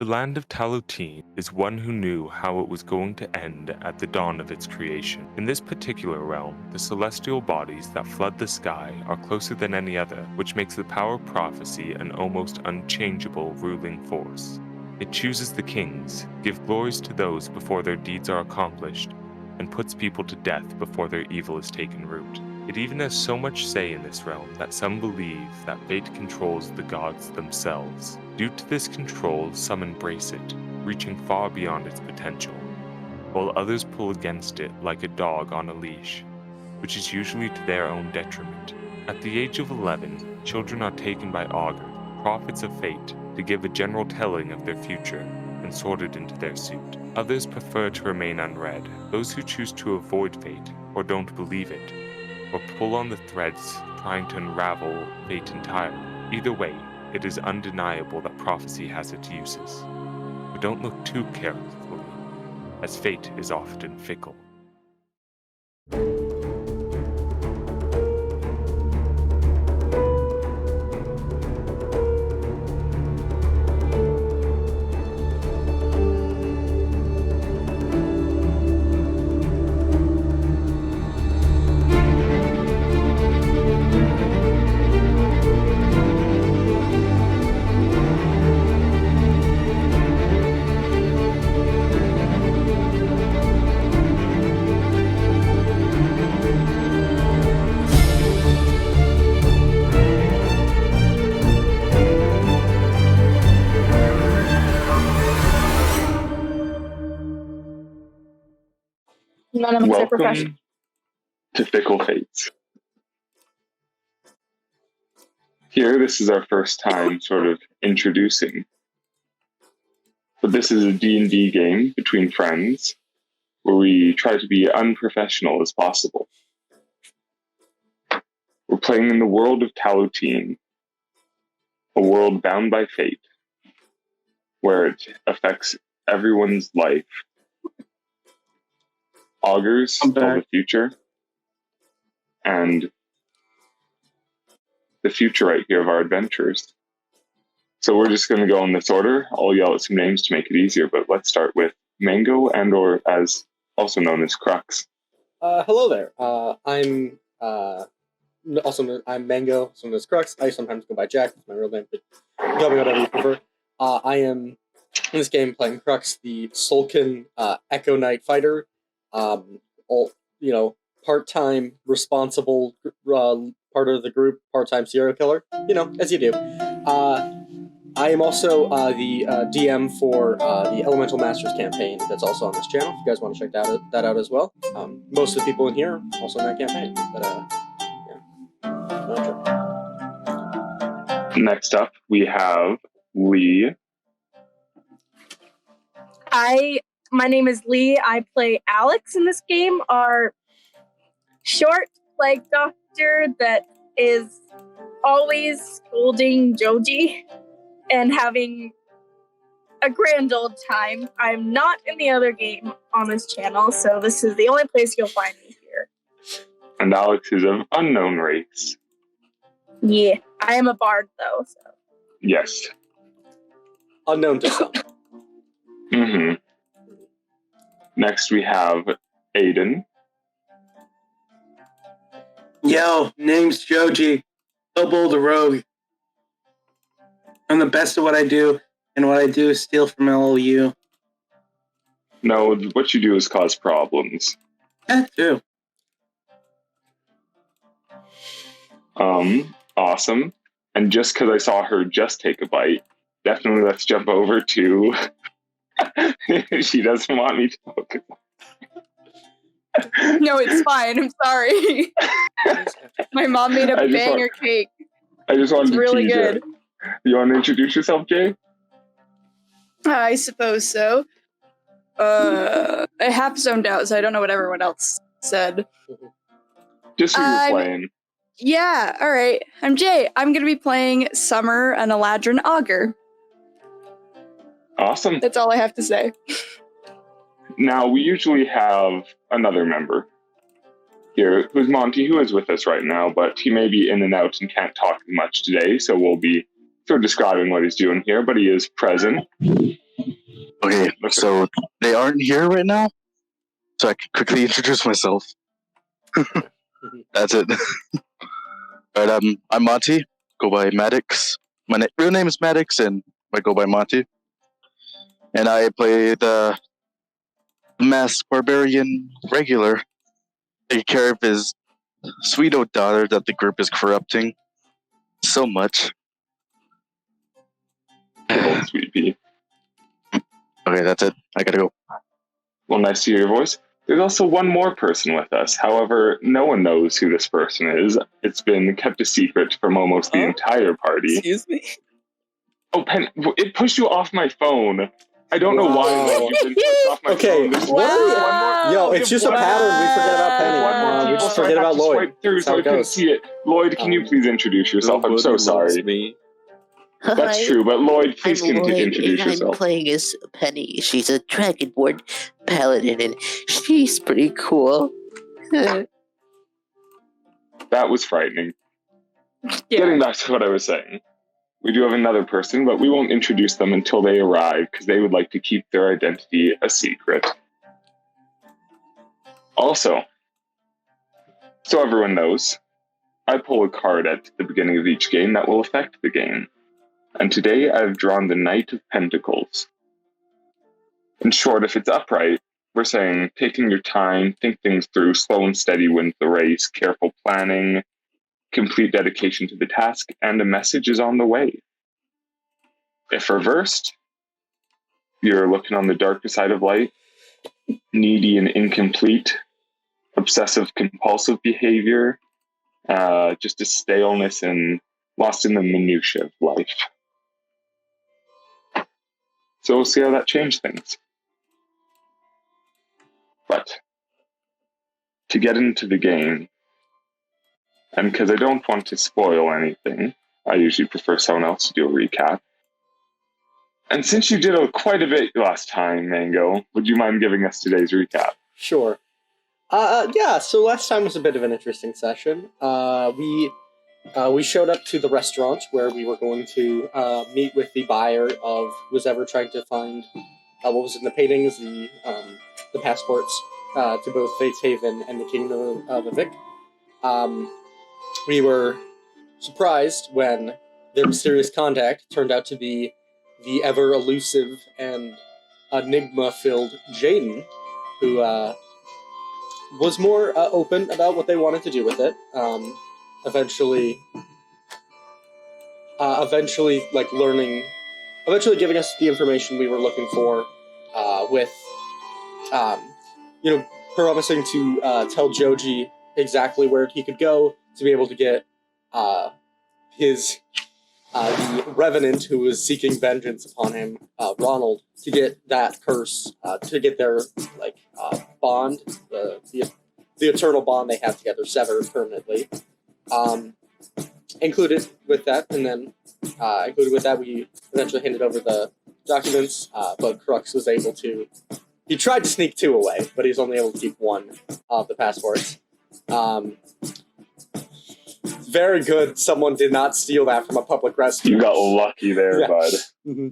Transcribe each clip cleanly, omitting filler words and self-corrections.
The land of Talutine is one who knew how it was going to end at the dawn of its creation. In this particular realm, the celestial bodies that flood the sky are closer than any other, which makes the power of prophecy an almost unchangeable ruling force. It chooses the kings, gives glories to those before their deeds are accomplished, and puts people to death before their evil is taken root. It even has so much say in this realm that some believe that fate controls the gods themselves. Due to this control, some embrace it, reaching far beyond its potential, while others pull against it like a dog on a leash, which is usually to their own detriment. At the age of 11, children are taken by Augur, prophets of fate, to give a general telling of their future and sorted into their suit. Others prefer to remain unread, those who choose to avoid fate or don't believe it, or pull on the threads trying to unravel fate entirely. Either way, it is undeniable that prophecy has its uses. But don't look too carefully, as fate is often fickle. None of us are professional. Welcome to Fickle Fates. Here, this is our first time sort of introducing. But this is a D&D game between friends where we try to be unprofessional as possible. We're playing in the world of Talutine, a world bound by fate, where it affects everyone's life. Augurs tell the future, and the future right here of our adventures. So we're just going to go in this order. I'll yell at some names to make it easier, but let's start with Mango, and or as also known as Crux. Hello there. I'm Mango, also known as Crux. I sometimes go by Jack. That's my real name, but call me whatever you prefer. I am in this game playing Crux, the Sulcan Echo Knight fighter. Part-time, responsible part of the group, part-time serial killer. As you do. I am also the DM for the Elemental Masters campaign that's also on this channel. If you guys want to check that out as well. Most of the people in here are also in that campaign. But Next up, we have Lee. Hi, my name is Lee. I play Alex in this game, our short leg doctor that is always scolding Joji and having a grand old time. I'm not in the other game on this channel, so this is the only place you'll find me here. And Alex is of unknown race. Yeah, I am a bard, though, so. Yes. Unknown to some. Mm-hmm. Next, we have Aiden. Yo, name's Joji. Kobold Rogue. I'm the best at what I do, and what I do is steal from LOU. No, what you do is cause problems. Yeah, true. Awesome. And just because I saw her just take a bite, definitely let's jump over to... She doesn't want me to talk. No, it's fine. I'm sorry. My mom made a banger cake. I just wanted it's to really tease good. It. You want to introduce yourself, Jay? I suppose so. I half zoned out, so I don't know what everyone else said. Just who you're playing. Yeah, all right. I'm Jay. I'm going to be playing Summer, an Eladrin Augur. Awesome. That's all I have to say. Now, we usually have another member here, who's Monty, who is with us right now, but he may be in and out and can't talk much today, so we'll be sort of describing what he's doing here, but he is present. Okay, so they aren't here right now, so I can quickly introduce myself. That's it. Alright, I'm Monty. Go by Maddox. My real name is Maddox, and I go by Monty. And I play the masked barbarian regular. Take care of his sweet old daughter that the group is corrupting so much. Good old Sweet Pea. Okay, that's it. I gotta go. Well, nice to hear your voice. There's also one more person with us. However, no one knows who this person is. It's been kept a secret from almost the entire party. Excuse me? Oh, Pen, it pushed you off my phone. I don't know why you've been pushed off my Okay. phone. There's Wow. Yo, it's just a pattern. We forget about Penny. One more We people, just so I forget have about to Lloyd. swipe through, That's so how I it couldn't goes. see it. Lloyd, can you please introduce yourself? I'm so Nobody sorry. loves me. That's Hi, true, but Lloyd, please I'm Lloyd, introduce and I'm yourself. playing as Penny. She's a Dragonborn paladin, and she's pretty cool. That was frightening. Yeah. Getting back to what I was saying. We do have another person, but we won't introduce them until they arrive because they would like to keep their identity a secret. Also, so everyone knows, I pull a card at the beginning of each game that will affect the game. And today I've drawn the Knight of Pentacles. In short, if it's upright, we're saying taking your time, think things through, slow and steady wins the race, careful planning, complete dedication to the task, and a message is on the way. If reversed, you're looking on the darker side of light, needy and incomplete, obsessive compulsive behavior, just a staleness and lost in the minutiae of life. So we'll see how that changes things. But to get into the game, and because I don't want to spoil anything, I usually prefer someone else to do a recap. And since you did quite a bit last time, Mango, would you mind giving us today's recap? Sure. Yeah, so last time was a bit of an interesting session. We showed up to the restaurant where we were going to meet with the buyer of who was ever trying to find what was in the paintings, the passports to both Fate's Haven and the Kingdom of Avik. We were surprised when their mysterious contact turned out to be the ever elusive and enigma-filled Jaden, who was more open about what they wanted to do with it. Eventually, giving us the information we were looking for, with, promising to tell Joji exactly where he could go to be able to get the Revenant who was seeking vengeance upon him, Ronald, to get that curse, to get their bond, the eternal bond they have together severed permanently. Included with that, we eventually handed over the documents, but Crux was able to. He tried to sneak 2 away, but he was only able to keep 1 of the passports. Very good. Someone did not steal that from a public restroom. You got lucky there, Yeah. bud. Mm-hmm.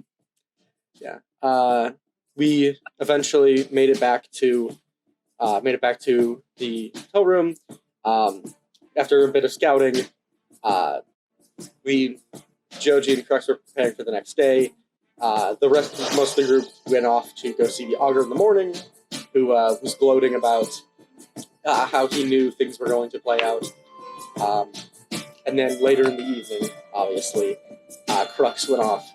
Yeah. We eventually made it back to the hotel room. After a bit of scouting, Joji and Crux were preparing for the next day. Most of the group went off to go see the Augur in the morning, who was gloating about how he knew things were going to play out. And then later in the evening, obviously, Crux went off,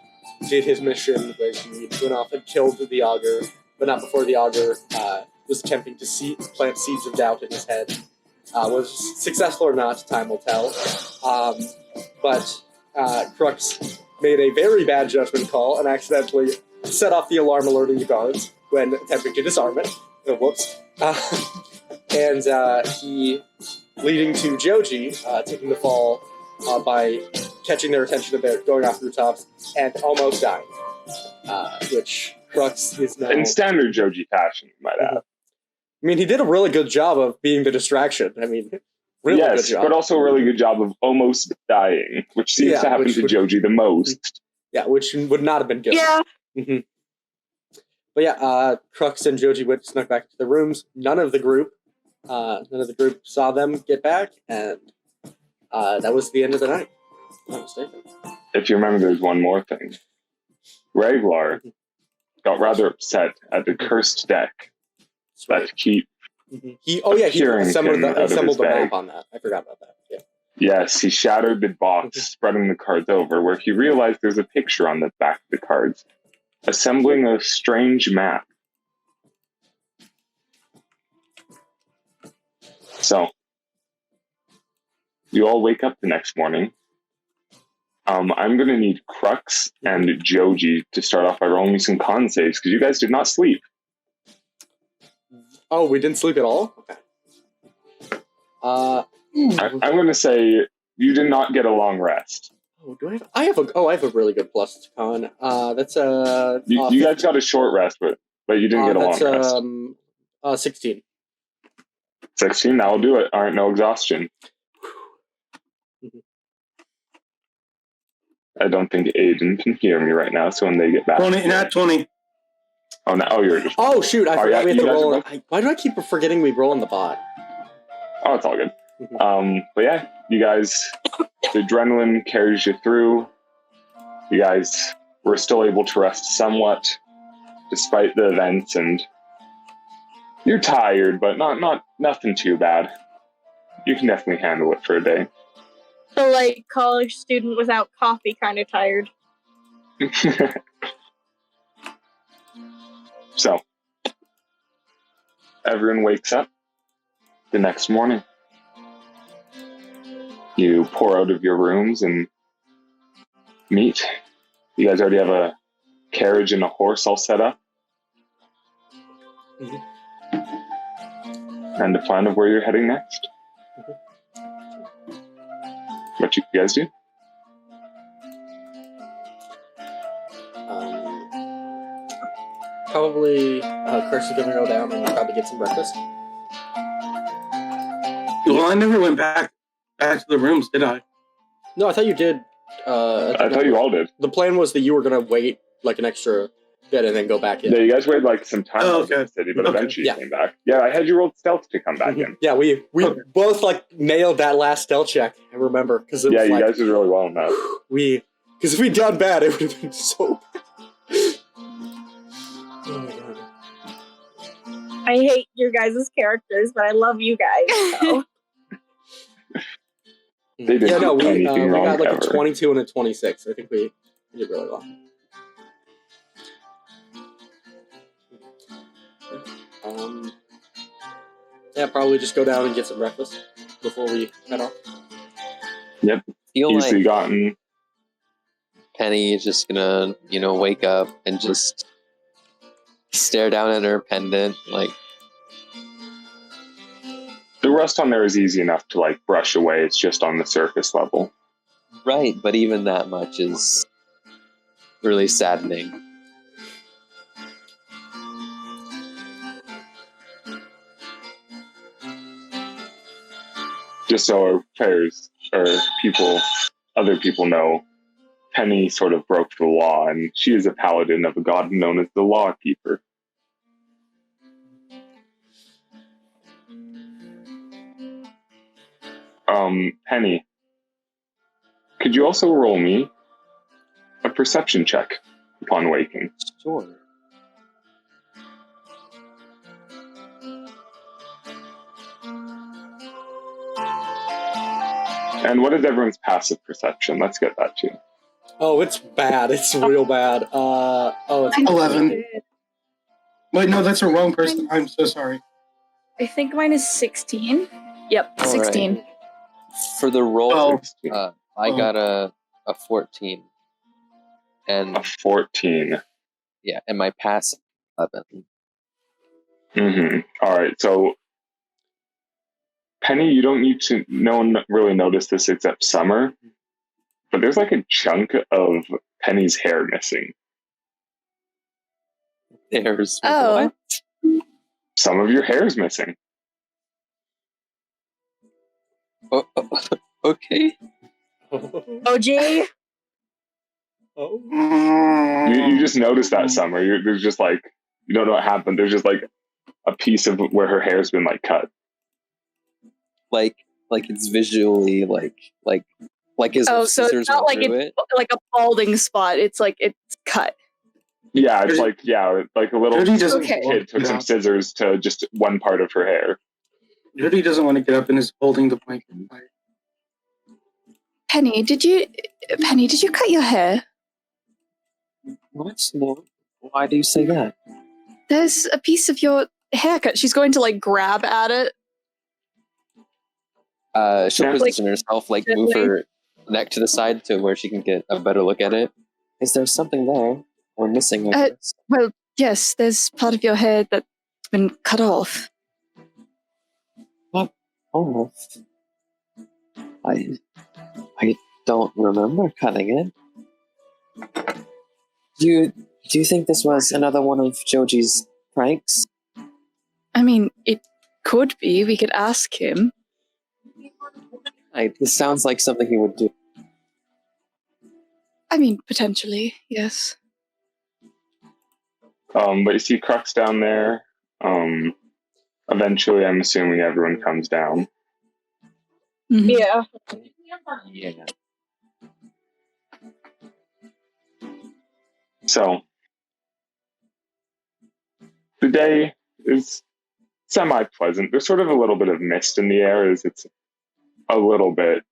did his mission, where he went off and killed the Augur, but not before the Augur was attempting to plant seeds of doubt in his head. Was successful or not, time will tell. But Crux made a very bad judgment call and accidentally set off the alarm alerting the guards when attempting to disarm it. Whoops. And he, leading to Joji, taking the fall by catching their attention a bit, going off rooftops, and almost dying. Which Crux is now... In standard Joji fashion, you might add. I mean, he did a really good job of being the distraction. I mean, really good job. But also a really good job of almost dying, which seems to happen to Joji the most. Yeah, which would not have been good. Yeah. Mm-hmm. But yeah, Crux and Joji went snuck back into the rooms. None of the group saw them get back, and that was the end of the night. If I'm not mistaken. If you remember, there's one more thing. Regular got rather upset at the cursed deck that keep He appearing assembled out of his the bag. map on that. I forgot about that. Yeah. Yes, he shattered the box, spreading the cards over, where he realized there's a picture on the back of the cards, assembling a strange map. So, you all wake up the next morning. I'm going to need Crux and Joji to start off by rolling me some con saves, because you guys did not sleep. Oh, we didn't sleep at all? Okay. I'm going to say you did not get a long rest. Oh, do I have a really good plus to con. That's You guys got a short rest, but you didn't get a long rest. 16. 16, that'll do it. All right, no exhaustion. I don't think Aiden can hear me right now, so when they get back... 20, not 20. Oh, no, oh, you're just... Oh, shoot, I forgot we have to you guys roll... are both- Why do I keep forgetting we roll on the bot? Oh, it's all good. But yeah, you guys, the adrenaline carries you through. You guys were still able to rest somewhat, despite the events, and you're tired, but nothing too bad. You can definitely handle it for a day. So, like, college student without coffee kind of tired. So, everyone wakes up the next morning. You pour out of your rooms and meet. You guys already have a carriage and a horse all set up. And a plan of where you're heading next. What you guys do? Probably Chris is going to go down and probably get some breakfast. Well, I never went back to the rooms, did I? No, I thought you did. I thought you all did. The plan was that you were going to wait like an extra bit and then go back in. Yeah, you guys waited like some time Oh, out in the city, but Okay. eventually you came back. Yeah, I had you roll stealth to come back in. Yeah, we both like nailed that last stealth check. I remember because Yeah, you guys did really well on that. because if we'd done bad, it would have been so. Oh my god! I hate your guys' characters, but I love you guys. So. They didn't Yeah, no, do we anything wrong got like ever. a 22 and a 26. I think we did really well. Yeah, probably just go down and get some breakfast before we head off. Yep, Feel easily like gotten. Penny is just gonna, wake up and just stare down at her pendant, like, The rust on there is easy enough to like brush away. It's just on the surface level. right, but even that much is really saddening. Just so our players or other people know, Penny sort of broke the law, and she is a paladin of a god known as the Lawkeeper. Penny, could you also roll me a perception check upon waking? Sure. And what is everyone's passive perception? Let's get that too. Oh, it's bad. It's real bad. It's 11. Wait, no, that's a wrong person. I'm so sorry. I think mine is 16. Yep, All 16. right. For the roll, Oh. I got a 14. And A 14. yeah, and my passive 11. All right, so Penny, you don't need to. No one really noticed this except Summer, but there's like a chunk of Penny's hair missing. There's Oh. what? Some of your hair is missing. Oh, okay. OG. Oh. You just noticed that, Summer. There's just like You don't know what happened. There's just like a piece of where her hair's been like cut. Like it's visually like as Oh, if so scissors it's not went like through it's like a balding spot. It's like it's cut. Yeah, it's like a little Jody doesn't Okay. kid took some scissors to just one part of her hair. Jody doesn't want to get up and is holding the blanket. Penny, did you cut your hair? What? No. Why do you say that? There's a piece of your haircut. She's going to like grab at it. She'll Yeah. position herself, like move her neck to the side to where she can get a better look at it. Is there something there we're missing? I guess? Well, yes, there's part of your hair that's been cut off. Oh, I don't remember cutting it. Do you think this was another one of Joji's pranks? I mean, it could be. We could ask him. This sounds like something he would do. I mean, potentially, yes. But you see Crux down there. Eventually, I'm assuming everyone comes down. Mhm. Yeah. Yeah. So the day is semi-pleasant. There's sort of a little bit of mist in the air as it's a little bit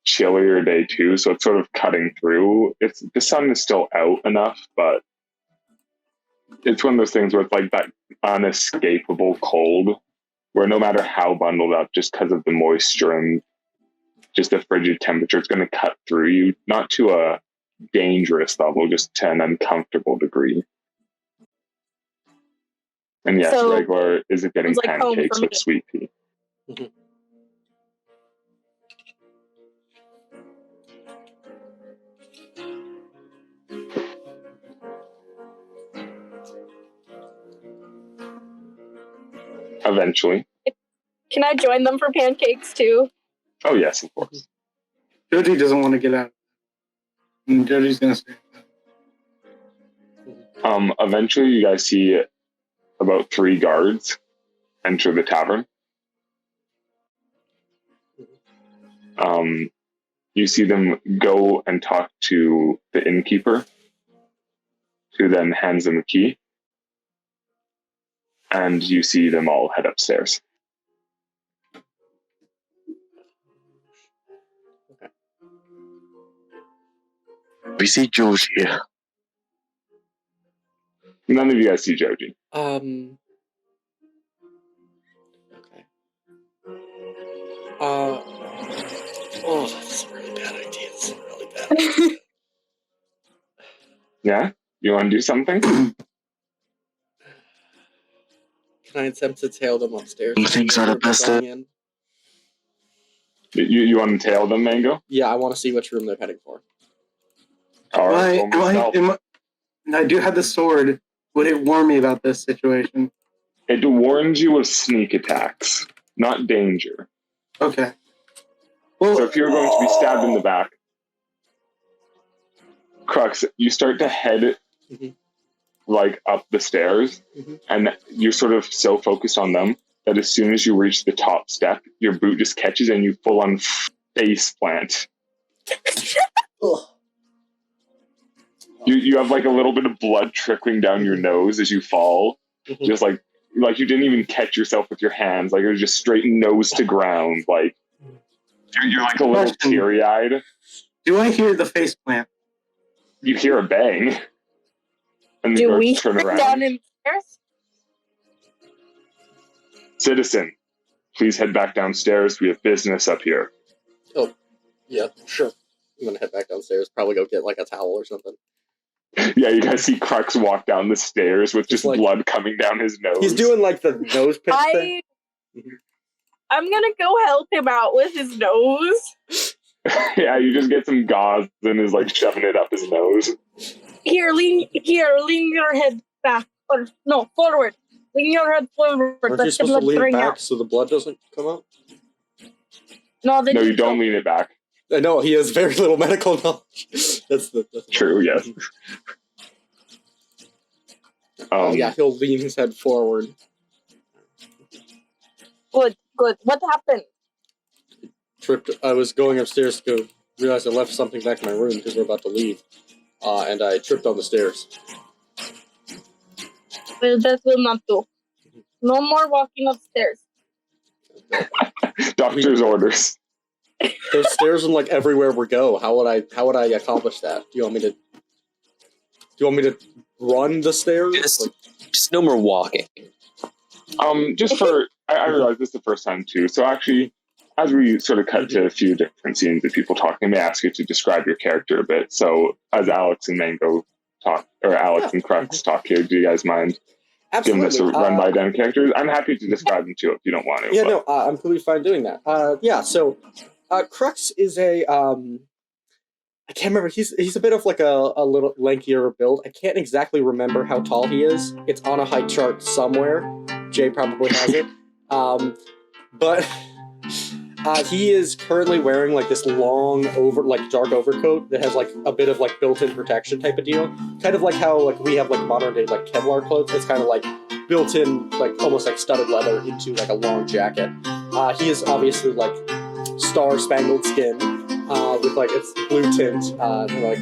chillier day too, so it's sort of cutting through. The sun is still out enough, but it's one of those things where it's like that unescapable cold where no matter how bundled up, just because of the moisture and just the frigid temperature, it's going to cut through you, not to a dangerous level, just to an uncomfortable degree. And yes, So, regular is it getting it's like home pancakes for with me. sweet pea. Eventually. Can I join them for pancakes too? Oh yes, of course. Jody doesn't want to get out. And Jody's gonna stay. Eventually you guys see about 3 guards enter the tavern. You see them go and talk to the innkeeper, who then hands them a key. And you see them all head upstairs. We see George here. None of you guys see Joji. Okay. Oh, that's a really bad idea. It's a really bad idea. Yeah? You want to do something? Can I attempt to tail them upstairs? Things are the best. You want to tail them, Mango? Yeah, I want to see which room they're heading for. All right, roll me stealth. I do have the sword. Would it warn me about this situation? It warns you of sneak attacks, not danger. Okay. Well, So if you're going to be stabbed in the back, Crux, you start to head like up the stairs, and you're sort of so focused on them that as soon as you reach the top step, your boot just catches and you full on face plant. You have like a little bit of blood trickling down your nose as you fall, just like you didn't even catch yourself with your hands, like it was just straight nose to ground, like you're like a little teary-eyed. do I hear the face plant? You hear a bang, and the Do guards we turn sit around. down in the stairs? Citizen, please head back downstairs. We have business up here. Oh, yeah, sure. I'm gonna head back downstairs. Probably go get like a towel or something. Yeah, you guys see Crux walk down the stairs with just like- blood coming down his nose. He's doing like the nose pick thing. I'm gonna go help him out with his nose. Yeah, you just get some gauze and is like shoving it up his nose. Lean your head back. Or no, forward. Lean your head forward. Aren't you Let the supposed to blood lean drain back out. so the blood doesn't come out? No, then No, you don't lean it back. I know, he has very little medical knowledge. That's True, yes. Yeah, he'll lean his head forward. Good. What happened? Tripped. I was going upstairs to go, realized I left something back in my room because we're about to leave. And I tripped on the stairs. Well, that will not do. No more walking upstairs. Doctor's orders. There's stairs in like everywhere we go. How would I accomplish that? Do you want me to run the stairs? Just no more walking. Just for, I realize this is the first time too, so actually, as we sort of cut to a few different scenes of people talking, I may ask you to describe your character a bit. So, as Alex and Mango talk, or Alex and Crux talk here, do you guys mind giving us a run by them characters? I'm happy to describe them too if you don't want to. Yeah, no, I'm completely fine doing that. So, Crux is a, I can't remember, he's a bit of like a little lankier build. I can't exactly remember how tall he is. It's on a height chart somewhere. Jay probably has it. But he is currently wearing like this long dark overcoat that has like a bit of like built-in protection type of deal. Kind of like how like we have like modern day like Kevlar clothes. It's kind of like built-in, like almost like studded leather into like a long jacket. He is obviously like star-spangled skin with like its blue tint, like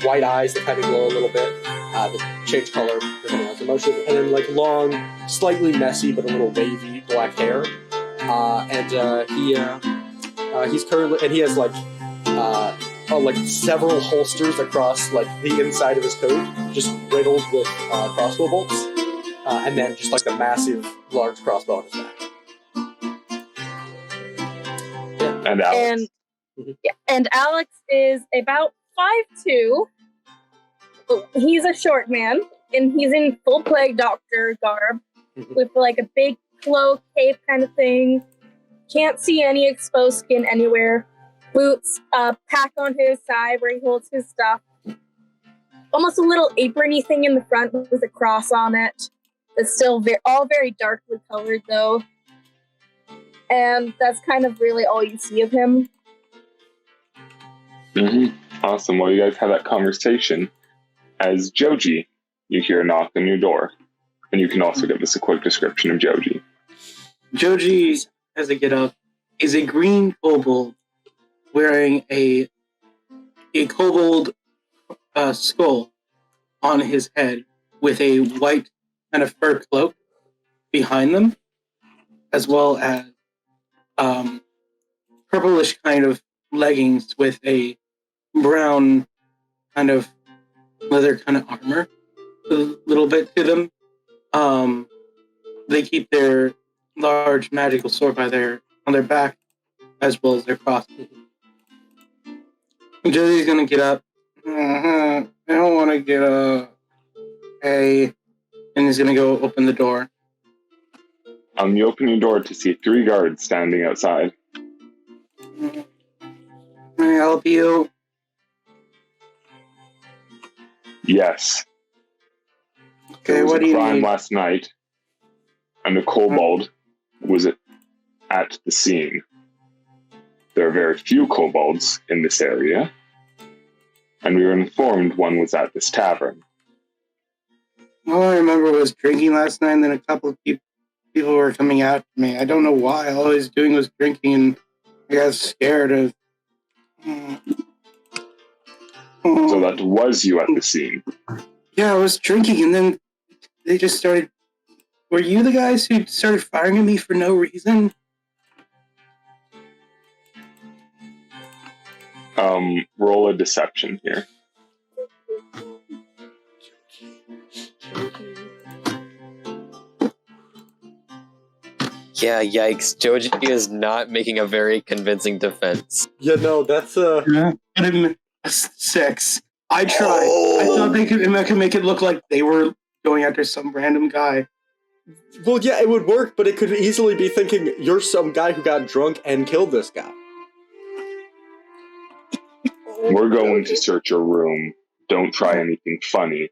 white eyes that kind of glow a little bit, that change color depending on emotion, and then like long, slightly messy but a little wavy black hair. He's currently, and he has like several holsters across like the inside of his coat, just riddled with crossbow bolts, and then just like a massive, large crossbow on his back. Yeah. And Alex. And Alex is about 5'2". He's a short man, and he's in full plague doctor garb with like a big cloak, cape kind of thing. Can't see any exposed skin anywhere. Boots, pack on his side where he holds his stuff. Almost a little aprony thing in the front with a cross on it. It's still all very darkly colored though. And that's kind of really all you see of him. Awesome. Well, you guys have that conversation. As Joji, you hear a knock on your door. And you can also give us a quick description of Joji. Joji, as they get up, is a green kobold wearing a kobold skull on his head with a white kind of fur cloak behind them, as well as purplish kind of leggings with a brown kind of leather kind of armor, a little bit to them. They keep their large magical sword on their back, as well as their crossbow. Josie's gonna get up. I don't want to get up. Hey, and he's gonna go open the door. You open your door to see 3 guards standing outside. Can I help you? Yes. Okay, There was what a do you crime need? last night, and a kobold was at the scene. There are very few kobolds in this area, and we were informed one was at this tavern. All I remember was drinking last night, and then a couple of people were coming out to me. I don't know why. All I was doing was drinking, and I got scared of... So that was you at the scene. Yeah, I was drinking, and then they just started... Were you the guys who started firing at me for no reason? Roll a deception here. Yeah, yikes. Joji is not making a very convincing defense. Yeah, no, that's Yeah, a 6. I tried. I thought I could make it look like they were going after some random guy. Well, yeah, it would work, but it could easily be thinking you're some guy who got drunk and killed this guy. We're going to search your room. Don't try anything funny.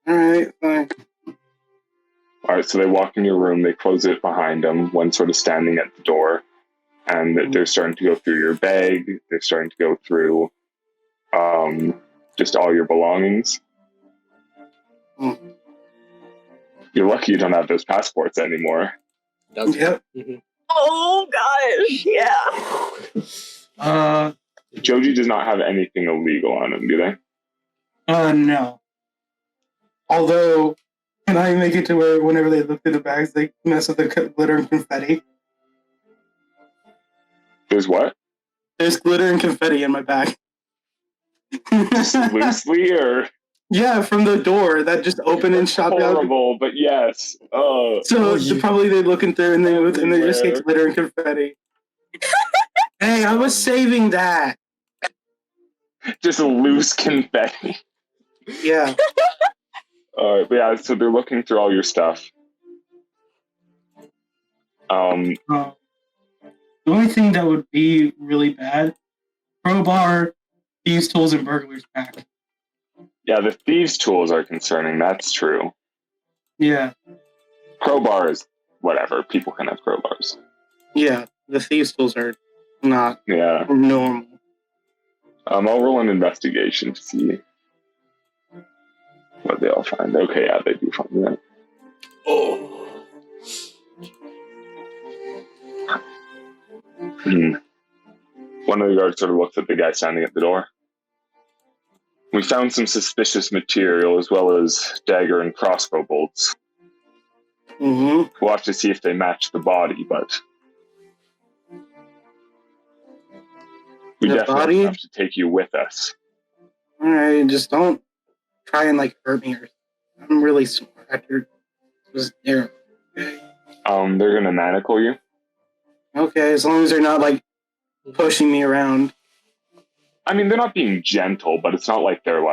Alright, fine. Alright, so they walk in your room, they close it behind them, one sort of standing at the door, and they're starting to go through your bag, they're starting to go through just all your belongings. You're lucky you don't have those passports anymore. Does Yep. Oh gosh, yeah. Joji does not have anything illegal on him, do they? No. Although, can I make it to where whenever they look through the bags, they mess with the glitter and confetti? There's what? There's glitter and confetti in my bag. Just loosely, or Yeah, from the door that just opened and shot out. horrible, but yes. Probably they're looking through and they just say Everywhere. glitter and confetti. Hey, I was saving that. Just a loose confetti. Yeah. But yeah, so they're looking through all your stuff. The only thing that would be really bad, crowbar, thieves' tools, and burglar's pack. Yeah, the thieves' tools are concerning. That's true. Yeah. Crowbar is whatever. People can have crowbars. Yeah, the thieves' tools are not Yeah. normal. I'll roll an investigation to see what they all find. Okay, yeah, they do find that. One of the guards sort of looks at the guy standing at the door. We found some suspicious material as well as dagger and crossbow bolts. Mm-hmm. We'll have to see if they match the body, but we The definitely body? have to take you with us. Alright, just don't try and hurt me. I'm really smart. After was there. Okay. They're gonna manacle you. Okay, as long as they're not pushing me around. I mean, they're not being gentle, but it's not like they're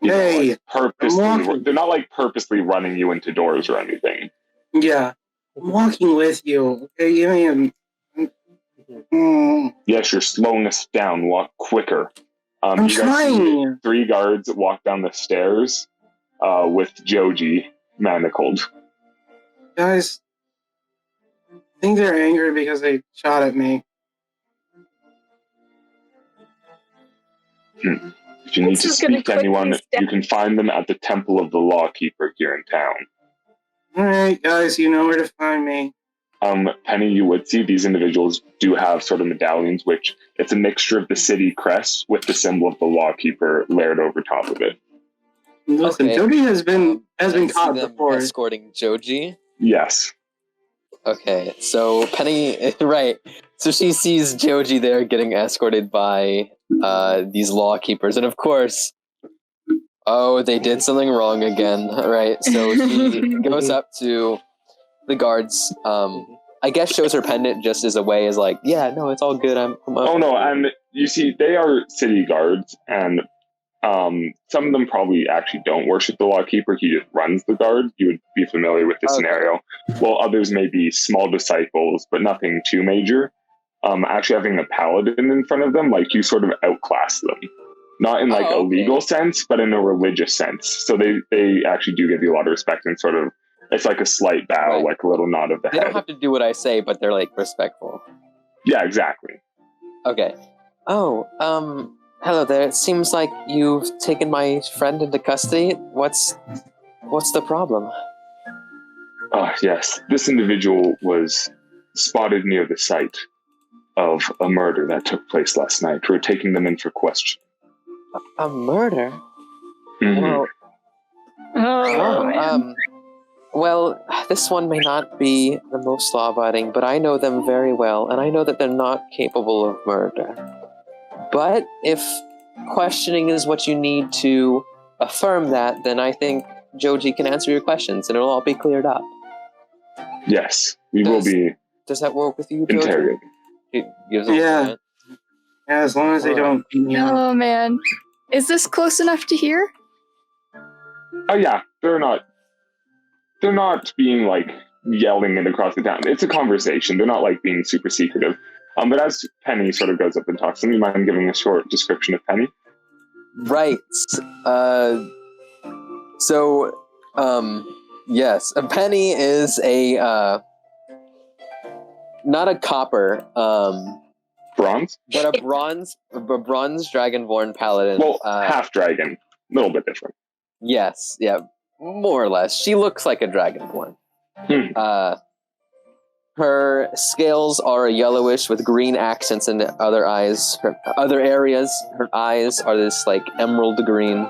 Hey, purposely. I'm walking. They're not purposely running you into doors or anything. Yeah, I'm walking with you. Okay, give me a. Yes, you're slowing us down. Walk quicker. I'm you guys see trying. 3 guards walk down the stairs with Joji manacled. Guys, I think they're angry because they shot at me. If you need This to is gonna speak to anyone, quickly step- you can find them at the Temple of the Lawkeeper here in town. Alright, guys, you know where to find me. Penny, you would see these individuals do have sort of medallions, which it's a mixture of the city crest with the symbol of the Lawkeeper layered over top of it. Listen, Okay. Jody has been I see caught them before. escorting Joji. Yes. Okay, so Penny, right. So she sees Joji there getting escorted by these lawkeepers, and of course, they did something wrong again, right? So she goes up to the guards. I guess shows her pendant just as a way, as yeah, no, it's all good. I'm Oh no, and you see, they are city guards, and some of them probably actually don't worship the Lawkeeper. He just runs the guard. You would be familiar with the Okay. scenario. While others may be small disciples, but nothing too major. Actually having a paladin in front of them, you sort of outclass them. Not in a legal sense, but in a religious sense. So they actually do give you a lot of respect and sort of, it's like a slight bow, Right. a little nod of the They head. don't have to do what I say, but they're respectful. Yeah, exactly. Okay. Hello there. It seems like you've taken my friend into custody. What's the problem? Yes. This individual was spotted near the site of a murder that took place last night. We're taking them in for question. A murder? Mhm. Well, Oh, man. Well, this one may not be the most law-abiding, but I know them very well, and I know that they're not capable of murder. But if questioning is what you need to affirm that, then I think Joji can answer your questions, and it'll all be cleared up. Yes, we will be Does that work with you, Joji? interrogating. He gives a Yeah. glance. Yeah, as long as they don't beat me up. Oh man. Is this close enough to hear? Oh yeah, they're not being yelling it across the town. It's a conversation. They're not being super secretive. But as Penny sort of goes up and talks to them, you mind giving a short description of Penny? Right. Yes, a penny is a not a copper, Bronze? but a bronze dragonborn paladin. Well, half dragon. A little bit different. Yes, yeah. more or less. She looks like a dragonborn. Hmm. Her scales are yellowish with green accents in the other eyes. Her other areas, her eyes are this like emerald green,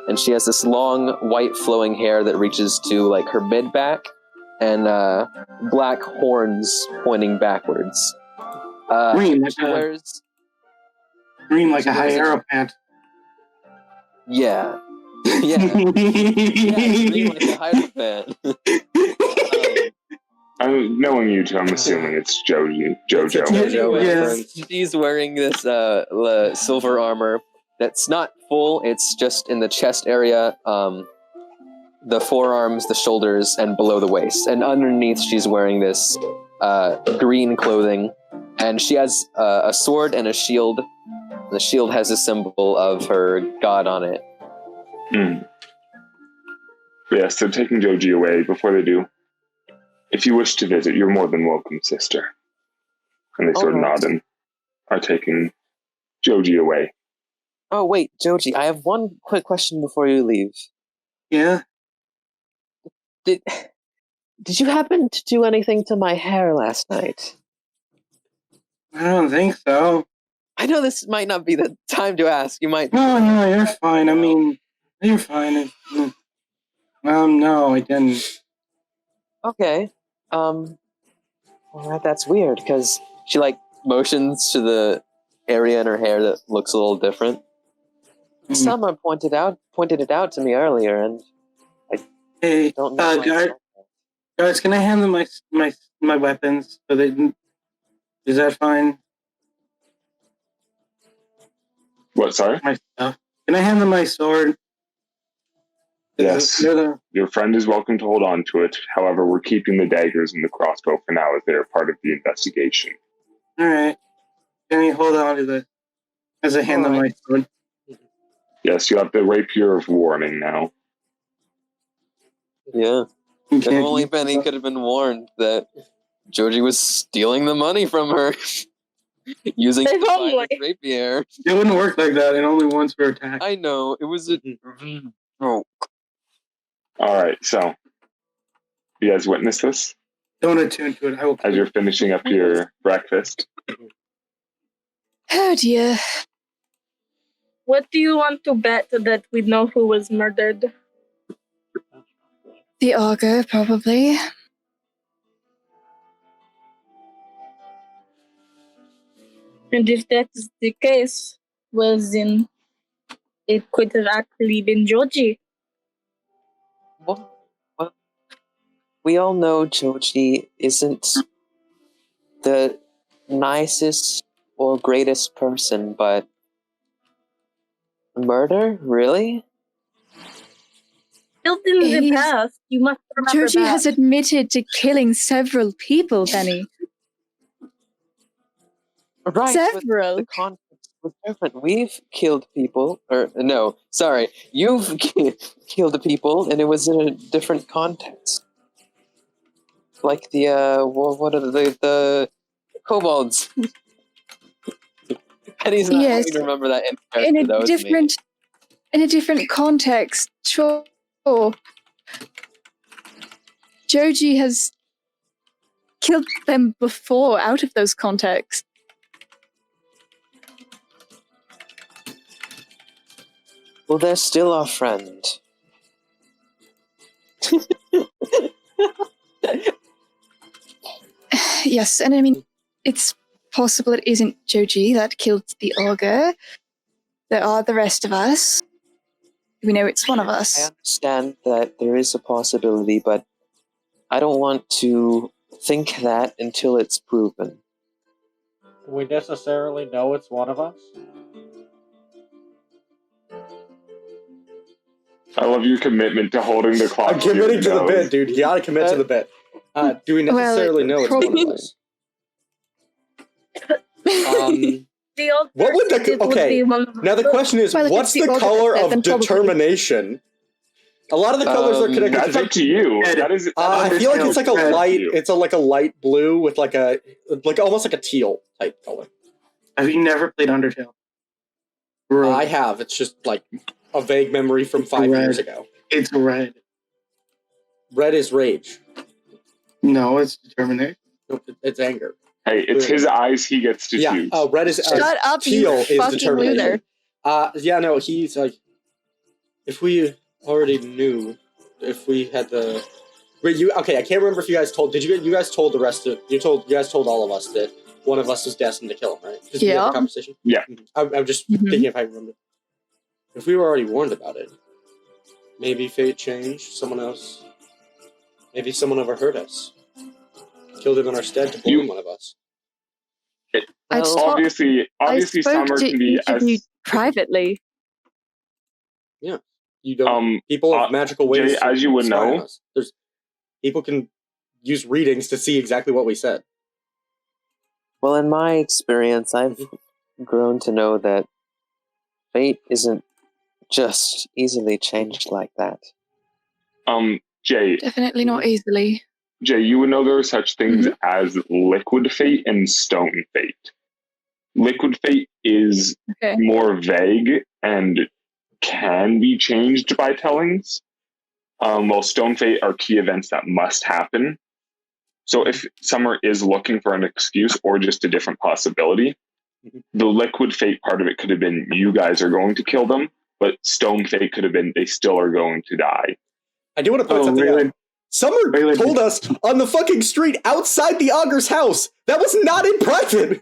and she has this long white flowing hair that reaches to like her mid back, and black horns pointing backwards. Green, like she a- wears Green like a hierophant. yeah. Yeah. Yeah, green like a hierophant. Knowing you two, I'm assuming it's Jojo. Anyway, Yes. she's wearing this silver armor that's not full. It's just in the chest area, the forearms, the shoulders, and below the waist. And underneath, she's wearing this green clothing. And she has a sword and a shield. The shield has a symbol of her god on it. Hmm. Yeah, so taking Joji away before they do. If you wish to visit, you're more than welcome, sister. And they sort of nod and are taking Joji away. Oh, wait, Joji, I have one quick question before you leave. Yeah. Did you happen to do anything to my hair last night? I don't think so. I know this might not be the time to ask. You might... No, you're fine. I mean, you're fine. No, I didn't. Okay. Alright, that's weird, because she, like, motions to the area in her hair that looks a little different. Mhm. Someone pointed it out to me earlier, and Hey, don't know why. guys, can I hand them my weapons? So they, is that fine? What, sorry? My stuff. Can I hand them my sword? Yes. Your friend is welcome to hold on to it. However, we're keeping the daggers and the crossbow for now as they are part of the investigation. Alright. Can you hold on to this as I hand them my sword? Yes, you have the rapier of warning now. Yeah. You If can't only use Penny that. could have been warned that Joji was stealing the money from her. Using If the only. rapier. It wouldn't work like that, and only once per attack. I know, it was a... Oh. Alright, so you guys witness this Don't attune to it. I will. as you're finishing up your breakfast. Oh dear. What do you want to bet that we know who was murdered? The Augur, probably. And if that is the case, well then it could have actually been Joji. Well, we all know Joji isn't the nicest or greatest person, but murder? Really? Still in the He's- past, you must remember Joji that. has admitted to killing several people, Penny. Right, Several. but the context was different. We've killed people, or no, sorry, you've killed people, and it was in a different context. Like the what are the kobolds? Penny's not Yes. going to remember that in In character. That a was different, in a different context, sure. Joji has killed them before out of those contexts. Well, they're still our friend. Yes, and I mean, it's possible it isn't Joji that killed the Augur. There are the rest of us. We know it's one of I us. understand that there is a possibility, but I don't want to think that until it's proven. Do we necessarily know it's one of us? I love your commitment to holding the clock. I'm committing to the nose. bit, dude. You gotta commit to the bit. Do we necessarily know it's one of us? The old What would the it would okay? be one of Now the question is, Well, if what's it's the the color Augur, then of probably- determination? A lot of the colors are connected That's to. up to you. That is. I feel like it's like a That's up to light. you. It's like a light blue with like almost like a teal type color. Have you never played Undertale? I have. It's just like a vague memory from 5 years ago. It's red. Red is rage. No, it's determination. No, it's anger. Hey, it's his eyes he gets to choose. Red is Shut up, teal you is fucking determination. loser. He's like, if we already knew, if we had the, wait, I can't remember if you guys told. You guys told the rest of you guys told all of us that one of us was destined to kill him, right? Because we had the conversation. Yeah. I'm just thinking if I remember. If we were already warned about it, maybe fate changed. Someone else. Maybe someone overheard us. Killed him in our stead to blame one of us. Obviously, Summer can be as privately. Yeah, you don't. People have magical ways. Jay, as you would know, there's people can use readings to see exactly what we said. Well, in my experience, I've grown to know that fate isn't just easily changed like that. Jay. Definitely not easily. Jay, you would know there are such things as liquid fate and stone fate. Liquid fate is more vague and can be changed by tellings, while stone fate are key events that must happen. So if Summer is looking for an excuse or just a different possibility, the liquid fate part of it could have been you guys are going to kill them, but stone fate could have been they still are going to die. I do want to point something out. Summer told us on the fucking street outside the Augur's house. That was not in private.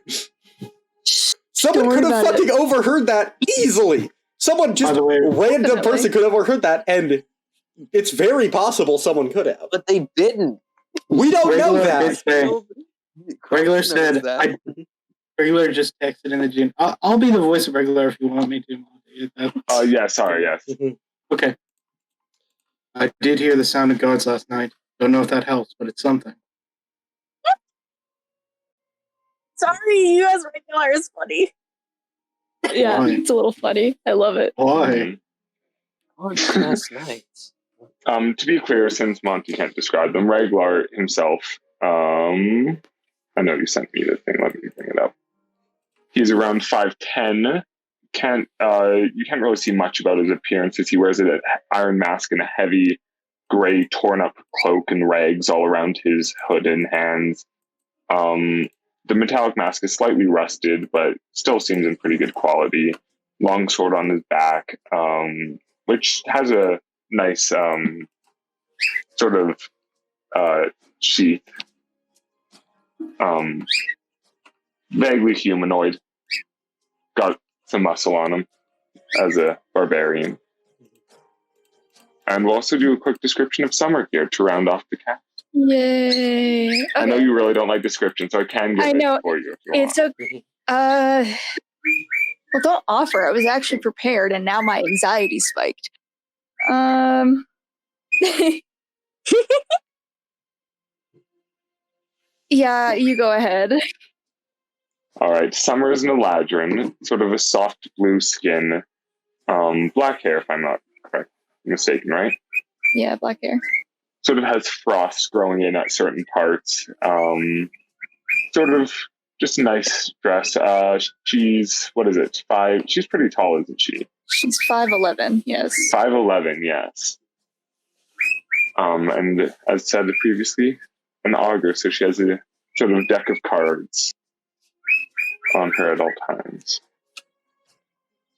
Someone could have fucking overheard that easily. Someone just random person could have overheard that, and it's very possible someone could have. But they didn't. We don't know that. Regular said, Regular just texted in the gym. I'll be the voice of Regular if you want me to. Yeah, sorry, yes. Okay. I did hear the sound of guards last night. Don't know if that helps, but it's something. Sorry, you guys Regular is funny. Yeah, Why? it's a little funny. I love it. Why? Last night. To be clear, since Monty can't describe them, Regular himself, I know you sent me the thing, let me bring it up. He's around 5'10". You can't really see much about his appearance as he wears an iron mask and a heavy gray torn up cloak and rags all around his hood and hands. The metallic mask is slightly rusted, but still seems in pretty good quality. Long sword on his back, which has a nice sort of sheath. Vaguely humanoid. Got some muscle on him as a barbarian. And we'll also do a quick description of Summer here to round off the cast. Yay. Okay. I know you really don't like description, so I can give it for you if you want. It's okay. Well, don't offer. I was actually prepared, and now my anxiety spiked. Yeah, you go ahead. All right, Summer is an Eladrin, sort of a soft blue skin, black hair, if I'm not mistaken, right? Yeah, black hair. Sort of has frost growing in at certain parts. Sort of just a nice dress. She's, what is it, 5? She's pretty tall, isn't she? She's 5'11", yes. 5'11", yes. And as said previously, an augur, so she has a sort of deck of cards on her at all times.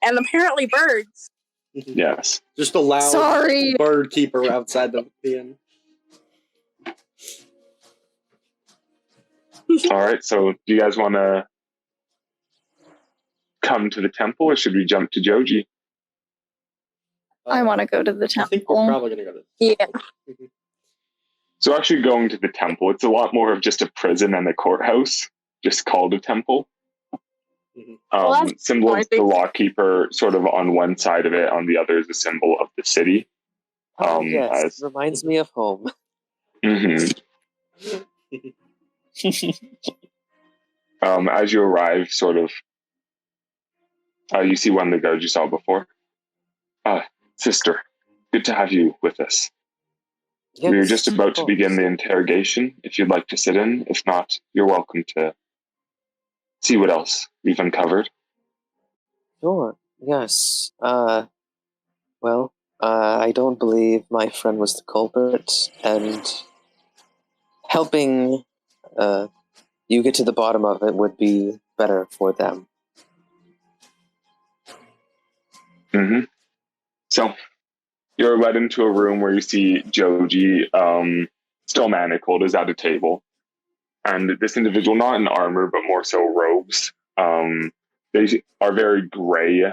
And apparently birds. Yes. Just a loud bird keeper outside the inn. All right, so do you guys want to come to the temple, or should we jump to Joji? I want to go to the temple. I think we're probably going to go to Yeah. So actually going to the temple, it's a lot more of just a prison and a courthouse, just called a temple. Symbol of the lawkeeper sort of on one side of it, on the other is a symbol of the city. Yes, reminds me of home. As you arrive, sort of, you see one of the guards you saw before. Sister, good to have you with us. Yes, we are just about to begin the interrogation. If you'd like to sit in, if not, you're welcome to see what else we've uncovered. Sure, yes. Well, I don't believe my friend was the culprit, and helping you get to the bottom of it would be better for them. Mm-hmm. So you're led into a room where you see Joji, still manacled, is at a table. And this individual, not in armor, but more so robes, they are very gray,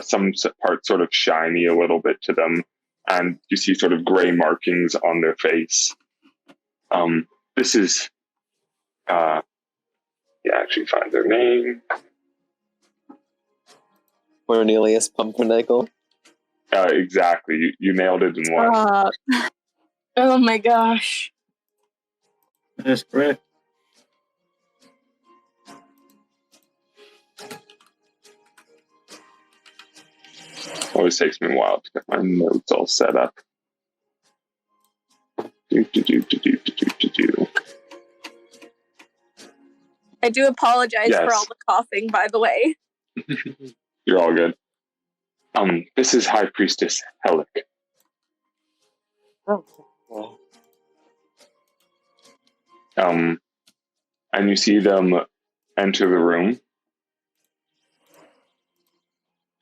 some parts sort of shiny a little bit to them. And you see sort of gray markings on their face. This is, actually find their name. Cornelius Pumpernickel. Exactly. You nailed it in one. Oh my gosh. That's correct. Always takes me a while to get my notes all set up. I do apologize Yes. for all the coughing, by the way. You're all good. This is High Priestess Helic. Oh. And you see them enter the room.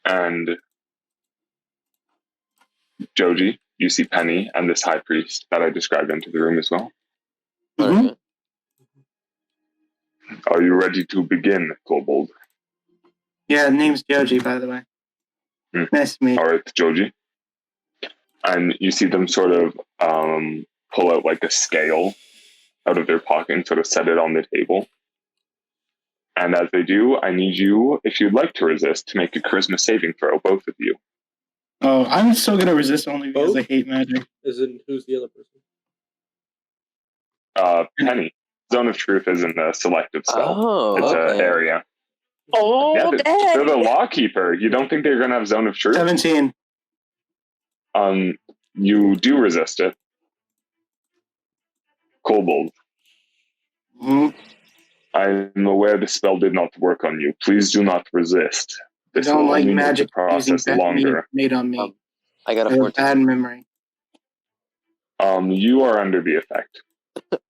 And Joji, you see Penny and this high priest that I described into the room as well. Mm-hmm. Okay. Are you ready to begin, Kobold? Yeah, name's Joji, by the way. Nice to meet you. All right, Joji. And you see them sort of pull out like a scale out of their pocket and sort of set it on the table. And as they do, I need you, if you'd like to resist, to make a charisma saving throw, both of you. Oh, I'm still gonna resist only because Both? I hate magic. As in, who's the other person? Penny. Zone of Truth isn't a selective spell. Oh, It's okay. an area. Oh, Yeah, they're the dang. law keeper. You don't think they're going to have Zone of Truth? 17. You do resist it. Kobold. Mm-hmm. I'm aware the spell did not work on you. Please do not resist. I This don't will like only make magic the using process that longer. made on me. I got I a have a 14. bad memory. You are under the effect.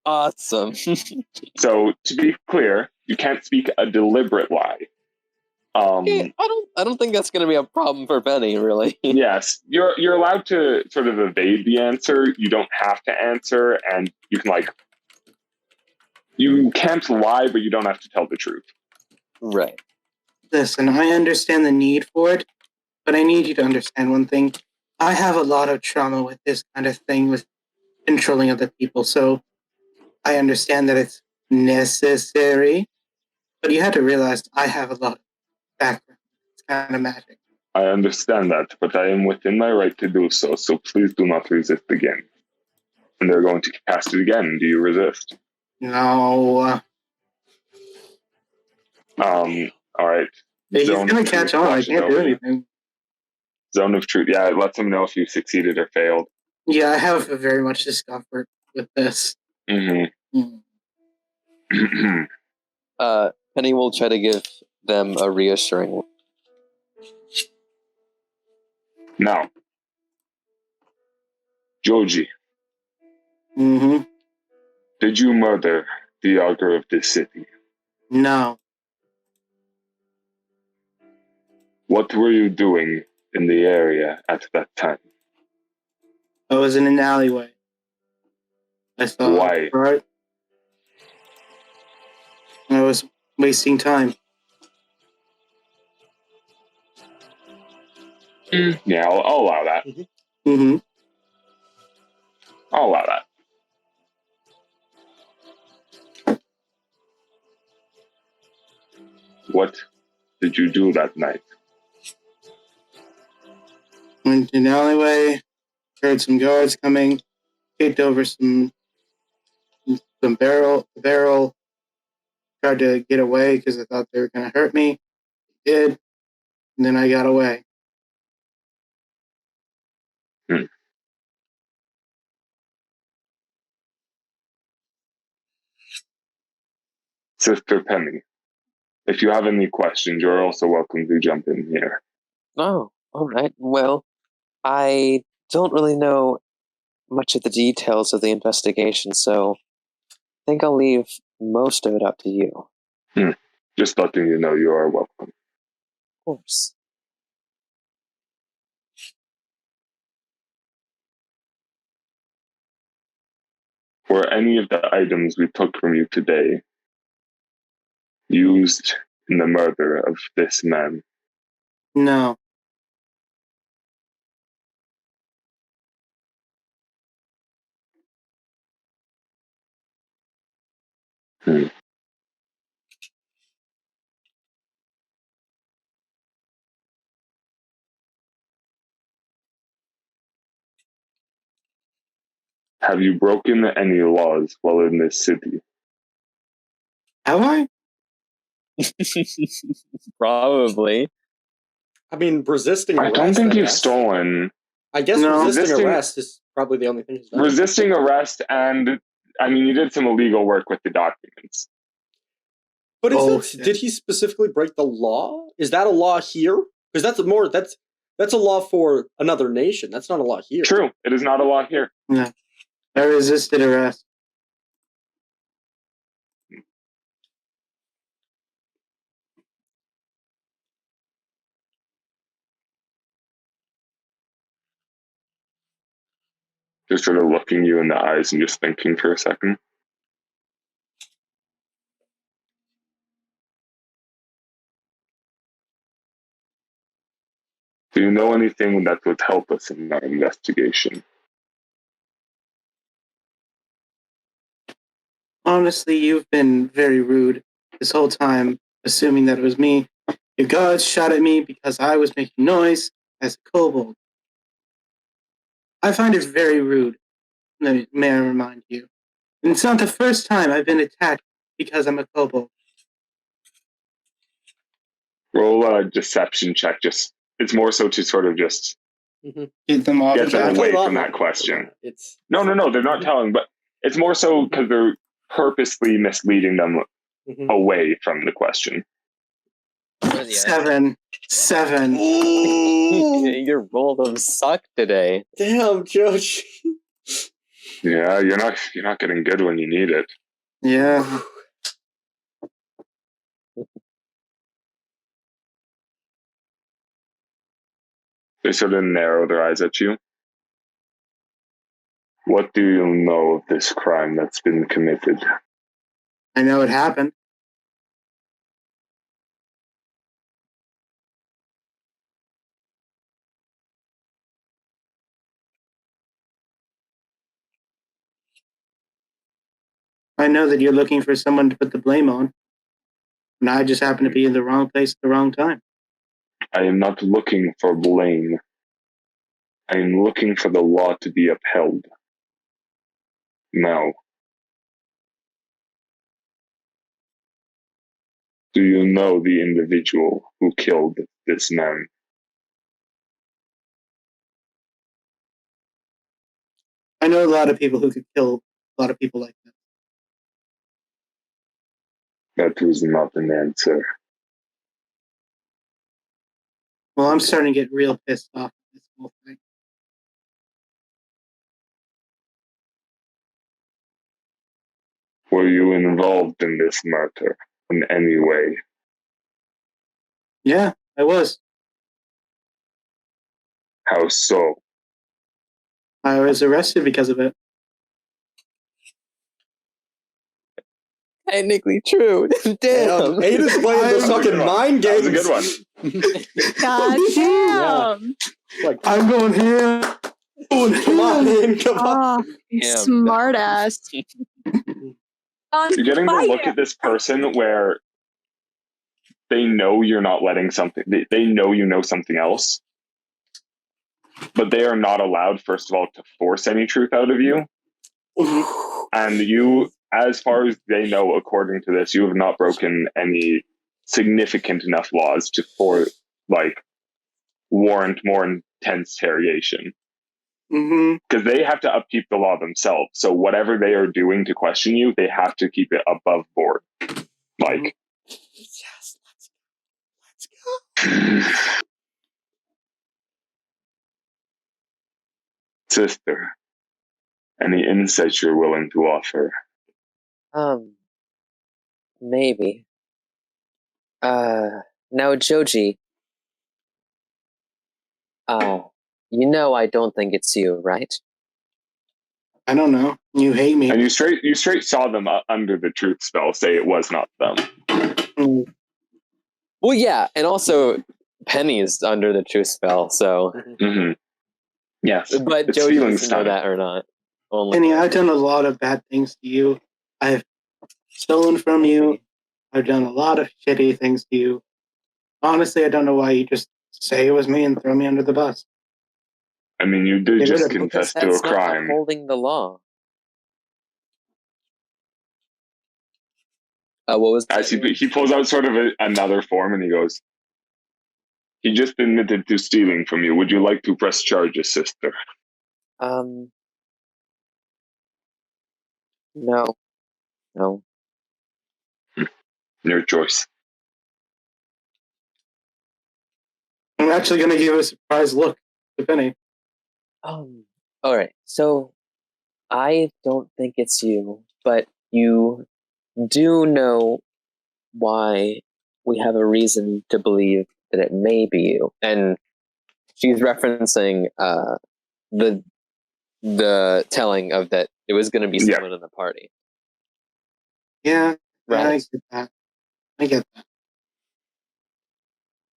Awesome. So to be clear, you can't speak a deliberate lie. Yeah, I don't think that's going to be a problem for Penny, really. Yes, you're allowed to sort of evade the answer. You don't have to answer, and you can you can't lie, but you don't have to tell the truth. Right. Listen, I understand the need for it, but I need you to understand one thing. I have a lot of trauma with this kind of thing, with controlling other people, so I understand that it's necessary, but you have to realize I have a lot of background. It's kind of magic. I understand that, but I am within my right to do so, so please do not resist again. And they're going to cast it again. Do you resist? No. All right. He's Zone going of to catch Truth on. I flashes can't do over you. anything. Zone of Truth. Yeah, it lets them know if you succeeded or failed. Yeah, I have very much discomfort with this. Mm-hmm. Mm. Penny will try to give them a reassuring look. Now, Joji, Mm-hmm. did you murder the Augur of this city? No. What were you doing in the area at that time? I was in an alleyway. I saw Why? Right. I was wasting time. Yeah, I'll allow that. Mm-hmm. I'll allow that. What did you do that night? Went to an alleyway, heard some guards coming, kicked over some barrel, tried to get away because I thought they were going to hurt me. Did, and then I got away. Sister Penny, if you have any questions, you're also welcome to jump in here. Oh, all right. Well, I don't really know much of the details of the investigation, so I think I'll leave most of it up to you. Just letting you know you are welcome. Of course. Were any of the items we took from you today used in the murder of this man? No. Have you broken any laws while in this city? Have I? Probably. I mean, resisting I arrest. don't think I you've guess. stolen. I guess No. resisting arrest is probably the only thing he's done. Resisting arrest, and I mean, you did some illegal work with the documents. But is Oh, that, shit. did he specifically break the law? Is that a law here? Because that's a law for another nation. That's not a law here. True, it is not a law here. I resisted arrest. Just sort of looking you in the eyes and just thinking for a second. Do you know anything that would help us in our investigation? Honestly, you've been very rude this whole time, assuming that it was me. Your guards shot at me because I was making noise as a kobold. I find it very rude, may I remind you. And it's not the first time I've been attacked because I'm a kobold. Roll a deception check. It's more so to sort of just Get them off. get them Exactly. away Well, from no, that question. It's No, they're not telling, but it's more so because they're purposely misleading them away from the question. Seven. Your roll them suck today. damn, Josh. Yeah, you're not getting good when you need it. Yeah. They sort of narrow their eyes at you. What do you know of this crime that's been committed? I know it happened. I know that you're looking for someone to put the blame on. And I just happen to be in the wrong place at the wrong time. I am not looking for blame. I am looking for the law to be upheld. Now, do you know the individual who killed this man? I know a lot of people who could kill a lot of people like that. That was not an answer. Well, I'm starting to get real pissed off at this whole thing. Were you involved in this murder in any way? Yeah, I was. How so? I was arrested because of it. Technically true. Damn. Aiden's playing the fucking mind games. That was a good one. God damn. Like, I'm going here. come on, Aiden, come on. Oh, Damn. smart ass. You're getting to look at this person where they know you're not letting something, they know you know something else, but they are not allowed, first of all, to force any truth out of you. And you, as far as they know, according to this, you have not broken any significant enough laws to warrant more intense interrogation. Because they have to upkeep the law themselves. So whatever they are doing to question you, they have to keep it above board. Like, Yes, let's go. Sister, any insight you're willing to offer? Maybe. Now, Joji, you know I don't think it's you, right? I don't know. You hate me. And you straight saw them under the truth spell say it was not them. Mm. Well, yeah, and also Penny is under the truth spell, so. Mm-hmm. Yes, But it's Joji feelings doesn't know time. that or not. Only Penny, I've done a lot of bad things to you. I've stolen from you. I've done a lot of shitty things to you. Honestly, I don't know why you just say it was me and throw me under the bus. I mean, you did Get rid just of me. confess to a That's not crime. upholding the law. What was that? As he pulls out sort of another form and he goes, he just admitted to stealing from you. Would you like to press charges, sister? No. No. Your choice. I'm actually going to give a surprised look to Penny. Alright, so I don't think it's you, but you do know why we have a reason to believe that it may be you. And she's referencing the telling of that it was going to be someone in the party. Yeah, Right. I get that. I get that.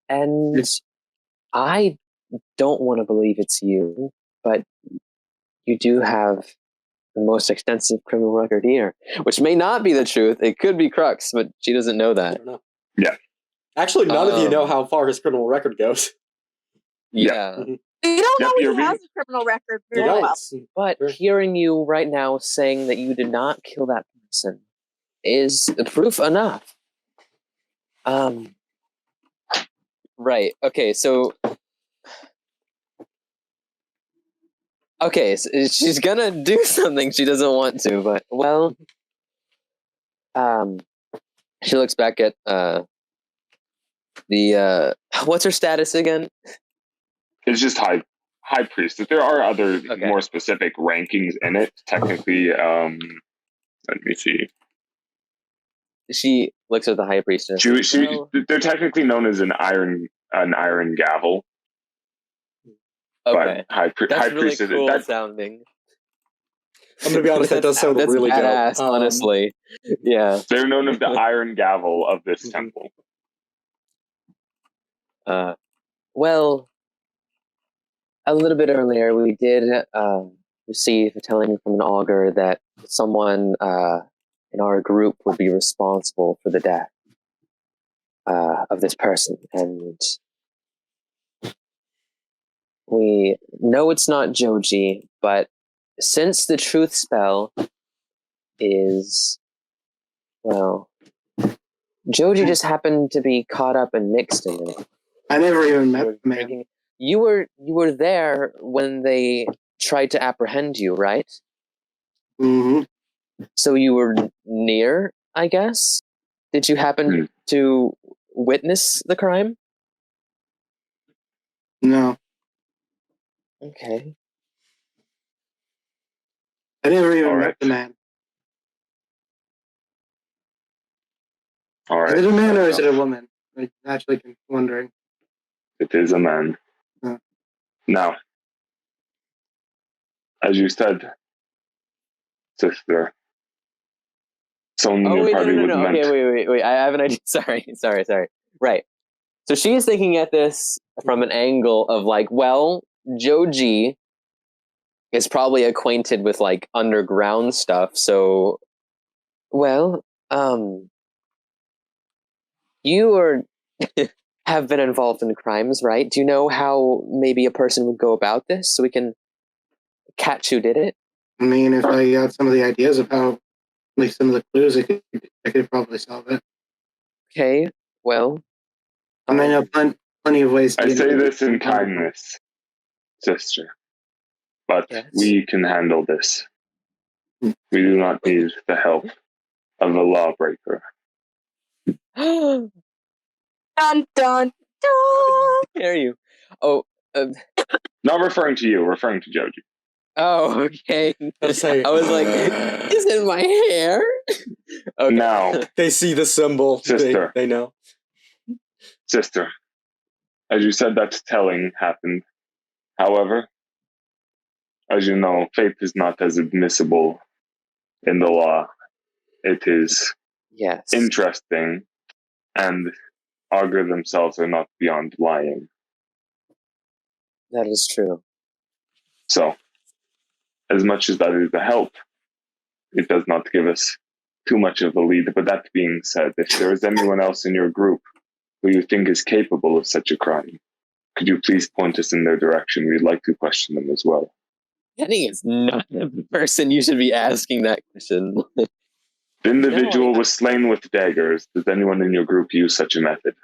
And I don't want to believe it's you, but you do have the most extensive criminal record here, which may not be the truth. It could be Crux, but she doesn't know I that. don't know. Yeah. Actually, none of you know how far his criminal record goes. Yeah. We don't know you're he has a criminal record very You well. don't. But hearing you right now saying that you did not kill that person is proof enough. Right. Okay, so she's gonna do something she doesn't want to, but well, she looks back at the what's her status again? It's just high priest. There are other more specific rankings in it. Technically, let me see. She looks at the high priestess. They're technically known as an iron gavel. Okay, but that's high really priestess. cool sounding. I'm gonna be honest, that does sound that's really badass, dope. honestly. Yeah. They're known as the iron gavel of this temple. Well, a little bit earlier, we did receive a telling from an augur that someone in our group would be responsible for the death of this person, and we know it's not Joji, but since the truth spell is, well, Joji just happened to be caught up and mixed in it. I never even met the man. You were there when they tried to apprehend you, right? Mm-hmm. So you were near, I guess? Did you happen to witness the crime? No. Okay. I never even met the man. All right. Is it a man or is it a woman? I'm actually wondering. It is a man. Huh. Now, as you said, sister, someone in your party was meant. Okay, wait. I have an idea. Sorry. Right. So she's thinking at this from an angle of like, well, Joji is probably acquainted with like underground stuff. So, well, you have been involved in crimes, right? Do you know how maybe a person would go about this so we can catch who did it? I mean, if I got some of the ideas of how, like some of the clues, I could probably solve it. Okay, well. I mean, I know plenty of ways to I get say it. this in kindness, sister, but we can handle this. We do not need the help of a lawbreaker. Dun dun dun. Dare you? Oh, not referring to you, referring to Joji. Oh, okay. Let's say- I was like, is it my hair? Okay. Now, They see the symbol. Sister. They know. sister, as you said, that telling happened. However, as you know, faith is not as admissible in the law. It is Yes. interesting, and Augur themselves are not beyond lying. That is true. So, as much as that is a help, it does not give us too much of a lead. But that being said, if there is anyone else in your group who you think is capable of such a crime, could you please point us in their direction? We'd like to question them as well. Penny is not the person you should be asking that question. The individual No. was slain with daggers. Does anyone in your group use such a method?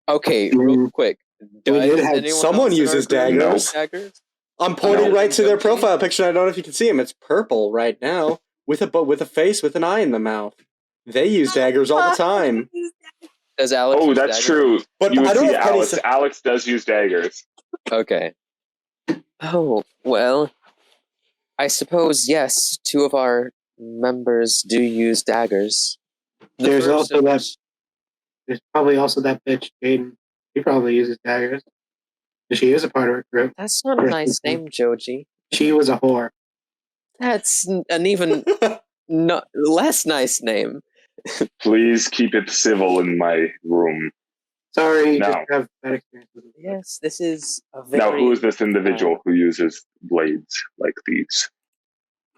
Okay, real quick. Does did have- anyone someone else in our uses group daggers. use daggers? I'm pointing No. right to their Joji? profile picture. I don't know if you can see him. It's purple right now with a face with an eye in the mouth. They use daggers all the time. Does Alex Oh, use that's daggers? true. But You I would don't see know if Penny Alex. said- Alex does use daggers. Okay. Oh, well, I suppose, yes, two of our members do use daggers. The There's first also of that. which- There's probably also that bitch, Aiden. He probably uses daggers. She is a part of our group. That's not a nice name, Joji. She was a whore. That's an even less nice name. Please keep it civil in my room. Sorry, you No. just have bad experience with it. Yes, this is a very... Now, who is this individual who uses blades like these?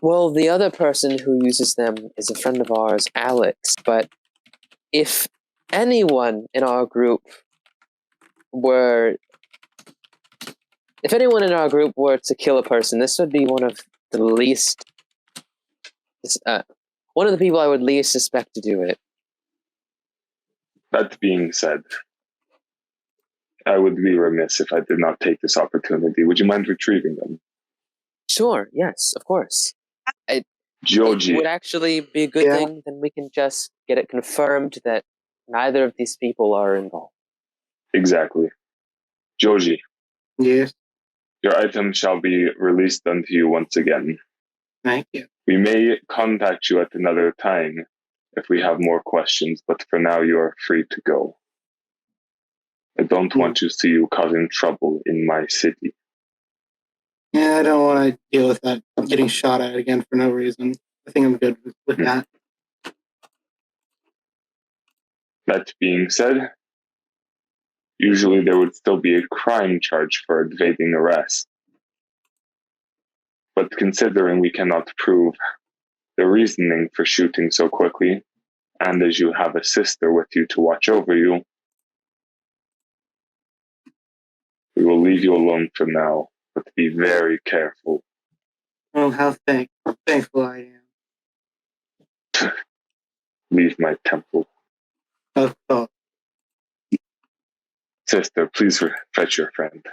Well, the other person who uses them is a friend of ours, Alex, but if anyone in our group were... If anyone in our group were to kill a person, this would be one of the least... one of the people I would least suspect to do it. That being said, I would be remiss if I did not take this opportunity. Would you mind retrieving them? Sure, yes, of course. It Joji, would actually be a good Yeah. thing, then we can just get it confirmed that neither of these people are involved. exactly. Joji, Yes, your item shall be released unto you once again. thank you. We may contact you at another time if we have more questions, but for now you are free to go. I don't want to see you causing trouble in my city. Yeah, I don't want to deal with that. I'm getting shot at again for no reason. I think I'm good with that. That being said, usually there would still be a crime charge for evading arrest. But considering we cannot prove the reasoning for shooting so quickly, and as you have a sister with you to watch over you, we will leave you alone for now, but be very careful. Oh, how thankful I am. Leave my temple. Oh, Sister, please fetch your friend.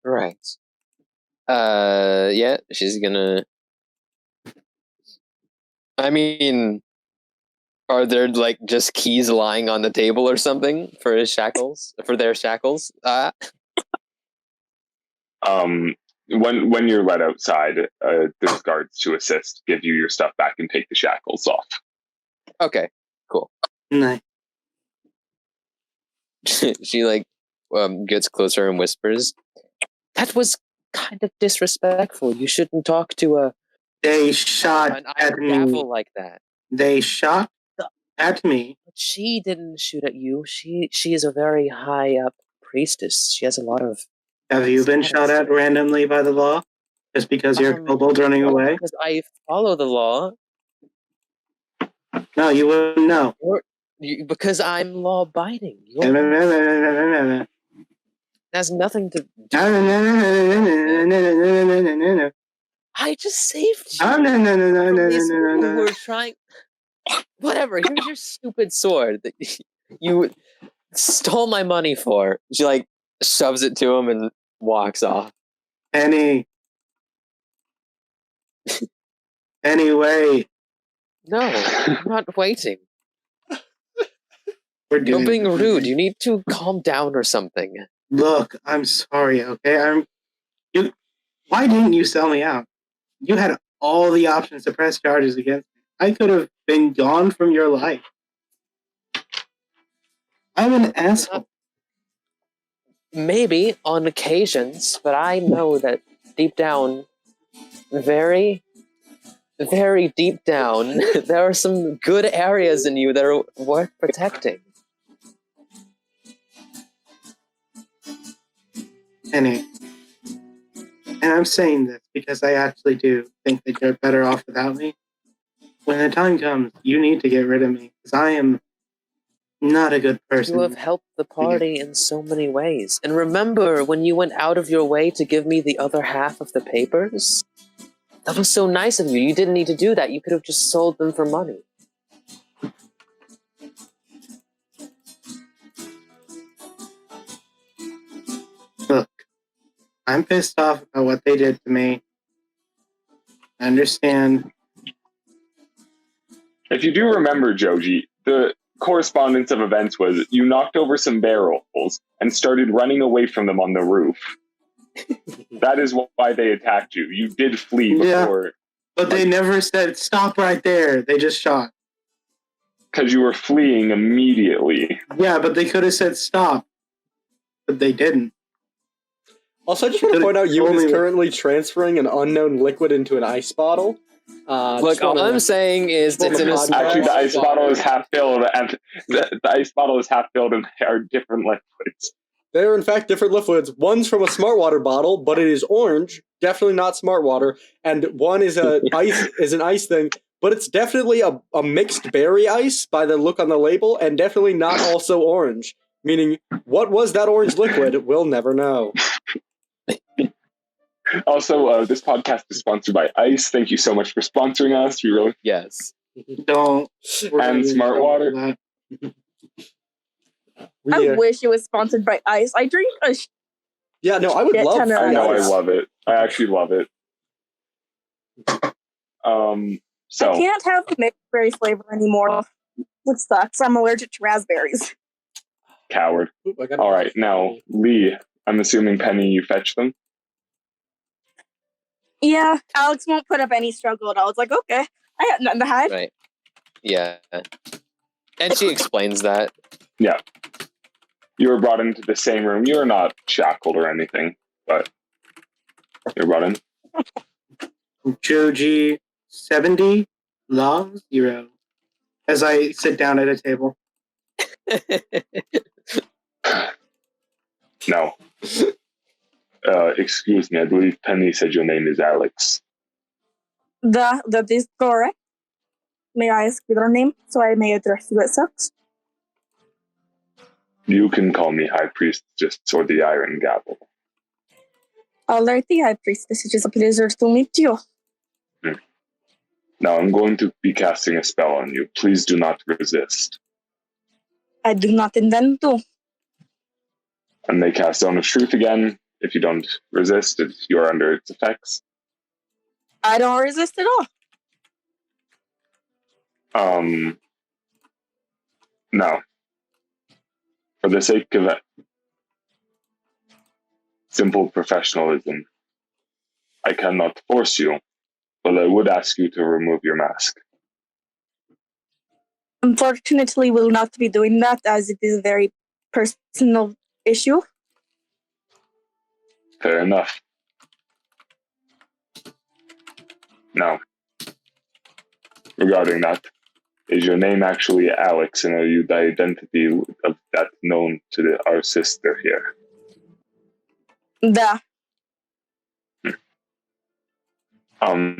Right. Yeah, she's gonna... I mean, are there, like, just keys lying on the table or something for his shackles? For their shackles? When you're let outside, there's guards to assist, give you your stuff back, and take the shackles off. Okay, cool. nice. She, like, gets closer and whispers, "That was kind of disrespectful. You shouldn't talk to They shot an at iron me. gavel like that." They shot at me. But she didn't shoot at you. She is a very high up priestess. She has a lot of... Have you been shot at randomly by the law? Just because you're a kobold running away? Because I follow the law. No, you wouldn't know. Because I'm law-abiding. It has nothing to do... I just saved you from these people who were trying... Whatever, here's your stupid sword that you stole my money for. She, like, shoves it to him and walks off. Anyway, No, I'm not waiting. we're You're doing being this. rude. You need to calm down or something. Look, I'm sorry, okay? Why didn't you sell me out? You had all the options to press charges against me. I could have been gone from your life. I'm an asshole. Maybe on occasions, but I know that deep down, very, very deep down, there are some good areas in you that are worth protecting. Penny. And I'm saying this because I actually do think that you're better off without me. When the time comes, you need to get rid of me, because I am not a good person. You have helped the party in so many ways. And remember when you went out of your way to give me the other half of the papers? That was so nice of you. You didn't need to do that. You could have just sold them for money. Look, I'm pissed off about what they did to me. I understand. If you do remember, Joji, the correspondence of events was you knocked over some barrels and started running away from them on the roof. That is why they attacked you. You did flee before. But they never said, stop right there. They just shot. Because you were fleeing immediately. Yeah, but they could have said stop. But they didn't. Also, I just want to point out Euan is currently transferring an unknown liquid into an ice bottle. Look, all I'm saying is it's in a small... Actually, the ice bottle is half filled, and the ice bottle is half filled, and they are different liquids. They are, in fact, different liquids. One's from a smart water bottle, but it is orange, definitely not smart water, and one is an ice thing, but it's definitely a mixed berry ice by the look on the label, and definitely not also orange. Meaning, what was that orange liquid? We'll never know. Also, this podcast is sponsored by Ice. Thank you so much for sponsoring us. We really Yes. Don't. And Smart Water. I wish it was sponsored by Ice. I drink a Yeah, no, I would love ton of I know, Ice. I love it. I actually love it. So I can't have the mixed berry flavor anymore, which sucks. I'm allergic to raspberries. Coward. All right, now, Lee, I'm assuming, Penny, you fetch them? Yeah, Alex won't put up any struggle at all. It's like, okay, I got nothing to hide. Right. Yeah. And she explains that. Yeah. You were brought into the same room. You are not shackled or anything, but you're brought in. Joji 70, Law 0. As I sit down at a table. No. Excuse me, I believe Penny said your name is Alex. That is correct. May I ask your name so I may address you as such? You can call me High Priestess or the Iron Gavel. Alrighty, High Priestess. It is a pleasure to meet you. Now I'm going to be casting a spell on you. Please do not resist. I do not intend to. And they cast Zone of Truth again. If you don't resist, you are under its effects. I don't resist at all. No. For the sake of simple professionalism, I cannot force you, but I would ask you to remove your mask. Unfortunately, we'll not be doing that as it is a very personal issue. Fair enough. Now, regarding that, is your name actually Alex, and are you the identity of that known to our sister here? Da.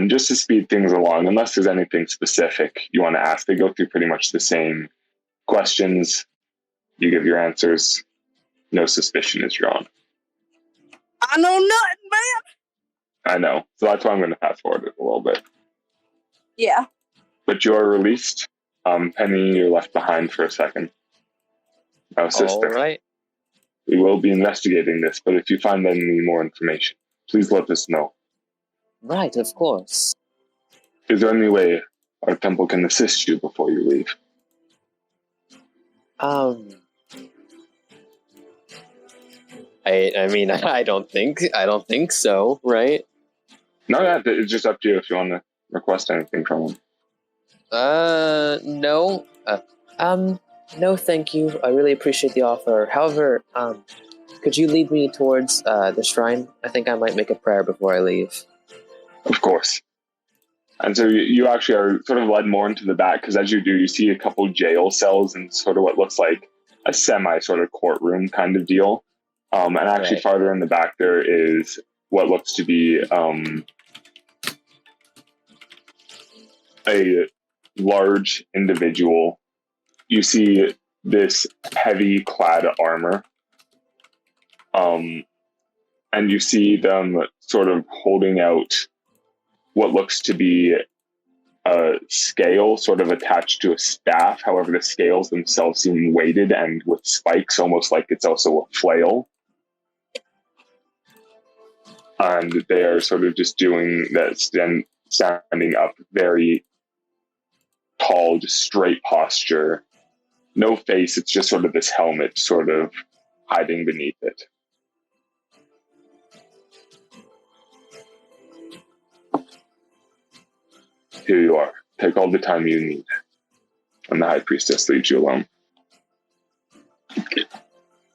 Just to speed things along, unless there's anything specific you want to ask, they go through pretty much the same questions. You give your answers. No suspicion is drawn. I know nothing, man. I know. So that's why I'm going to fast forward it a little bit. Yeah. But you are released. Penny, you're left behind for a second. Now, sister, All right. we will be investigating this, but if you find any more information, please let us know. Right, of course. Is there any way our temple can assist you before you leave? I mean, I don't think so, right? No, yeah, it's just up to you if you want to request anything from him. No. No, thank you. I really appreciate the offer. However, could you lead me towards the shrine? I think I might make a prayer before I leave. Of course. And so you actually are sort of led more into the back, because as you do, you see a couple jail cells and sort of what looks like a semi sort of courtroom kind of deal. And actually Right. farther in the back there is what looks to be a large individual. You see this heavy clad armor. And you see them sort of holding out what looks to be a scale sort of attached to a staff. However, the scales themselves seem weighted and with spikes, almost like it's also a flail. And they are sort of just doing that, standing up, very tall, just straight posture. No face, it's just sort of this helmet sort of hiding beneath it. Here you are. Take all the time you need. And the High Priestess leaves you alone.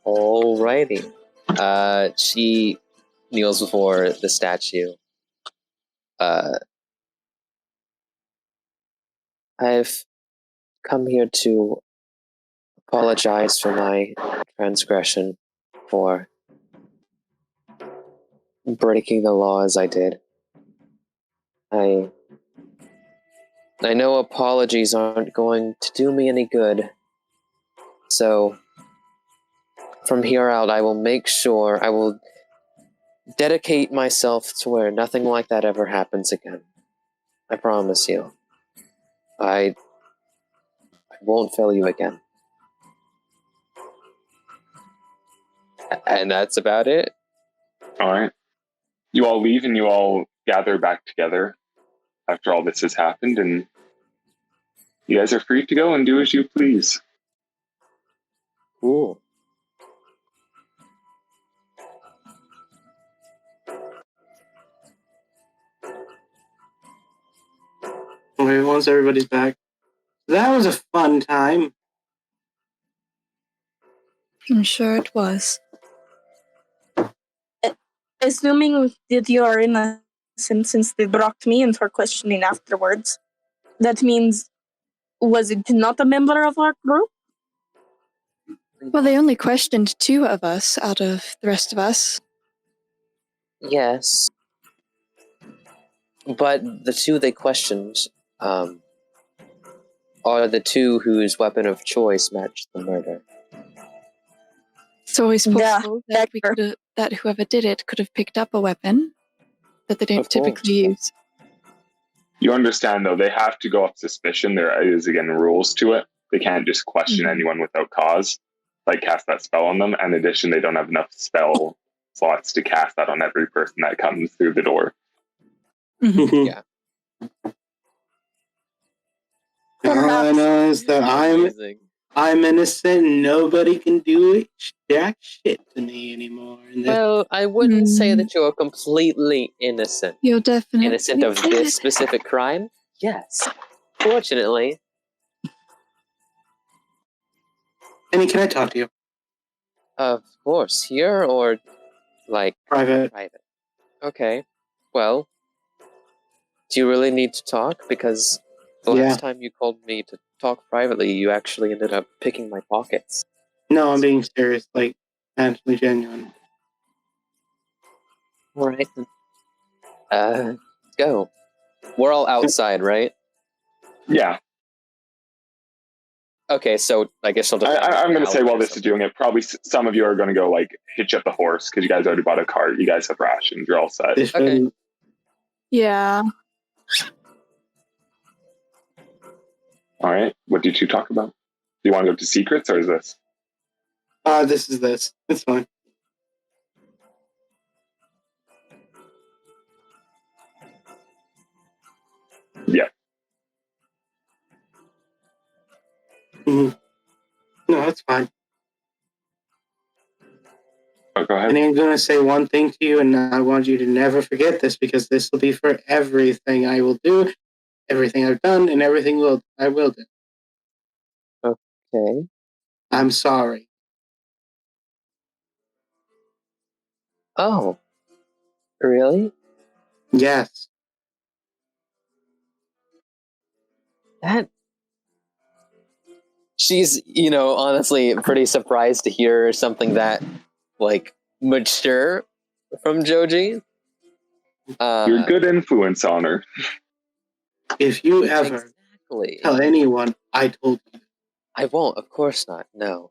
Alrighty. She kneels before the statue. I've come here to apologize for my transgression, for breaking the law as I did. I know apologies aren't going to do me any good, so from here out I will make sure I will dedicate myself to where nothing like that ever happens again. I promise you. I won't fail you again. And that's about it. All right. You all leave and you all gather back together after all this has happened, and you guys are free to go and do as you please. Cool. Okay, once everybody's back. That was a fun time. I'm sure it was. Assuming that you are innocent, since they brought me in for questioning afterwards, that means, was it not a member of our group? Well, they only questioned 2 of us out of the rest of us. Yes. But the 2 they questioned are the 2 whose weapon of choice matched the murder. It's always Yeah, possible that whoever did it could have picked up a weapon that they don't Of course. typically use. You understand, though, they have to go off suspicion. There is, again, rules to it. They can't just question anyone without cause, like cast that spell on them. In addition, they don't have enough spell slots to cast that on every person that comes through the door. Yeah. All I know is that Amazing. I'm innocent and nobody can do it jack shit to me anymore. And Well, I wouldn't say that you're completely innocent. You're definitely Innocent of this specific crime? Yes. Fortunately. Penny, can I talk to you? Of course. Here or, like, Private. private? Okay. Well, do you really need to talk? Because the Yeah. last time you called me to talk privately, you actually ended up picking my pockets. No, I'm being serious, like, actually genuine. Alright. Let's go. We're all outside, right? Yeah. Okay, so I guess I'll just... I'm going to say while this is something. doing it, probably some of you are going to go, like, hitch up the horse, because you guys already bought a cart. You guys have rations. You're all set. This Okay. shouldn't- Yeah. All right. What did you talk about? Do you want to go to secrets, or is this? This is this. It's fine. Yeah. No, it's fine. Oh, go And ahead. I'm going to say one thing to you, and I want you to never forget this, because this will be for everything I will do, everything I've done, and everything I will do. Okay. I'm sorry. Oh. Really? Yes. That. She's, honestly pretty surprised to hear something that, like, mature from Joji. You're a good influence on her. If you ever Exactly. tell anyone I told you, I won't, of course not, no.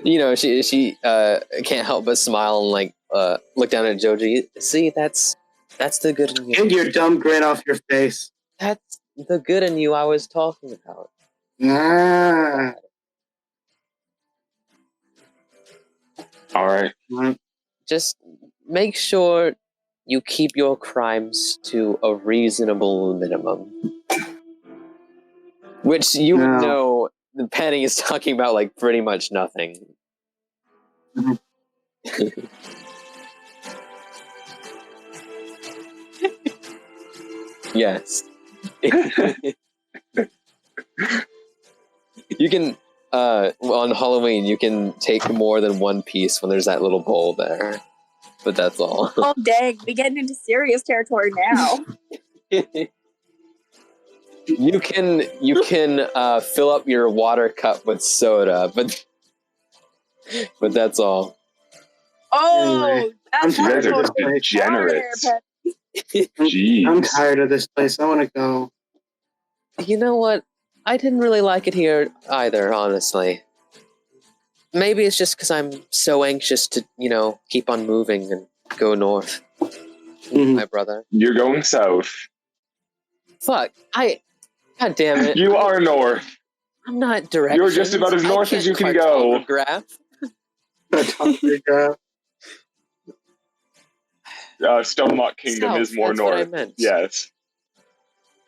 She can't help but smile and, like, look down at Joji. See, that's the good in you. get your dumb grin off your face. That's the good in you I was talking about. Ah. All right. Just make sure you keep your crimes to a reasonable minimum. Which you would No. know Penny is talking about, like, pretty much nothing. Mhm. Yes. You can, on Halloween, you can take more than one piece when there's that little bowl there. But that's all. Oh dang, we getting into serious territory now. You can fill up your water cup with soda, but that's all. Oh, Anyway, that's You guys are wonderful. degenerates. Order, Jeez. I'm tired of this place. I want to go. You know what? I didn't really like it here either, honestly. Maybe it's just because I'm so anxious to, keep on moving and go north. Mhm. My brother. You're going south. Fuck. God damn it. You are north. I'm not directions. You're just about as north as you can go. Stonelock Kingdom South, is more that's what I north. meant. Yes.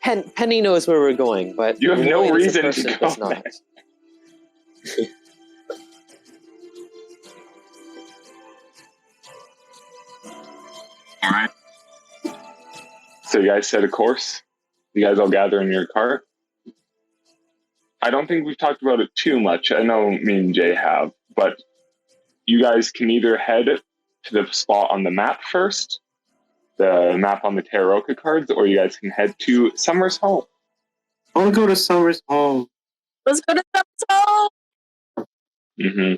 Penny knows where we're going, but You have no Lloyd as a reason to person go does not. All right. So you guys set a course. You guys all gather in your cart. I don't think we've talked about it too much. I know me and Jay have, but you guys can either head to the spot on the map first, the map on the Tararoka cards, or you guys can head to Summer's home. I want to go to Summer's home. let's go to the home. Mm-hmm.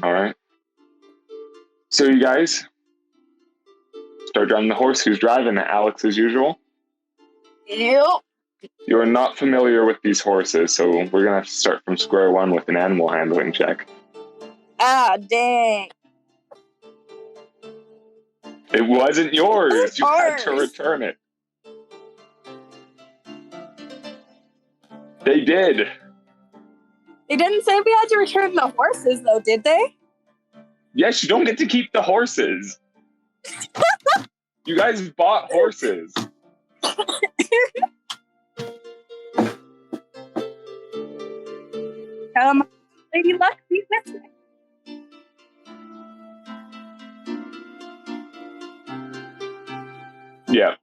All right. So you guys start driving the horse. Who's driving? Alex, as usual. Yep. You are not familiar with these horses, so we're going to have to start from square one with an animal handling check. Ah, dang. It wasn't yours. You had to Ours. return it. They did. They didn't say we had to return the horses, though, did they? Yes, you don't get to keep the horses. You guys bought horses. Lady Luck, be with me. Yeah.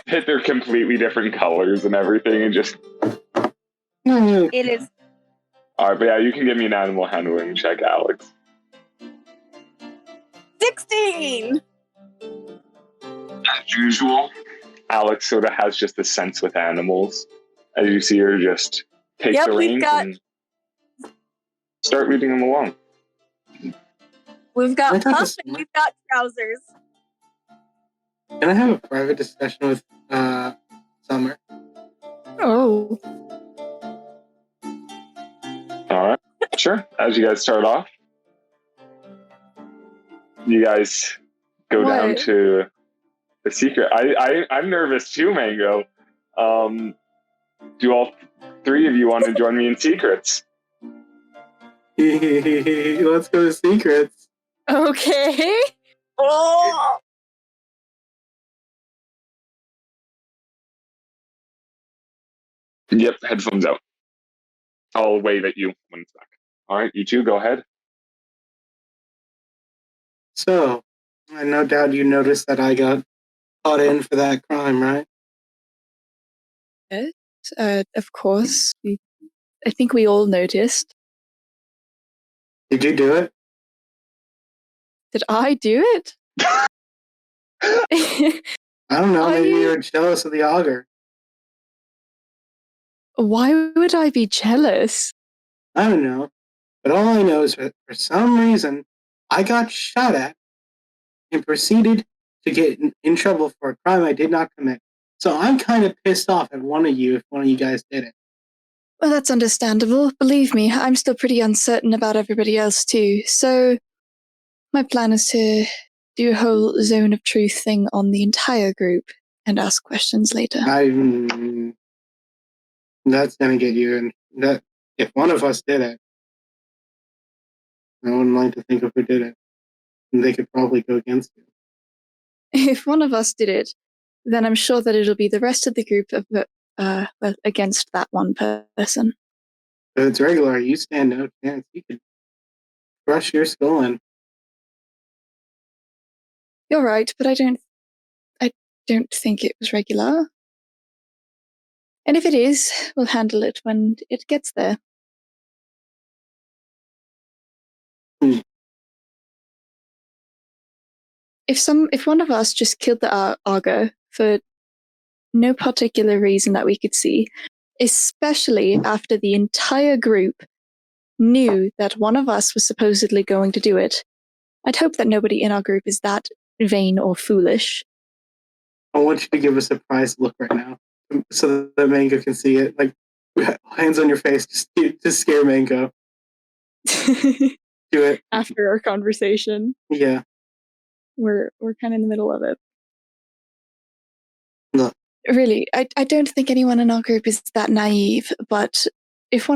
They're completely different colors and everything, and just... It is. All right, but yeah, you can give me an animal handling check, Alex. 16! As usual, Alex sort of has just a sense with animals. As you see her just take the reins and start leading them along. We've got I thought Puff this- and we've got Trousers. Can I have a private discussion with Summer? Oh. All right, sure. As you guys start off, you guys go down What? to the secret. I'm nervous too, Mango. Do all three of you want to join me in secrets? Let's go to secrets. Okay. Oh! Yep, headphones out. I'll wave at you when it's back. All right, you two, go ahead. So, I no doubt you noticed that I got caught in for that crime, right? Yes, of course. I think we all noticed. Did you do it? Did I do it? I don't know. Maybe you were jealous of the augur. Why would I be jealous? I don't know. But all I know is for some reason, I got shot at and proceeded to get in trouble for a crime I did not commit. So I'm kind of pissed off at one of you if one of you guys did it. Well, that's understandable. Believe me, I'm still pretty uncertain about everybody else too. So my plan is to do a whole zone of truth thing on the entire group and ask questions later. That's gonna get you in. That if one of us did it, I wouldn't like to think of who did it. And they could probably go against you. If one of us did it, then I'm sure that it'll be the rest of the group against that one person. If it's regular, you stand no chance. You could crush your skull in. You're right, but I don't think it was regular. And if it is, we'll handle it when it gets there. If one of us just killed the augur for no particular reason that we could see, especially after the entire group knew that one of us was supposedly going to do it, I'd hope that nobody in our group is that vain or foolish. I want you to give a surprised look right now, so that Mango can see it. Like, hands on your face, just scare Mango. Do it. After our conversation. Yeah. We're kind of in the middle of it. Look. Really, I don't think anyone in our group is that naive, but if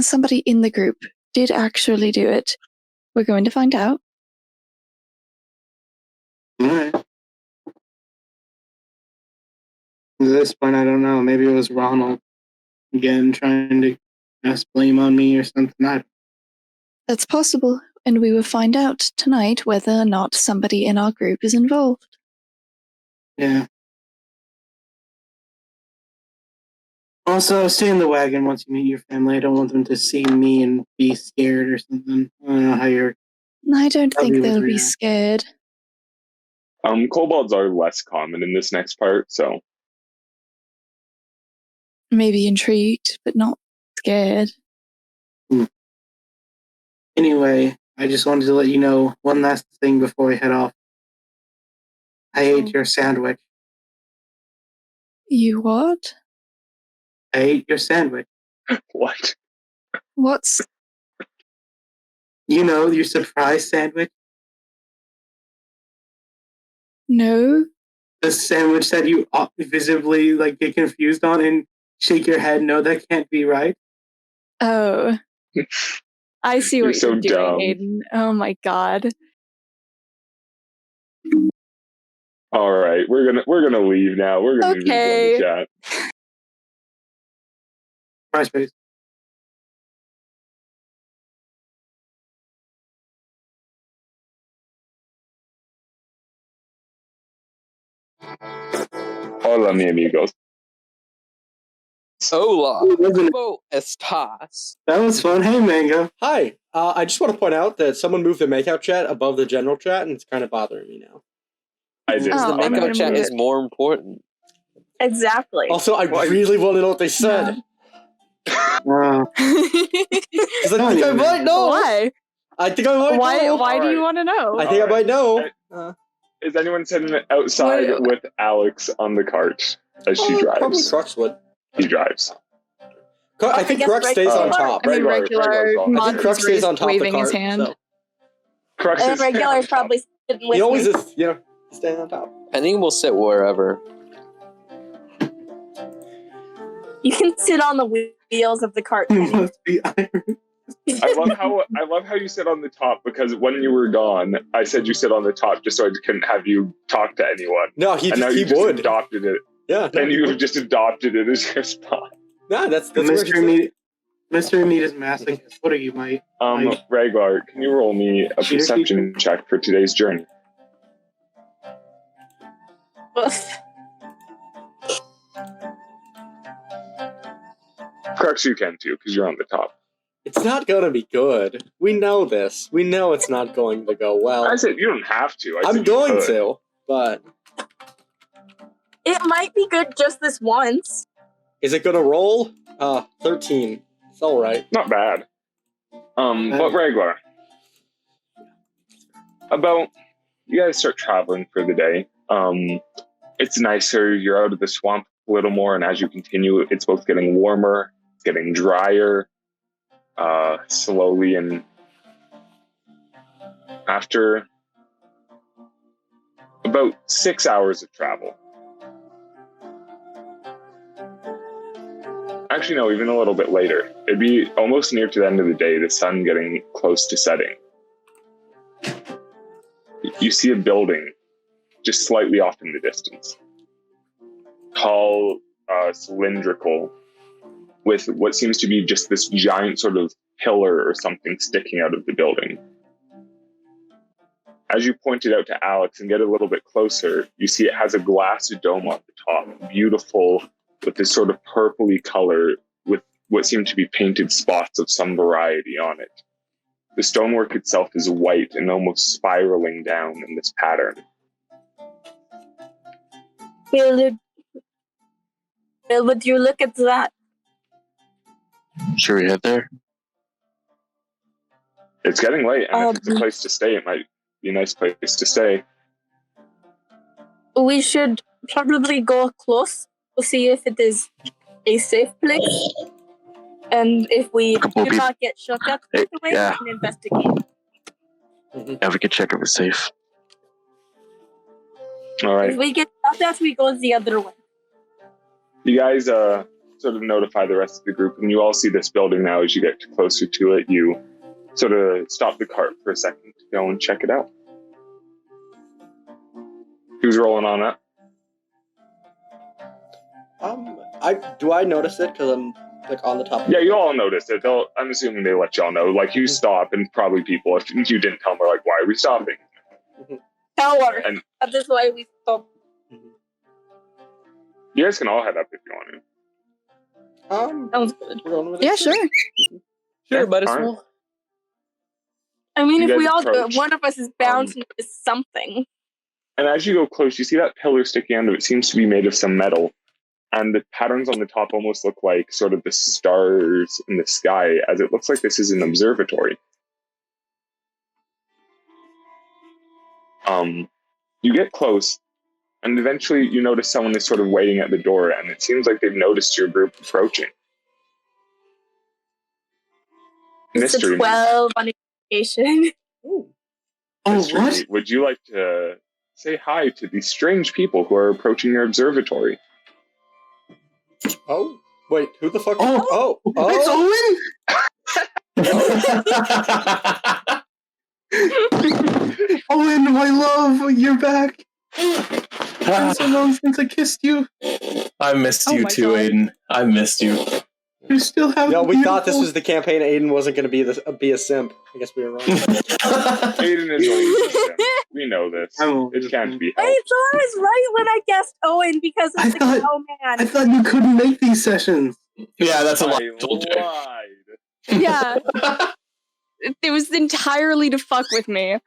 somebody in the group did actually do it, we're going to find out. Alright. At this point, I don't know. Maybe it was Ronald again trying to cast blame on me or something. That's possible, and we will find out tonight whether or not somebody in our group is involved. Yeah. Also, stay in the wagon once you meet your family. I don't want them to see me and be scared or something. I don't know how you're... I don't think they'll be scared. Kobolds are less common in this next part, so... Maybe intrigued, but not scared. Anyway, I just wanted to let you know one last thing before we head off. I ate your sandwich. You what? I ate your sandwich. What? What's... You know, your surprise sandwich? No. The sandwich that you visibly get confused on and shake your head, no, that can't be right. Oh. I see what You're you're so doing, dumb. Aiden. Oh my god. All right, we're gonna leave now. We're gonna leave Okay. the chat. Surprise face. Hola, mi amigos. Hola. Wasn't ¿Cómo estás? That was fun. Hey, Mango. Hi. I just want to point out that someone moved the makeout chat above the general chat, and it's kind of bothering me now. I did. Oh, The I'm makeout gonna chat move is it. more important. Exactly. Also, I really want to know what they said. Wow. Because I think I might know. Why? I think I might know. Why do Alright. you want to know? I think I might know. Is anyone sitting outside What- with Alex on the cart as she Probably drives? Crux would. He drives. I think guess Crux stays on regular- top. I mean, Regular- regular. regular's on. I think Monty's Crux stays on top of the waving his cart. hand. So. Crux And is regular's probably sitting with He always me. is, staying on top. Penny will sit wherever. You can sit on the wheels of the cart. You Penny. must be Irish. I love how you sit on the top, because when you were gone, I said you sit on the top just so I couldn't have you talk to anyone. No, he And now you just would. adopted it. Yeah. And you have just adopted it as your spot. Nah, that's The where he mystery sits. Mr. Anita's masochist. What are you, my? Rhaegar, can you roll me a Cheater perception check for today's journey? Crux, you can too, because you're on the top. It's not going to be good. We know this. We know it's not going to go well. I said you don't have to. I'm going to, but... It might be good just this once. Is it going to roll? 13. It's all right. Not bad. But Rhaegar, you guys start traveling for the day. It's nicer. You're out of the swamp a little more, and as you continue, it's both getting warmer, it's getting drier, slowly, and after about 6 hours of travel. Actually, no, even a little bit later. It'd be almost near to the end of the day, the sun getting close to setting. You see a building just slightly off in the distance. Tall, cylindrical, with what seems to be just this giant sort of pillar or something sticking out of the building. As you pointed out to Alex and get a little bit closer, you see it has a glass dome on the top, beautiful, with this sort of purpley color with what seem to be painted spots of some variety on it. The stonework itself is white and almost spiraling down in this pattern. Bill, would you look at that? Should we head there? It's getting late, and if it's a place to stay, it might be a nice place to stay. We should probably go close to see if it is a safe place. And if we do not get shot at right away, we can investigate. Yeah, we can check if it's safe. All right. If we get shot at, we go the other way. You guys sort of notify the rest of the group, and you all see this building now. As you get closer to it, you sort of stop the cart for a second to go and check it out. Who's rolling on that? Do I notice it because I'm like on the top? Yeah, you all notice it. I'm assuming they let y'all know. Like, you stop, and probably people, if you didn't tell them, are like, why are we stopping? Tower. And That is why we stop. you guys can all head up if you want to. Sounds good. We're going with Yeah, it? sure. Sure, might as Alright. well. I mean, You if guys we all do it, approach, one of us is bound to notice something. And as you go close, you see that pillar sticking out of it seems to be made of some metal. And the patterns on the top almost look like sort of the stars in the sky, as it looks like this is an observatory. You get close, and eventually you notice someone is sort of waiting at the door, and it seems like they've noticed your group approaching. It's a Mystery. 12 on Interrogation. Mystery. What? Would you like to say hi to these strange people who are approaching your observatory? Oh, wait, who the fuck? Oh. It's Owen! Owen, my love, you're back. It's been so long since I kissed you. I missed Oh you my too, God. Aiden. I missed you. You still have. No, we beautiful... thought this was the campaign. Aiden wasn't going to be a simp. I guess we were wrong. Aiden is always a simp. We know this. It can't be helped. Wait, so I was right when I guessed Owen because of I the thought- cow man. I thought you couldn't make these sessions. Yeah, that's a lie. I I told you. lied. Yeah. It was entirely to fuck with me.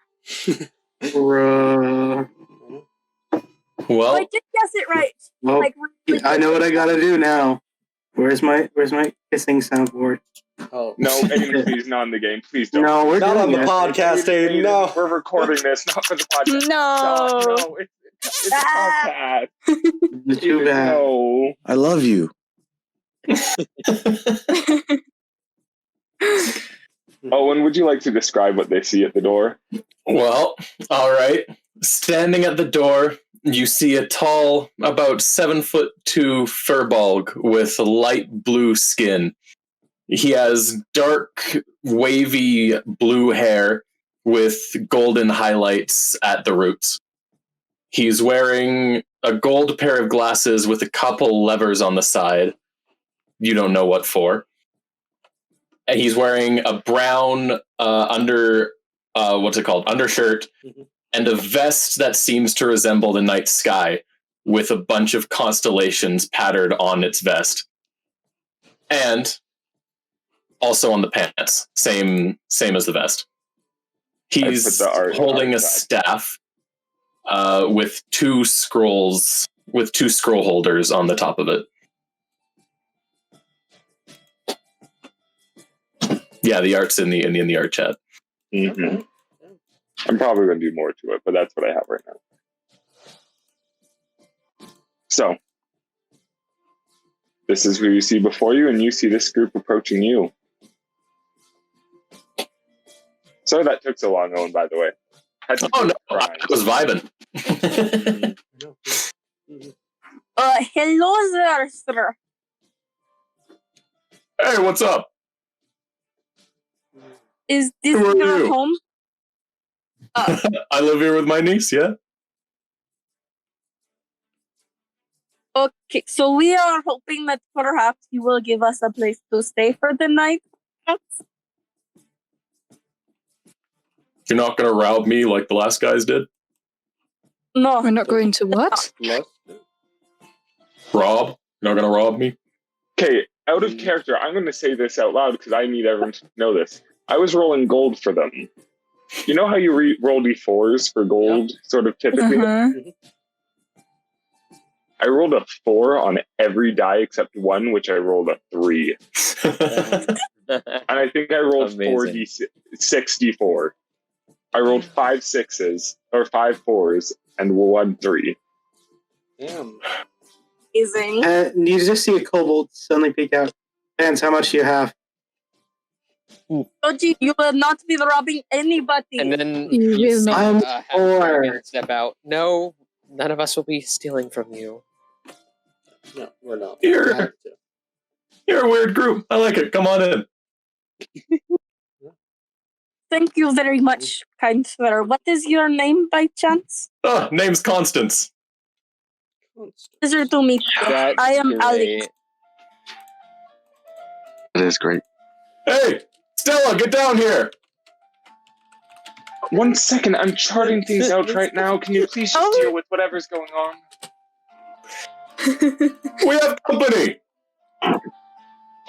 Bruh. Well, I did guess it right. Well, Like, I know what I gotta do now. Where's my kissing soundboard? Oh. No, Aiden, please, not in the game. Please don't. No, we're Not on doing the it. podcast, Aiden. No. We're recording this, not for the podcast. No. No, it's a podcast. It's too Aiden, bad. No. I love you. Owen, would you like to describe what they see at the door? well, all right. Standing at the door, you see a tall, about 7'2" furbolg with light blue skin. He has dark, wavy blue hair with golden highlights at the roots. He's wearing a gold pair of glasses with a couple levers on the side. You don't know what for. He's wearing a brown undershirt, and a vest that seems to resemble the night sky, with a bunch of constellations patterned on its vest, and also on the pants, same as the vest. He's holding a staff with two scroll holders on the top of it. Yeah, the art's in the art chat. Mm-hmm. I'm probably going to do more to it, but that's what I have right now. So, this is who you see before you, and you see this group approaching you. Sorry that took so long, Owen, by the way. Oh, no, I was vibing. Hello there, sir. Hey, what's up? Is this Who are your you? home? I live here with my niece, yeah? Okay, so we are hoping that perhaps you will give us a place to stay for the night. You're not going to rob me like the last guys did? No. We're not going to what? Rob? You're not going to rob me? Okay, out of character, I'm going to say this out loud because I need everyone to know this. I was rolling gold for them. You know how you roll d4s for gold, sort of typically? I rolled a 4 on every die except one, which I rolled a 3. And I think I rolled 6 d4. I rolled 5 6s, or 5 4s, and 1 3. Damn. Amazing. You just see a kobold suddenly peek out. Depends how much you have. Joji, you will not be robbing anybody. And then You will see, not. Harrigan step out. No, none of us will be stealing from you. No, we're not. You're a weird group. I like it. Come on in. Thank you very much, kind sir. What is your name by chance? Name's Constance. Pleasure to meet you. That's I am great. Alex. It is great. Hey, Stella, get down here. 1 second, I'm charting things out right now. Can you please just deal with whatever's going on? We have company.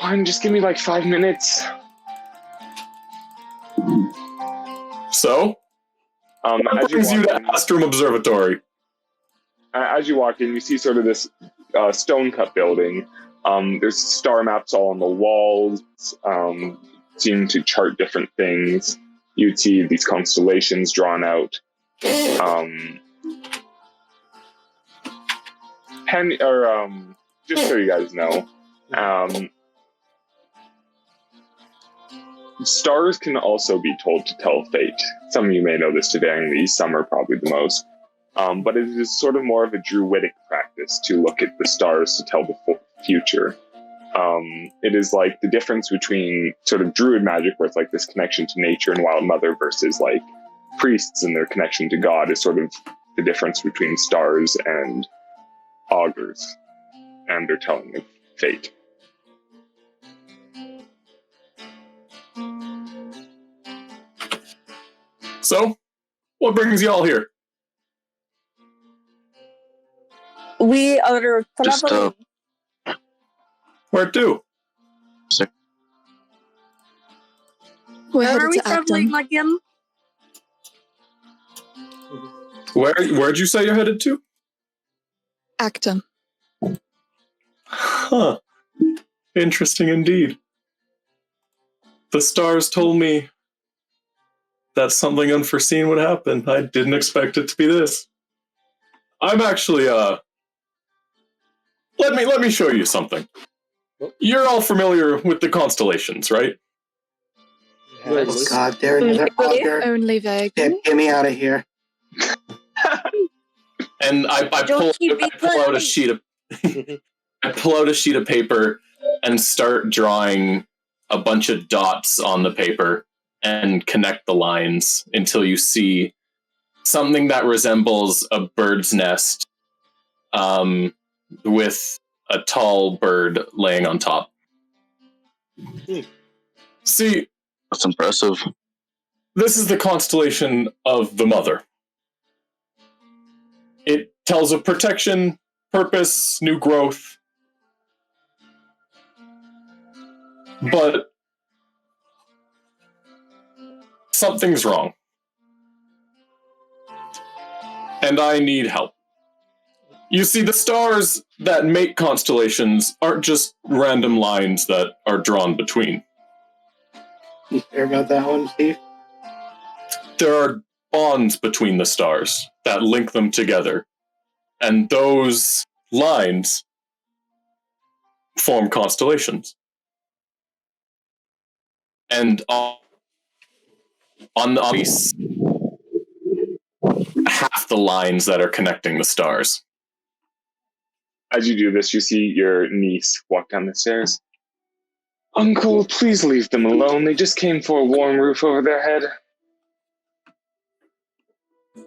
Fine, just give me like 5 minutes. So? What brings you to Astrum Observatory? As you walk in, you see sort of this stone-cut building. There's star maps all on the walls, seem to chart different things. You'd see these constellations drawn out. Just so you guys know, stars can also be told to tell fate. Some of you may know this today, and these, some are probably the most. But it is sort of more of a druidic practice to look at the stars to tell the future. It is like the difference between sort of druid magic, where it's like this connection to nature and Wild Mother, versus like priests and their connection to God, is sort of the difference between stars and augurs and their telling of fate. So, what brings y'all here? We are traveling. Where to? We're Where are headed we to traveling Acton. again? Where'd you say you're headed to? Acton. Huh. Interesting indeed. The stars told me that something unforeseen would happen. I didn't expect it to be this. I'm actually, let me show you something. You're all familiar with the constellations, right? Oh God, they're another auger. Only vaguely. Get me out of here. And I pull out a sheet of I pull out a sheet of paper and start drawing a bunch of dots on the paper and connect the lines until you see something that resembles a bird's nest, with a tall bird laying on top. See, That's impressive. this is the constellation of the Mother. It tells of protection, purpose, new growth. But something's wrong. And I need help. You see, the stars that make constellations aren't just random lines that are drawn between. You care about that one, Steve? There are bonds between the stars that link them together. And those lines form constellations. And on these, half the lines that are connecting the stars. As you do this, you see your niece walk down the stairs. Uncle, please leave them alone. They just came for a warm roof over their head.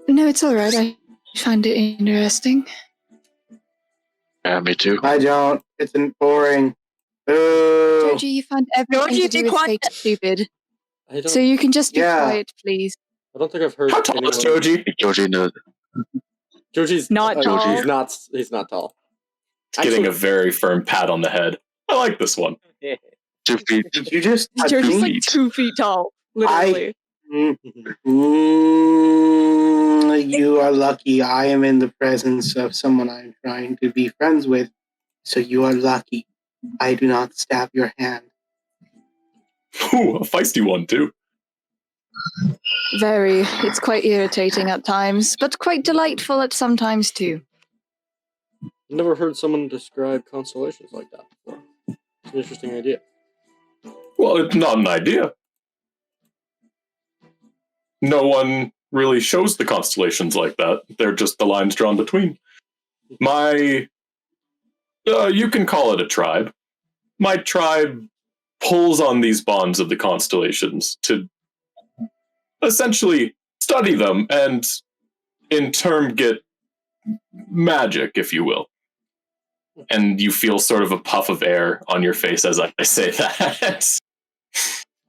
No, it's all right. I find it interesting. Yeah, me too. I don't. It's boring. Ooh. Joji, you find everything Joji, to do be with quiet. fate stupid. I don't, So you can just be Yeah. quiet, please. I don't think I've heard How tall is anyone- Joji? Joji knows. Joji's Not tall. He's not tall. Getting a very firm pat on the head. I like this one. 2 feet. Did you just touch Joji's me? like 2 feet tall, literally. You are lucky. I am in the presence of someone I'm trying to be friends with, so you are lucky. I do not stab your hand. Ooh, a feisty one, too. Very. It's quite irritating at times, but quite delightful at some times too. I've never heard someone describe constellations like that before. It's an interesting idea. Well, it's not an idea. No one really shows the constellations like that. They're just the lines drawn between. You can call it a tribe. My tribe pulls on these bonds of the constellations to essentially study them and in turn get magic, if you will. And you feel sort of a puff of air on your face as I say that.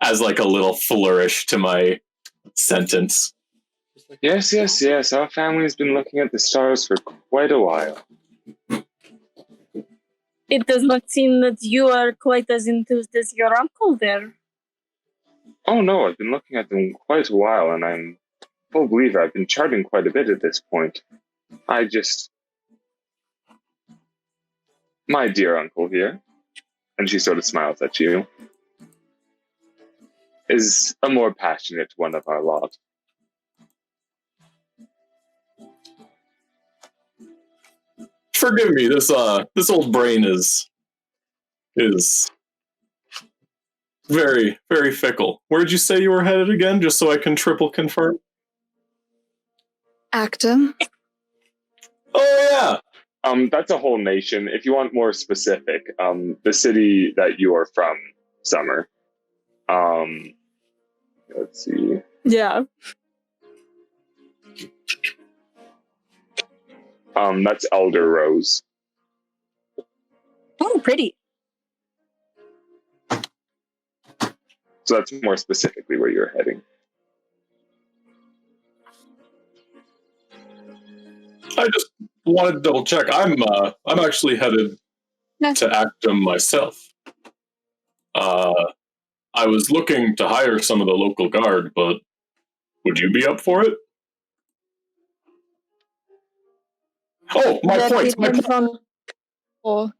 As like a little flourish to my sentence. Yes, yes, yes. Our family's been looking at the stars for quite a while. It does not seem that you are quite as enthused as your uncle there. Oh no, I've been looking at them quite a while, and I'm full believer. I've been charting quite a bit at this point. My dear uncle here, and she sort of smiles at you, is a more passionate one of our lot. Forgive me, this old brain is very, very fickle. Where'd you say you were headed again, just so I can triple confirm? Actum. Oh yeah! That's a whole nation. If you want more specific, the city that you are from, Summer. Let's see. Yeah. That's Elder Rose. Oh, pretty. So that's more specifically where you're heading. I just wanted to double check. I'm actually headed to Actum myself. I was looking to hire some of the local guard, but would you be up for it? Oh, my That point. depends on. Or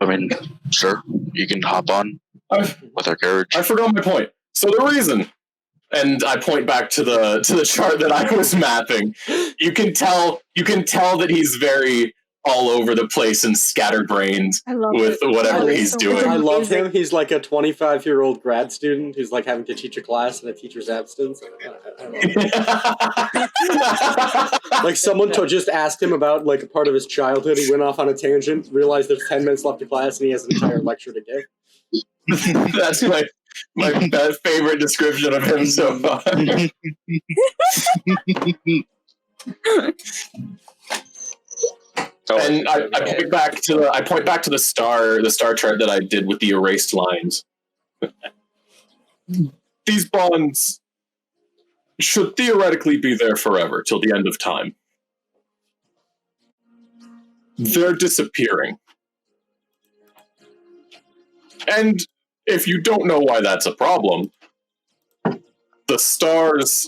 I mean, sure, you can hop on with our carriage. I forgot my point. So the reason, and I point back to the chart that I was mapping. You can tell that he's very all over the place and scatterbrained with whatever he's doing. I love him. He's like a 25-year-old grad student who's like having to teach a class in a teacher's absence. Like someone just asked him about like a part of his childhood. He went off on a tangent, realized there's 10 minutes left of class, and he has an entire lecture to give. That's my favorite description of him so far. And I point back to the star chart that I did with the erased lines. These bonds should theoretically be there forever till the end of time. They're disappearing. And if you don't know why that's a problem, the stars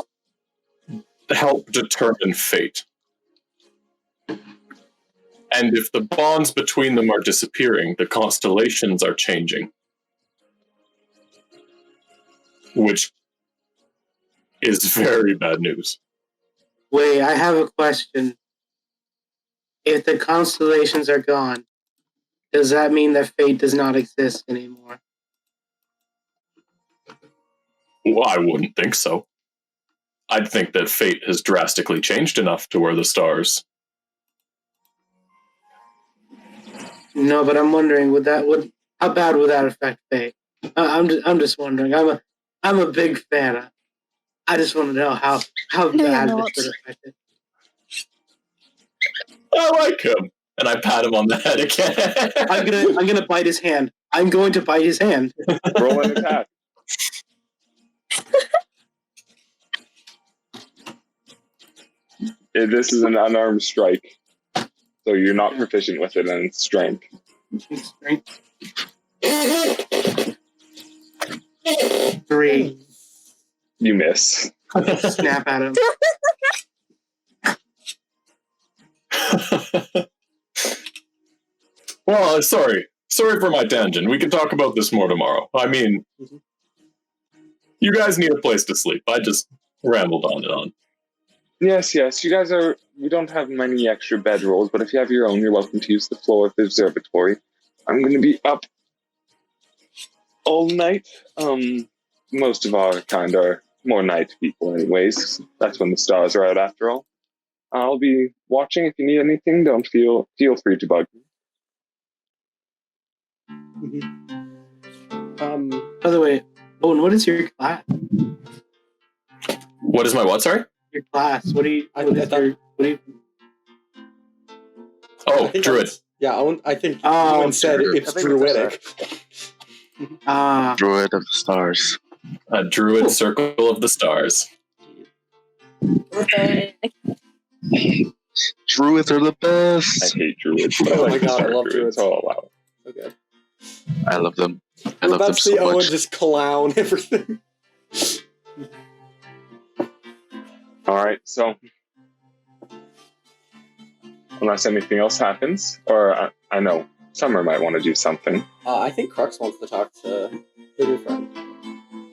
help determine fate. And if the bonds between them are disappearing, the constellations are changing. Which is very bad news. Wait, I have a question. If the constellations are gone, does that mean that fate does not exist anymore? Well, I wouldn't think so. I'd think that fate has drastically changed enough to where the stars... No, but I'm wondering, how bad would that affect fate? I'm just wondering. I'm a big fan. I just want to know how bad this would affect it. I like him. And I pat him on the head again. I'm gonna bite his hand. I'm going to bite his hand. Roll an attack. This is an unarmed strike, so you're not proficient with it in strength. Strength. 3. You miss. Snap at him. Well, sorry for my tangent. We can talk about this more tomorrow. I mean, you guys need a place to sleep. I just rambled on and on. Yes. You guys we don't have many extra bedrolls, but if you have your own, you're welcome to use the floor of the observatory. I'm going to be up all night. Most of our kind are more night people anyways. That's when the stars are out after all. I'll be watching. If you need anything, don't feel free to bug me. By the way, Owen, what is your class? What is my what, sorry? Your class. What do you... Oh, Druid. I think Owen said it's Druidic. Druid of the Stars. A Druid Circle of the Stars. Druids are the best. I hate druids. Oh my god, I love druids. Oh wow. Okay. I love them. I We're love about them to see so Owen much. just clown everything. All right, so unless anything else happens, or I know Summer might want to do something. I think Crux wants to talk to the new friend.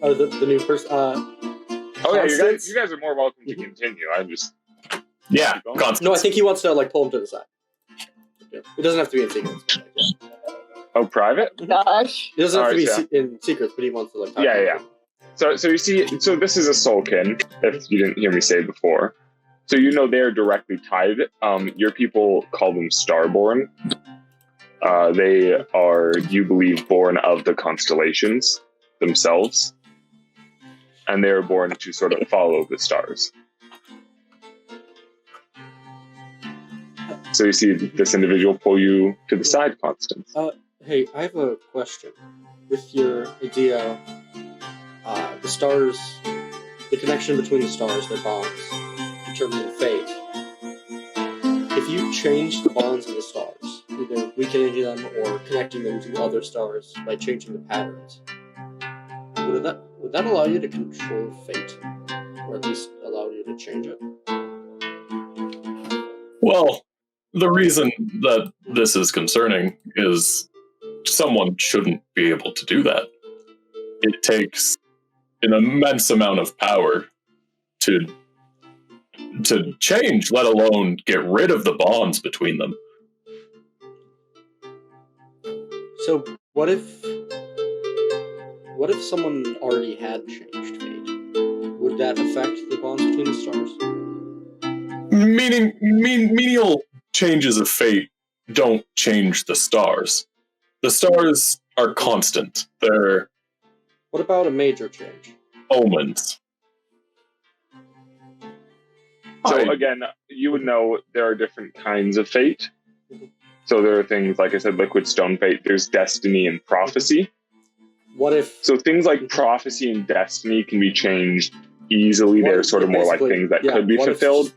Oh, the new person. Oh yeah, you guys are more welcome to continue. I just Constance. No, I think he wants to pull him to the side. Yeah. It doesn't have to be in secrets. Oh, private? Gosh. It doesn't have to be Alright, in secrets, but he wants to talk to Yeah. him. So you see, this is a soulkin, if you didn't hear me say before. So you know they're directly tied. Your people call them Starborn. They are, you believe, born of the constellations themselves. And they're born to sort of follow the stars. So you see this individual pull you to the side, Constance. Hey, I have a question. With your idea, the stars, the connection between the stars, their bonds, determining fate. If you change the bonds of the stars, either weakening them or connecting them to other stars by changing the patterns, would that allow you to control fate? Or at least allow you to change it? Well, the reason that this is concerning is someone shouldn't be able to do that. It takes an immense amount of power to change, let alone get rid of the bonds between them. So, what if someone already had changed fate? Would that affect the bonds between the stars? Menial changes of fate don't change the stars. The stars are constant. They're What about a major change? omens. So again, you would know there are different kinds of fate. So there are things, like I said, liquid stone fate. There's destiny and prophecy. What if... So things like prophecy and destiny can be changed easily. They're sort of more like things that could be fulfilled.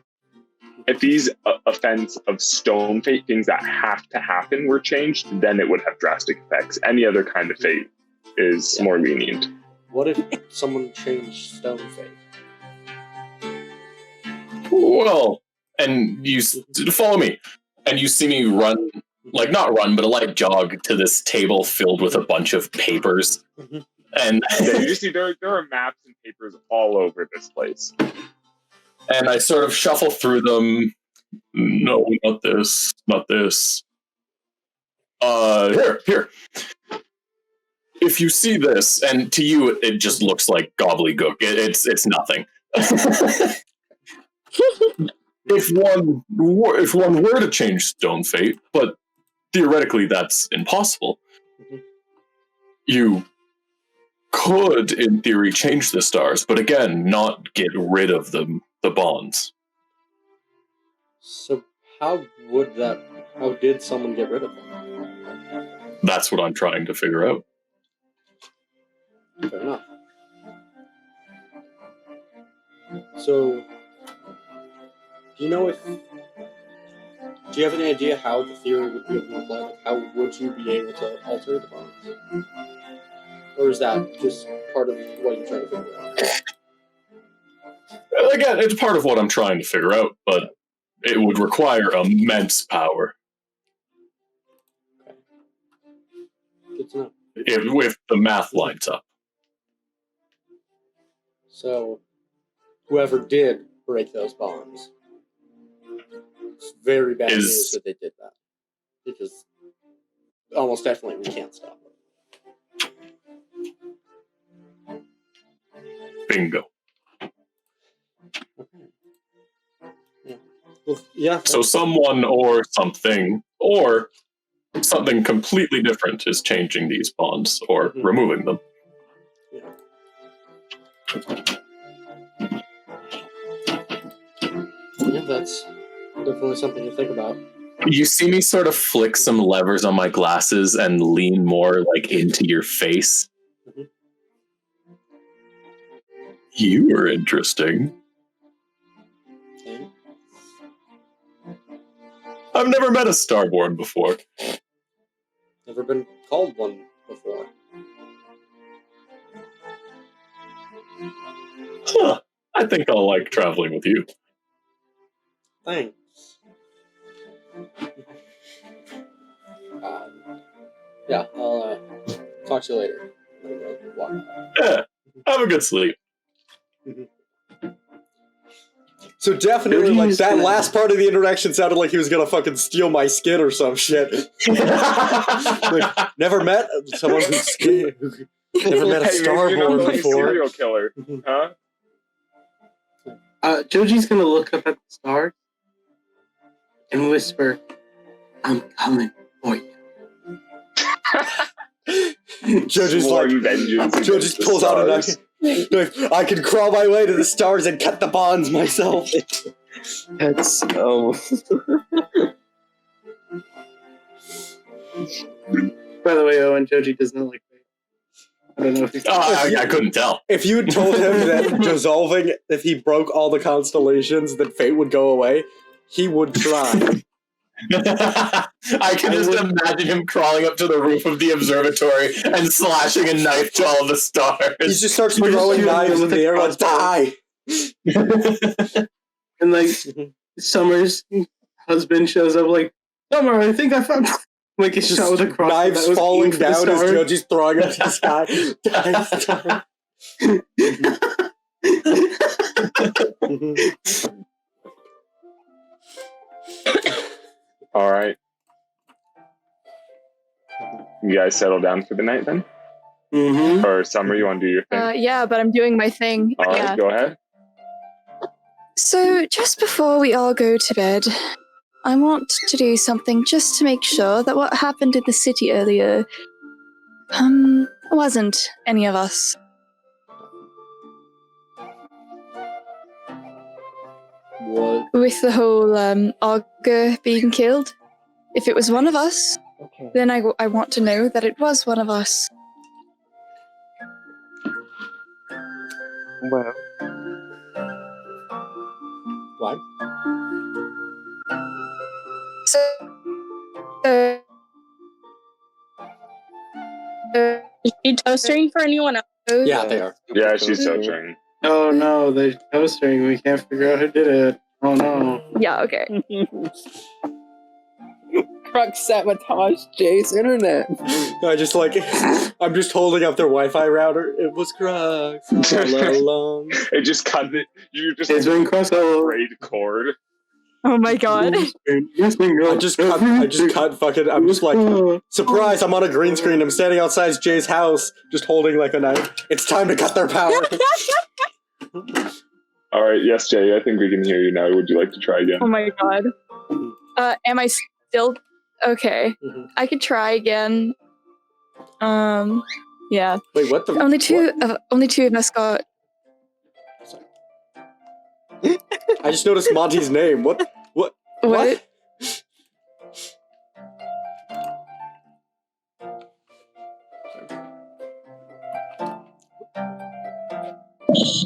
If these events of stone fate, things that have to happen, were changed, then it would have drastic effects. Any other kind of fate is more lenient. What if someone changed stone fate? Well, and you follow me, and you see me run, like not run, but a light jog to this table filled with a bunch of papers. And you just see there are maps and papers all over this place. And I sort of shuffle through them. No, not this, not this. Here. If you see this, and to you it just looks like gobbledygook, it's nothing. If one were to change stone fate, but theoretically that's impossible, you could, in theory, change the stars, but again, not get rid of the bonds. So how did someone get rid of them? That's what I'm trying to figure out. Fair enough. So, do you have any idea how the theory would be able to apply? Like, how would you be able to alter the bonds? Or is that just part of what you're trying to figure out? Again, it's part of what I'm trying to figure out, but it would require immense power. Okay. Good to know. If the math lines up. So, whoever did break those bonds, it's very bad news that they did that. Because almost definitely we can't stop it. Bingo. Okay. Yeah. Well, yeah. So someone or something completely different is changing these bonds or removing them. Yeah. Yeah, that's definitely something to think about. You see me sort of flick some levers on my glasses and lean more like into your face. Mm-hmm. You were interesting. Okay. I've never met a Starborn before. Never been called one before. Huh. I think I'll like traveling with you. Thanks. Yeah, I'll talk to you later. I'm gonna go walk. Yeah, have a good sleep. So definitely, like, that last part of the interaction sounded like he was gonna fucking steal my skin or some shit. Like, never met someone who never met a Starborn before. Serial killer, huh? Joji's gonna look up at the stars and whisper, "I'm coming for you." Joji's like, Joji pulls out a knife. I can crawl my way to the stars and cut the bonds myself. That's By the way, Owen-Joji does not like me. I don't know if he's... I couldn't tell. If you had told him that dissolving, if he broke all the constellations, that fate would go away, he would try. I can just imagine him crawling up to the roof of the observatory and slashing a knife to all the stars. He just starts throwing knives in the air like, die! And like, Summer's husband shows up like, Summer, I think I found... Like, it's shot with a crossbow. Knives falling down as Joji's throwing up to the sky. All right. You guys settle down for the night then? Mm-hmm. Or Summer, you want to do your thing? Yeah, but I'm doing my thing. All right, Yeah. go ahead. So, just before we all go to bed, I want to do something just to make sure that what happened in the city earlier wasn't any of us. What? With the whole Augur being killed. If it was one of us, then I want to know that it was one of us. Wow. Why? So, Is she toastering for anyone else? Yeah, they are. Yeah, she's toastering. Oh no, they're toastering. We can't figure out who did it. Oh no. yeah, okay. Crux sabotaged Jay's internet. I just like, I'm just holding up their Wi-Fi router. It was Crux all along. It just cut it. You just It's been Crux all over. braid cord. Oh my god. I just cut fucking, I'm just like, surprise, I'm on a green screen. I'm standing outside Jay's house, just holding like a knife. It's time to cut their power. All right, yes, Jay, I think we can hear you now. Would you like to try again? Oh my god. Am I still okay? I could try again. Yeah. Wait, what the? Only two of us got. I just noticed Monty's name. What? What?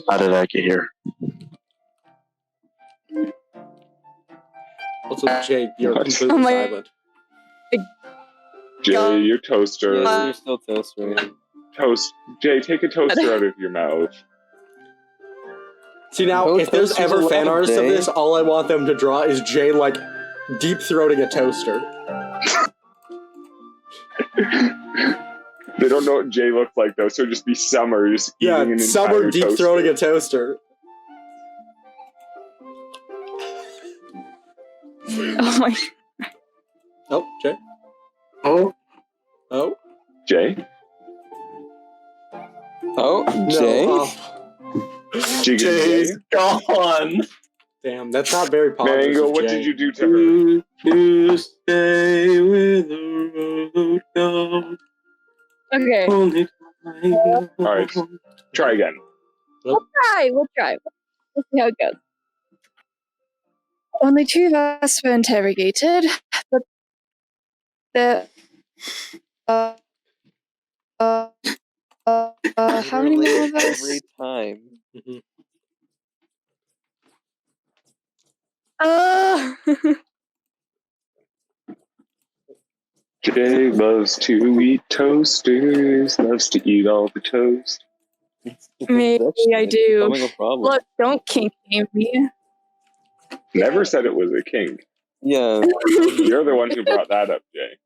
How did I get here? Also, Jay, you're completely Oh my- silent. Jay, your toaster. Yes, you're still toastering. Toast. Jay, take a toaster out of your mouth. See now, No if there's toasters ever fan allowed, artists of Jay. this, all I want them to draw is Jay like deep throating a toaster. They don't know what Jay looks like though, so it'd just be Summer just eating Yeah, an Summer entire deep toaster. throating a toaster. Oh my. Oh, Jay. Oh, Oh, Jay? Oh, no. Jay. Oh, Jay's gone. damn, that's not very positive. Mango, of what Jay. did you do to her? to stay where the road goes. Okay. Only time Alright. Try again. We'll try. We'll see how it goes. Only two of us were interrogated, but the how many more of us? Every time. Jay loves to eat toasters, loves to eat all the toast. Maybe I do. Becoming a problem. Look, don't kink shame me. Never said it was a kink. Yeah. You're the one who brought that up, Jay.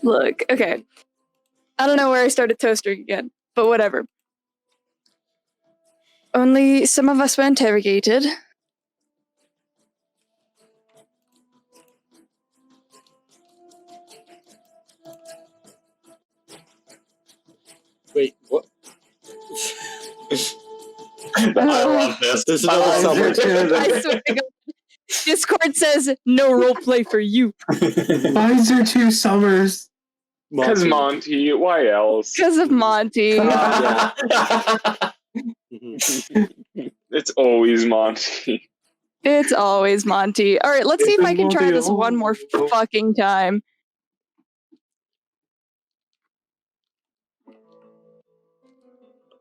Look, okay. I don't know where I started toastering again, but whatever. Only some of us were interrogated. Wait, what? I love this. There's another Summer. I swear to God. Discord says no roleplay for you. Why is there two Summers? Because Monty, why else? Because of Monty. Yeah. It's always Monty. It's always Monty. Alright, let's see if I can try this one more fucking time.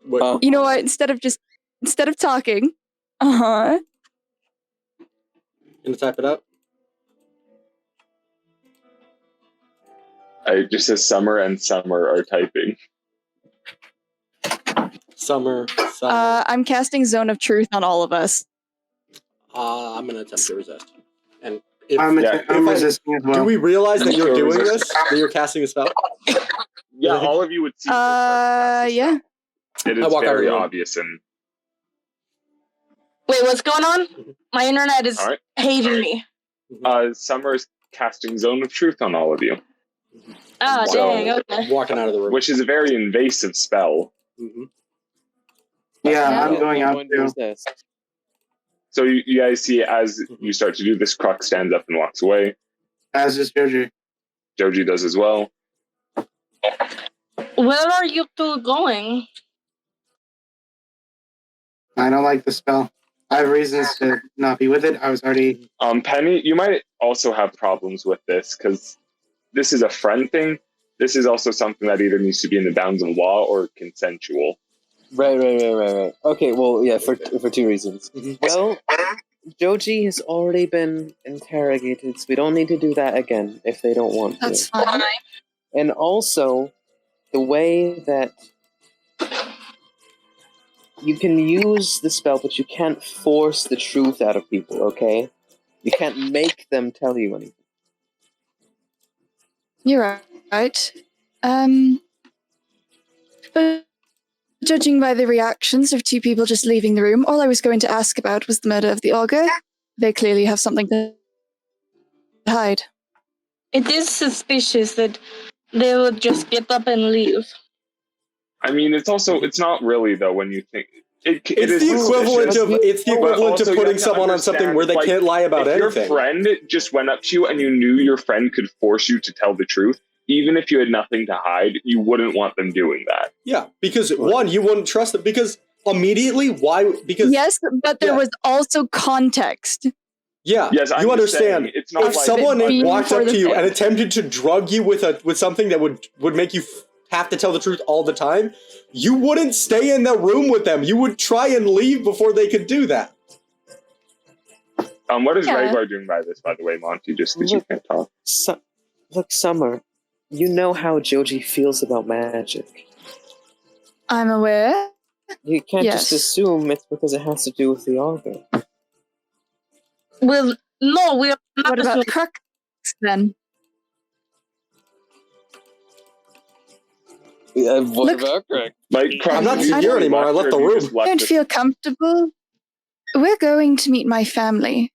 Wait, You know what? Instead of talking. Uh-huh. gonna type it out? It just says Summer and Summer are typing. Summer. I'm casting Zone of Truth on all of us. I'm gonna attempt to resist. And if, I'm if resisting as well. do we realize that you're doing Resist. this? That you're casting a spell? Yeah, all of you would see. Yeah. It I is walk out of very the room. obvious and Wait, what's going on? My internet is All right. hating me. Summer's casting Zone of Truth on all of you, Ah, Wow. dang, okay. Walking out of the room. which is a very invasive spell. Yeah, I'm going out Going too. resist. So you guys see as you start to do this, Crux stands up and walks away. As is Joji. Joji does as well. Where are you two going? I don't like the spell. I have reasons to not be with it. I was already. Penny, you might also have problems with this because this is a friend thing. This is also something that either needs to be in the bounds of law or consensual. Right. Okay, well, yeah, for 2 reasons. Well, Joji has already been interrogated, so we don't need to do that again if they don't want to. That's fine. And also, the way that you can use the spell, but you can't force the truth out of people, okay? You can't make them tell you anything. You're right. But judging by the reactions of 2 people just leaving the room, all I was going to ask about was the murder of the Augur. They clearly have something to hide. It is suspicious that they would just get up and leave. I mean, it's not really though when you think it It's is the equivalent suspicious. of But also you putting have to someone on something where they understand, can't lie about if anything. your friend just went up to you and you knew your friend could force you to tell the truth, even if you had nothing to hide, you wouldn't want them doing that. Yeah, because one, you wouldn't trust them because immediately, why? Because Yes, but there was also context. yeah, Yes, I'm you just understand. saying, it's not If like someone being walked for up the to you thing. and attempted to drug you with something that would make you have to tell the truth all the time, you wouldn't stay in the room with them. You would try and leave before they could do that. What is Yeah. Rhaegar doing by this, by the way, Monty? Just because you can't talk. Look, Summer, you know how Joji feels about magic. I'm aware. You can't Yes. just assume it's because it has to do with the Augur. Well, no, we're not What about assuming. Crux then? Yeah, what Look- about Greg? Like, I'm not you here anymore. I left the or you room. just left I don't it? feel comfortable. We're going to meet my family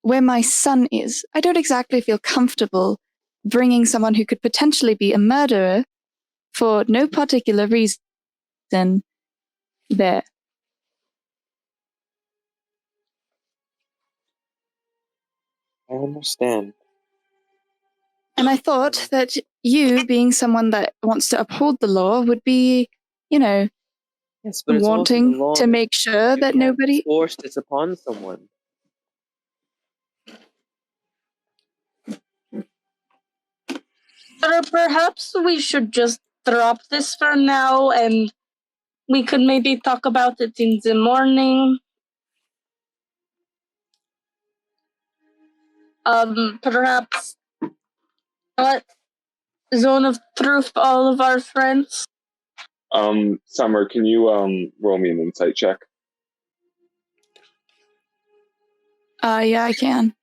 where my son is. I don't exactly feel comfortable bringing someone who could potentially be a murderer for no particular reason there. I understand. And I thought that you, being someone that wants to uphold the law, would be, Yes, but it's also wanting the law to make sure you that can't nobody. force this upon someone. Or perhaps we should just drop this for now and we could maybe talk about it in the morning. Perhaps let Zone of Truth all of our friends. Summer, can you roll me an insight check? Yeah, I can.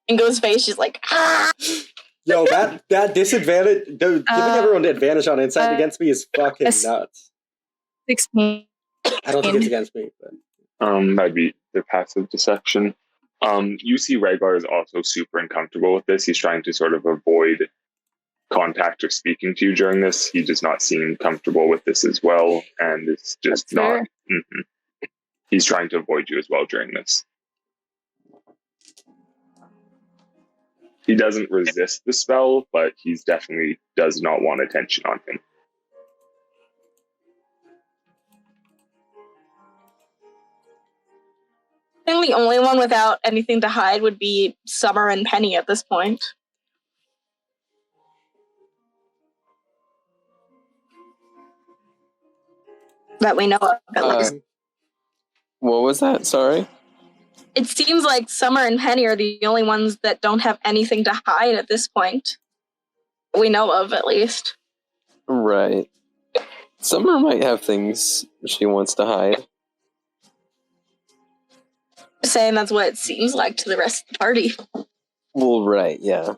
Ingo's face, she's like, ah! Yo, that disadvantage, dude, giving everyone the advantage on insight against me is fucking yes. nuts. 16. I don't think it's against me, but That'd be the passive deception. You see Rhaegar is also super uncomfortable with this. He's trying to sort of avoid contact or speaking to you during this. He does not seem comfortable with this as well, and it's just That's fair. not. He's trying to avoid you as well during this. He doesn't resist the spell, but he's definitely does not want attention on him. I think the only one without anything to hide would be Summer and Penny at this point. That we know of, at least. What was that? Sorry? It seems like Summer and Penny are the only ones that don't have anything to hide at this point. We know of, at least. Right. Summer might have things she wants to hide. Saying that's what it seems like to the rest of the party. Well, right, yeah.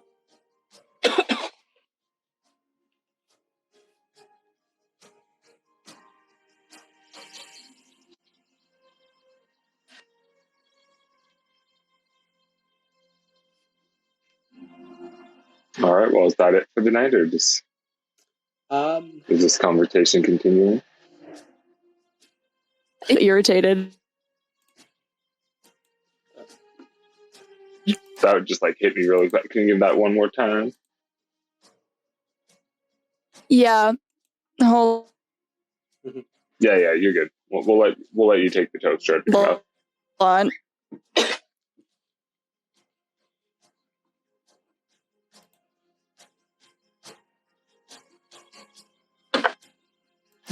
All right. Well, is that it for the night, or just is this conversation continuing? Irritated. That would just like hit me really quick. Can you give that one more time? Yeah. The whole Yeah, you're good. We'll let you take the toast right now. lot.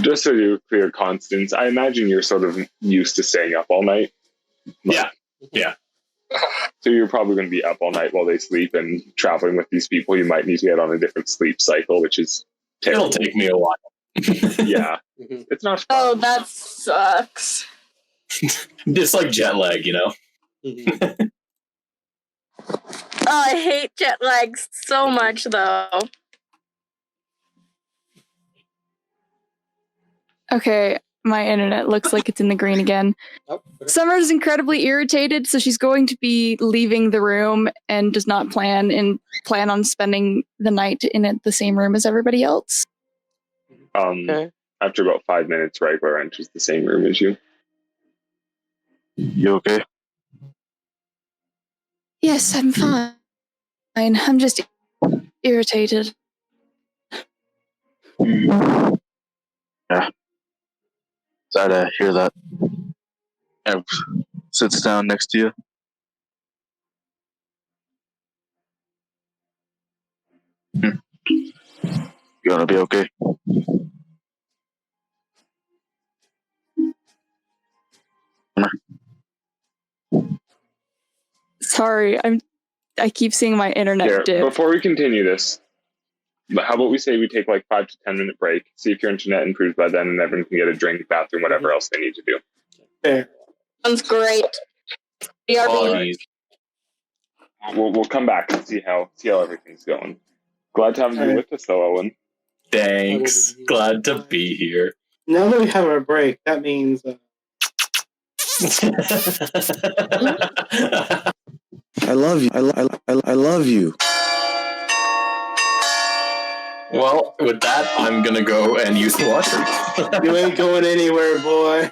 Just so you're clear, Constance, I imagine you're sort of used to staying up all night. Yeah. Yeah. So you're probably going to be up all night while they sleep, and traveling with these people, you might need to get on a different sleep cycle, which is terrible. It'll take me a while. Yeah. Mhm. It's not fun. Oh, that sucks. It's like jet lag, you know? Mhm. Oh, I hate jet lag so much, though. Okay, my internet looks like it's in the green again. Oh, okay. Summer's incredibly irritated, so she's going to be leaving the room and does not plan on spending the night in the same room as everybody else. Okay. After about 5 minutes, Re'Gular enters the same room as you. You okay? Yes, I'm fine. I'm just irritated. Yeah. Sorry to hear that. Ev sits down next to you. You gonna be okay? Sorry, I keep seeing my internet Here, dip. before we continue this, how about we say we take like 5 to 10 minute break, see if your internet improves by then, and everyone can get a drink, bathroom, whatever else they need to do. Fair. Sounds great. BRB. Apologies. We'll come back and see how everything's going. Glad to have you with us, though, Owen. Thanks. Glad to be here. Now that we have our break, that means I love you. I love you. Well, with that, I'm gonna go and use the washroom. you ain't going anywhere, boy.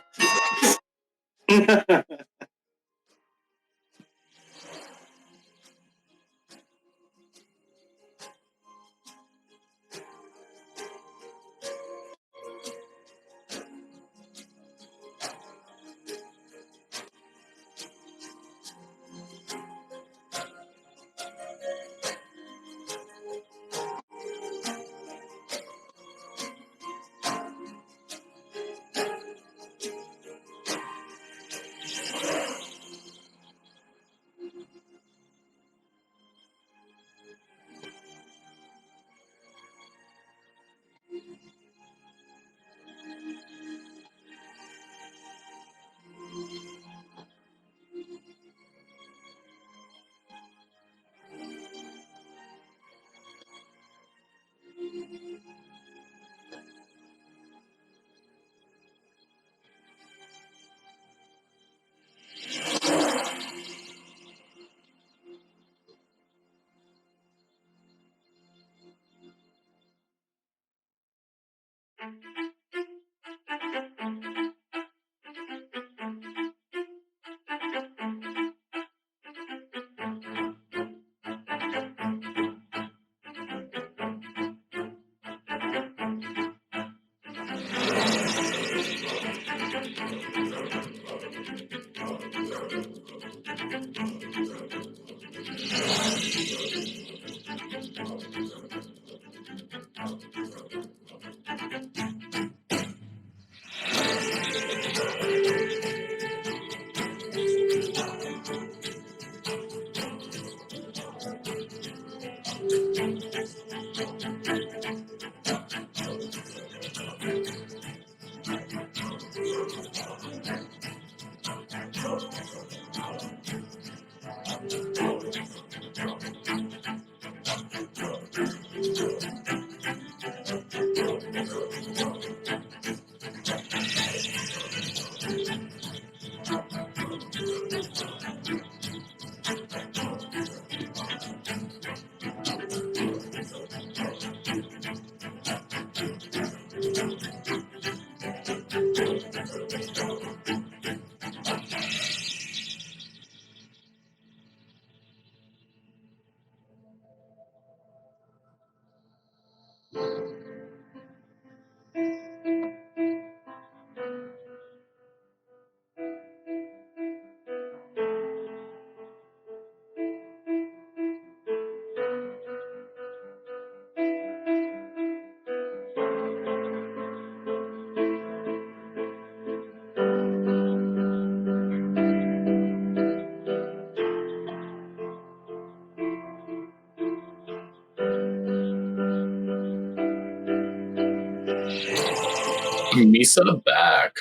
Misa back.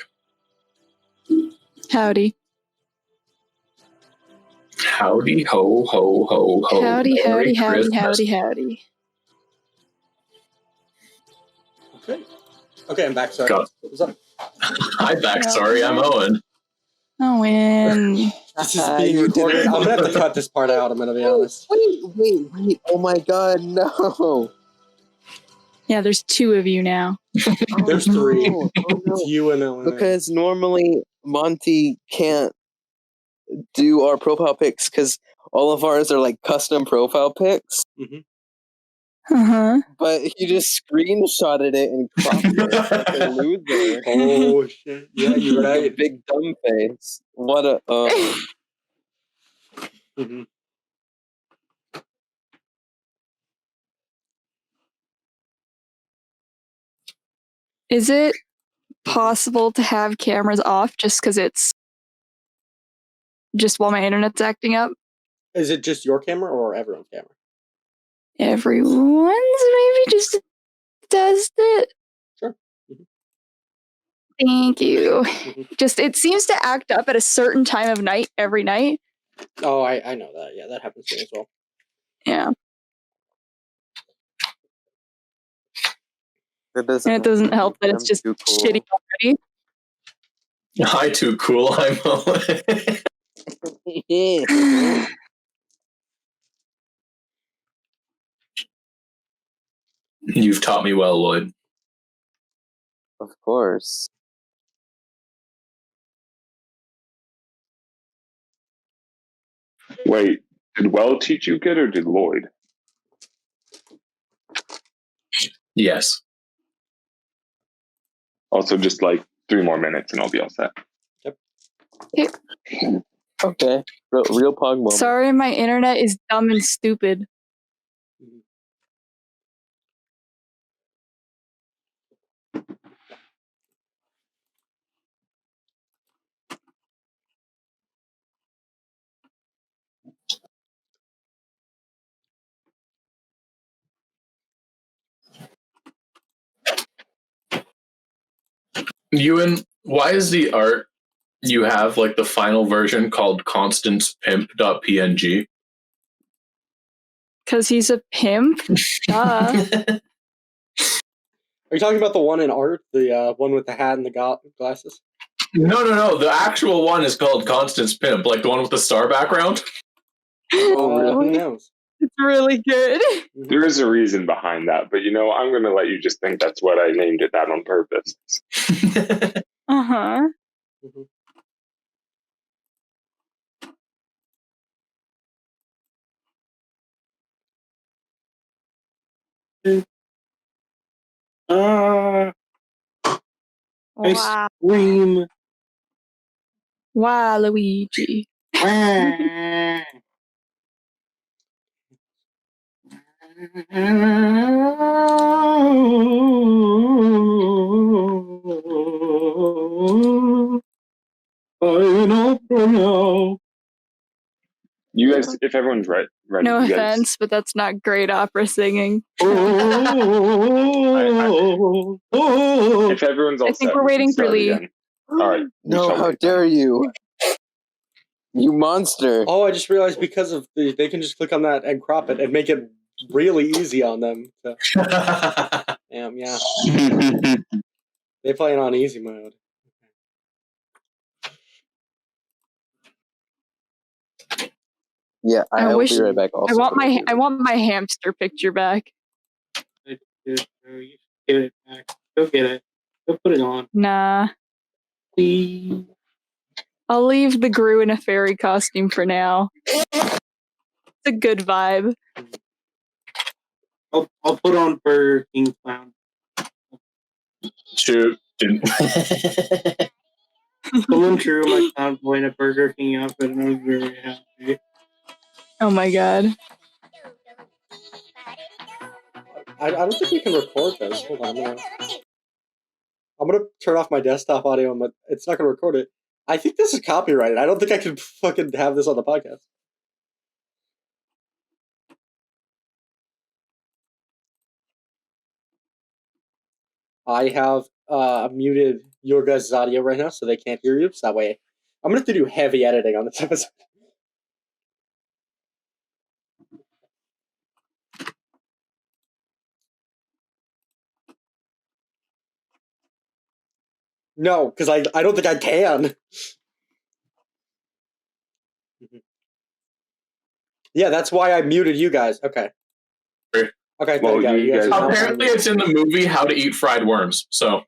Howdy. Howdy ho ho ho ho. Howdy, Merry howdy, howdy, Christmas. howdy, howdy. Okay, I'm back. Sorry. Got- What's up? Hi back, sorry, I'm Owen. Owen. This is being recorded. I'm gonna have to cut this part out. I'm gonna be honest. Wait. Oh my god, no. Yeah, there's 2 of you now. There's 3. Oh, no. It's you and Owen. Because normally Monty can't do our profile pics because all of ours are like custom profile pics. Mm-hmm. Uh-huh. But he just screenshotted it and cropped it like a loser. Oh shit! Yeah, you're Like a right. big dumb face. What a. Mm-hmm. Is it possible to have cameras off just because it's just while my internet's acting up? Is it just your camera or everyone's camera? Everyone's maybe just does it. Sure. Thank you. Mm-hmm. Just it seems to act up at a certain time of night every night. Oh, I know that. Yeah, that happens to me as well. Yeah. It doesn't, And it doesn't help that it's I'm just too cool. shitty already. Hi, too cool, I'm Owen. You've taught me well, Lloyd. Of course. Wait, did Well teach you good or did Lloyd? Yes. Also, just like 3 more minutes and I'll be all set. Okay. Real pog moment. Sorry, my internet is dumb and stupid. Euan, why is the art you have, like the final version, called constancepimp.png? Because he's a pimp? Duh. Are you talking about the one in art? The one with the hat and the glasses? No. The actual one is called Constance Pimp, like the one with the star background. Who knows? It's really good. There is a reason behind that, but I'm going to let you just think that's what I named it that on purpose. Uh-huh. Mm-hmm. Ice Wow. cream. Wow, Luigi. You guys, if everyone's ready, No you guys, offense, but that's not great opera singing. if everyone's all I think set, we're we can waiting for start Lee. again. All right. No, how dare you? You monster. Oh, I just realized because of they can just click on that and crop it and make it really easy on them. So. Yeah. They play it on easy mode. Yeah, I'll be right back. Also, I want my hamster picture back. Get it back. Go get it. Go put it on. Nah. Please. I'll leave the Gru in a fairy costume for now. It's a good vibe. I'll put on Burger King clown. Shoot. Didn't. Someone drew my clown boy in a Burger King outfit and I was very happy. Oh my god. I don't think we can record this. Hold on. I'm gonna turn off my desktop audio, but it's not gonna record it. I think this is copyrighted. I don't think I can fucking have this on the podcast. I have muted your guys' audio right now so they can't hear you. So that way, I'm going to have to do heavy editing on this episode. No, because I don't think I can. Yeah, that's why I muted you guys. Okay. Okay. Well, you guys. Apparently, it's in the movie How to Eat Fried Worms. So.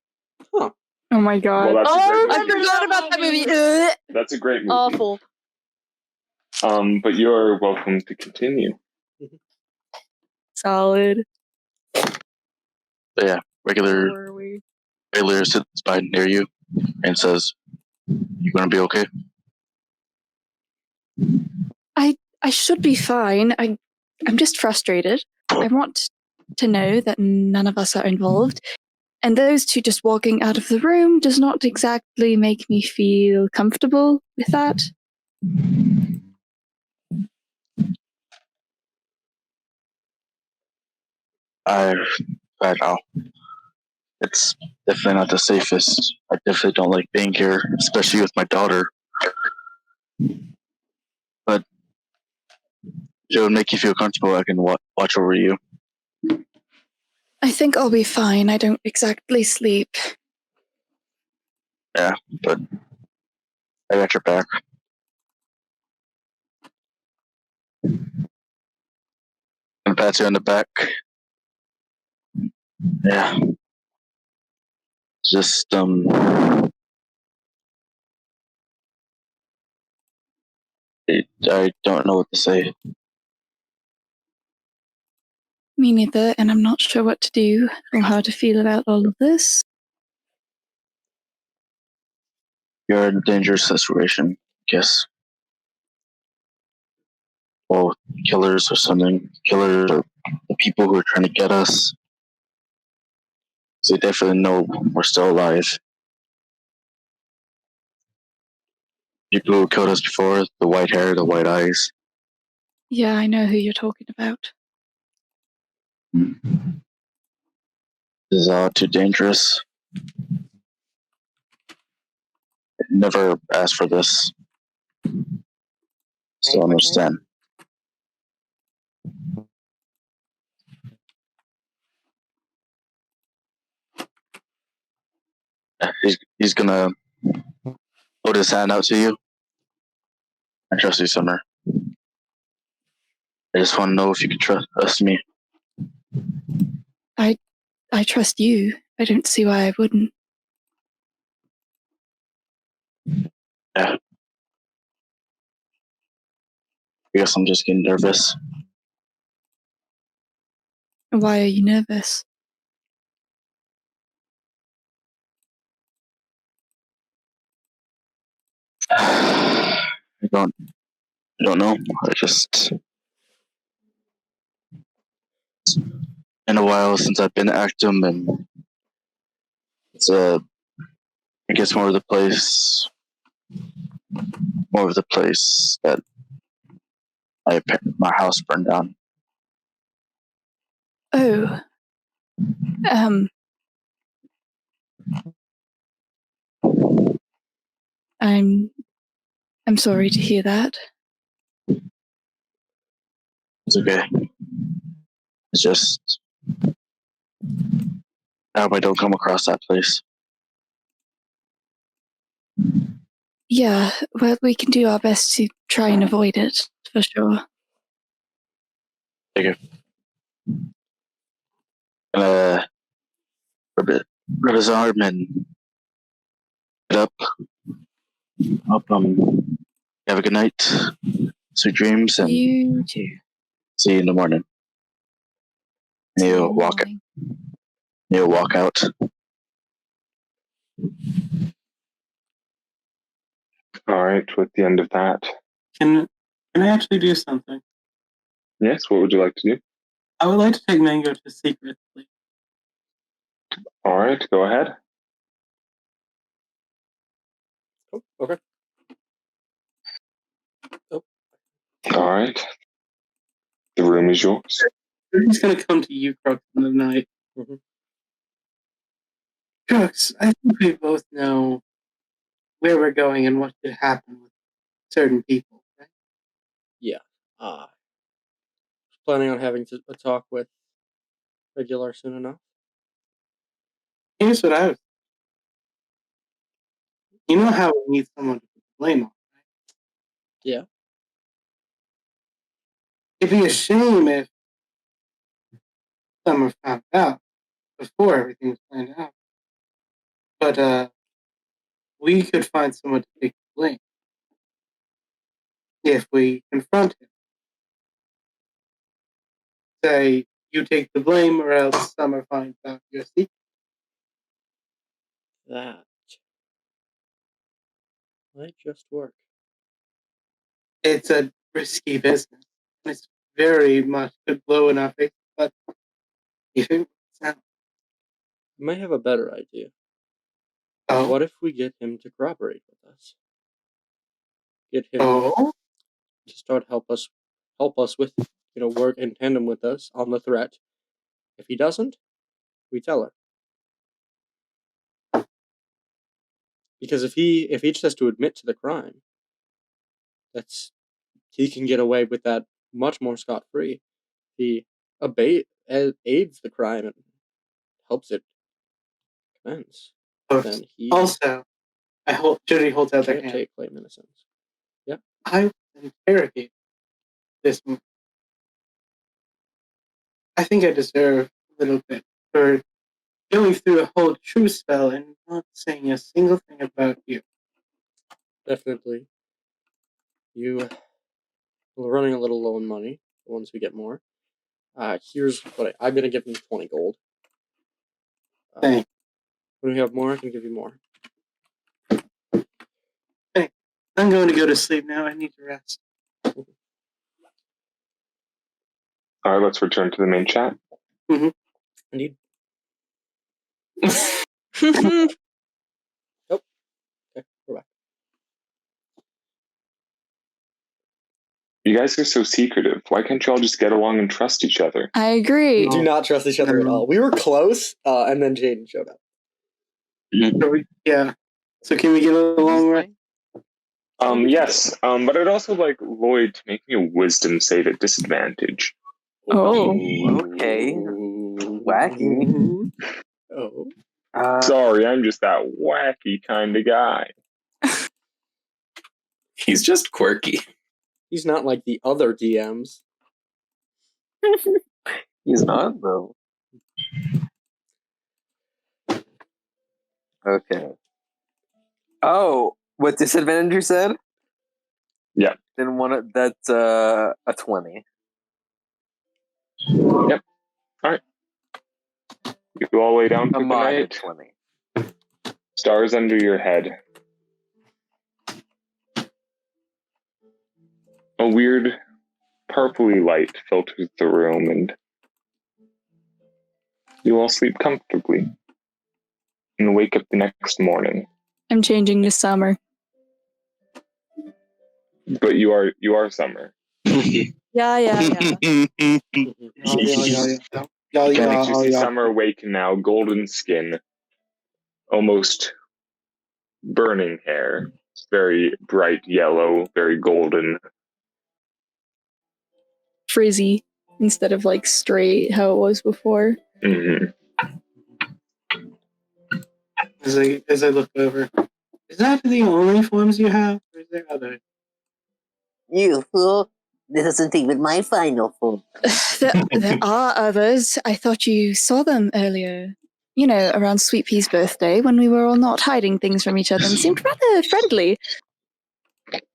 Oh my god. Well, that's a great I movie. forgot about that movie. That's a great movie. Awful. But you're welcome to continue. Solid. But yeah, regular sits by near you and says, "You gonna be okay?" I should be fine. I'm just frustrated. I want to know that none of us are involved. And those two just walking out of the room does not exactly make me feel comfortable with that. I know. It's definitely not the safest. I definitely don't like being here, especially with my daughter. But if it would make you feel comfortable, I can watch over you. I think I'll be fine. I don't exactly sleep. Yeah, but I got your back. And pat you on the back. Yeah. Just I don't know what to say. Me neither, and I'm not sure what to do or how to feel about all of this. You're in a dangerous situation, I guess. Well, killers or something. Killers or the people who are trying to get us. They definitely know we're still alive. People who killed us before, the white hair, the white eyes. Yeah, I know who you're talking about. This is all too dangerous. I never asked for this. So understand. He's gonna hold his hand out to you. I trust you, Summer. I just want to know if you can trust me. I trust you. I don't see why I wouldn't. Yeah. I guess I'm just getting nervous. Why are you nervous? I don't know. I just it's been a while since I've been active, and it's I guess more of the place that my house burned down. Oh. I'm sorry to hear that. It's okay. It's just I hope I don't come across that place. Yeah, well, we can do our best to try and avoid it, for sure. Thank you. Rub his arm and get up. Have a good night. Sweet dreams, and You too. see you in the morning. And you'll walk out. All right, with the end of that. Can I actually do something? Yes, what would you like to do? I would like to take Mango to Secret Sleep. All right, go ahead. Oh, okay. Oh. All right. The room is yours. He's going to come to you, Crux, in the night. Mm-hmm. Crux, I think we both know where we're going and what could happen with certain people, right? Yeah. Planning on having a talk with Regular soon enough. Here's what I was. You know how we need someone to put the blame on, right? Yeah. It'd be a shame if Summer found out before everything was planned out. But we could find someone to take the blame if we confront him. Say, you take the blame or else Summer finds out your secret. That might just work. It's a risky business. It's very much could blow in our face, but if it works out. I might have a better idea. Oh. What if we get him to cooperate with us? Get him Oh? to start help us with, work in tandem with us on the threat. If he doesn't, we tell her. Because if he just has to admit to the crime, he can get away with that much more scot-free. He aids the crime and helps it commence. Then he Also, Jody holds out their can't hand. take claim innocence. Yeah. I will interrogate this man. I think I deserve a little bit for going through a whole truth spell and not saying a single thing about you. Definitely. We're running a little low on money once we get more. Here's what I'm going to give him 20 gold. Thanks. When we have more, I can give you more. Thanks. I'm going to go to sleep now. I need to rest. All right, let's return to the main chat. Mm-hmm. Indeed. Oh. Okay, we're back. You guys are so secretive. Why can't you all just get along and trust each other? I agree. We do not trust each other at all. We were close, and then Jaden showed up. Yeah. So can we get along right? Yes. But I'd also like Lloyd to make me a wisdom save at disadvantage. Oh. Okay. Wacky. Oh. Sorry, I'm just that wacky kind of guy. He's just quirky. He's not like the other DMs. He's not, though. Okay. Oh, what disadvantage you said? Yeah. Then that's a 20. Yep. All right. You all lay down for A the mod night. 20. Stars under your head. A weird purpley light filters the room, and you all sleep comfortably and wake up the next morning. I'm changing to summer. But you are Summer. Yeah. You see Summer awaken now, golden skin, almost burning hair, very bright yellow, very golden. Frizzy instead of like straight how it was before. Mm-hmm. As I look over, is that the only forms you have, or is there other? You fool! This isn't even my final form. There are others. I thought you saw them earlier. You know, around Sweet Pea's birthday when we were all not hiding things from each other and seemed rather friendly.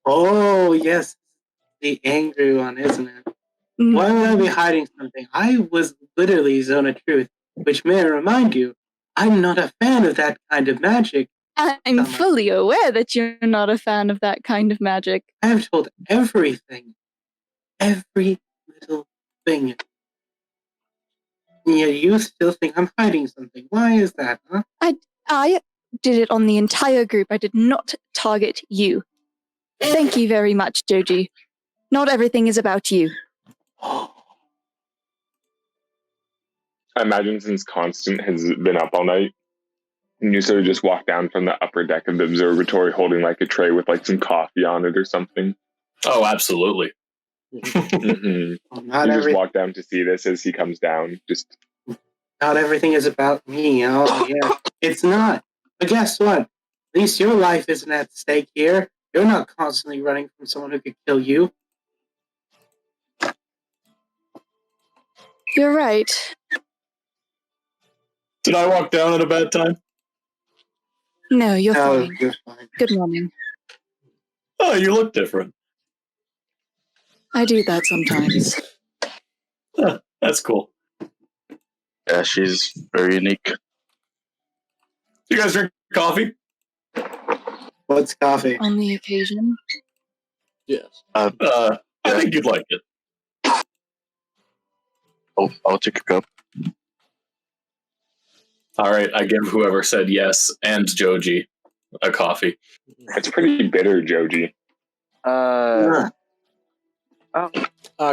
Oh yes, the angry one, isn't it? Why would I be hiding something? I was literally Zone of Truth, which may I remind you, I'm not a fan of that kind of magic. I'm fully aware that you're not a fan of that kind of magic. I have told everything. Every little thing. And yet you still think I'm hiding something. Why is that, huh? I did it on the entire group. I did not target you. Thank you very much, Joji. Not everything is about you. I imagine since Constant has been up all night, And you sort of just walk down from the upper deck of the observatory holding like a tray with like some coffee on it or something. Oh, absolutely. Mm-hmm. Not You just every, walk down to see this as he comes down. Just not everything is about me. Oh, yeah. It's not. But guess what? At least your life isn't at stake here. You're not constantly running from someone who could kill you. You're right. Did I walk down at a bad time? No, you're Oh, fine. you're fine. Good morning. Oh, you look different. I do that sometimes. Huh, that's cool. Yeah, she's very unique. You guys drink coffee? What's coffee? On the occasion. Yes. I think you'd like it. I'll take a cup. All right, I give whoever said yes and Joji a coffee. it's pretty bitter, Joji.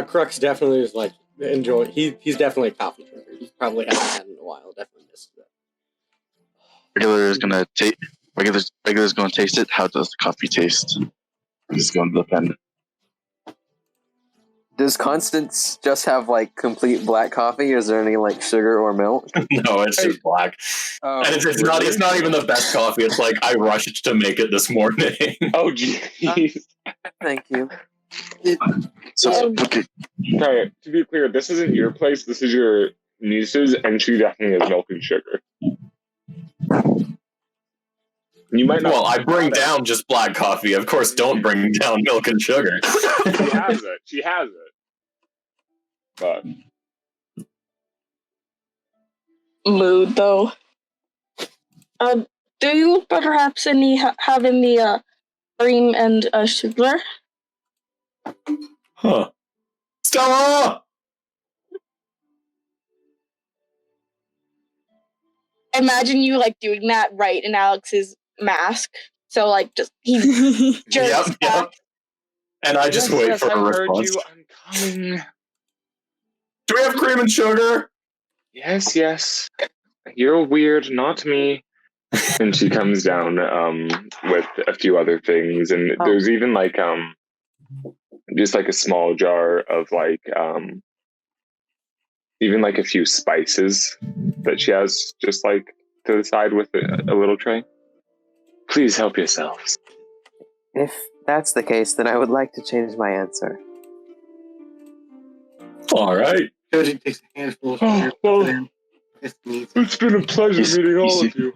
Crux definitely is like enjoy. He's definitely a coffee drinker. He probably hasn't had it in a while. Definitely misses it. Regular's gonna taste it. How does the coffee taste? He's going to depend. Does Constance just have like complete black coffee? Is there any like sugar or milk? No, it's just black. Oh, And it's not even the best coffee. It's like I rushed to make it this morning. Oh, jeez. thank you. So, okay. Okay, to be clear, this isn't your place. This is your niece's, and she definitely has milk and sugar. You might not. Well, I bring down just black coffee. Of course, don't bring down milk and sugar. She has it. She has it. But Mood though. Do you perhaps have any cream and sugar? Huh. Stella! Imagine you like doing that right in Alex's mask. So like just he jerks back. And I just wait for a response. I'm coming. Do we have cream and sugar? Yes. You're weird, not me. And she comes down with a few other things, and there's even like just like a small jar of like even like a few spices that she has just like to the side with a little tray. Please help yourselves. If that's the case, then I would like to change my answer. All right. Joji takes a handful of sugar. It's been a pleasure meeting all of you.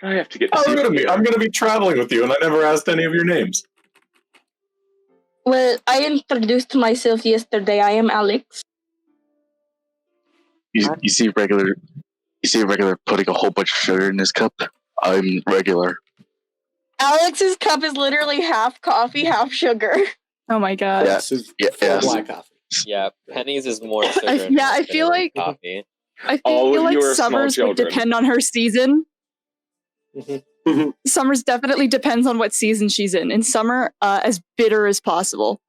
I have to get. I'm gonna be traveling with you, and I never asked any of your names. Well, I introduced myself yesterday. I am Alex. You see regular putting a whole bunch of sugar in his cup. I'm regular. Alex's cup is literally half coffee, half sugar. Oh my god. Yeah. Black coffee. Yeah, Penny's is more sugar. I feel like coffee. I All feel of like you are small Summers would children. depend on her season. Mm-hmm. Summers definitely depends on what season she's in. In summer, as bitter as possible.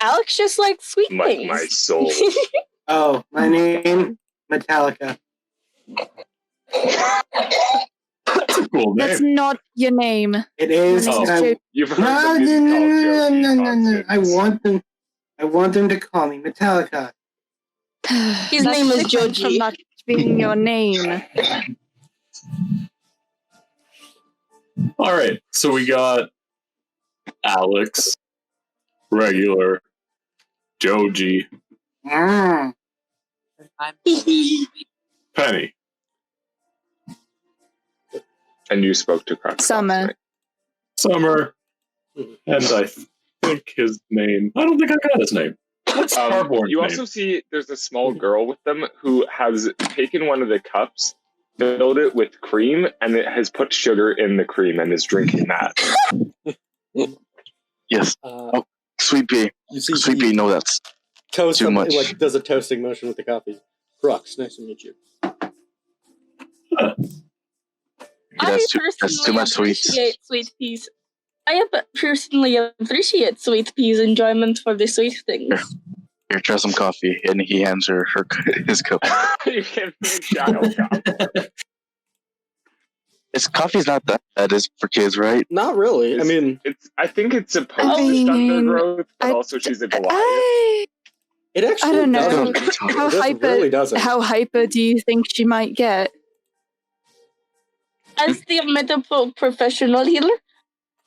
Alex just likes sweet things. My soul. Oh, my name, Metallica. That's a cool name. That's not your name. It is. Your name's I- Jake. You've heard No. the music called Joji I want them to call me Metallica. His name is That's different Joji. from not being your name. All right. So we got Alex, regular, Joji, Mm. Penny. And you spoke to Crux. Summer. Summer, and I think his name. I don't think I got his name. What's Starborn's You name? also see there's a small girl with them who has taken one of the cups, filled it with cream, and it has put sugar in the cream and is drinking that. Yes. Sweet pea. You see, Sweet pea. No, that's toast too much. Like does a toasting motion with the coffee. Crux, nice to meet you. That's too much sweets. Appreciate sweet peas. I personally appreciate sweet peas' enjoyment for the sweet things. Here, try some coffee, and he hands her his cup. You give me a child cup. coffee's not that bad is for kids, right? Not really. I mean, I think it's supposed I to stunt their mean, growth, but I- also she's a Goliath. it actually I don't know. doesn't. How It hyper? really doesn't. How hyper do you think she might get? As the medical professional healer,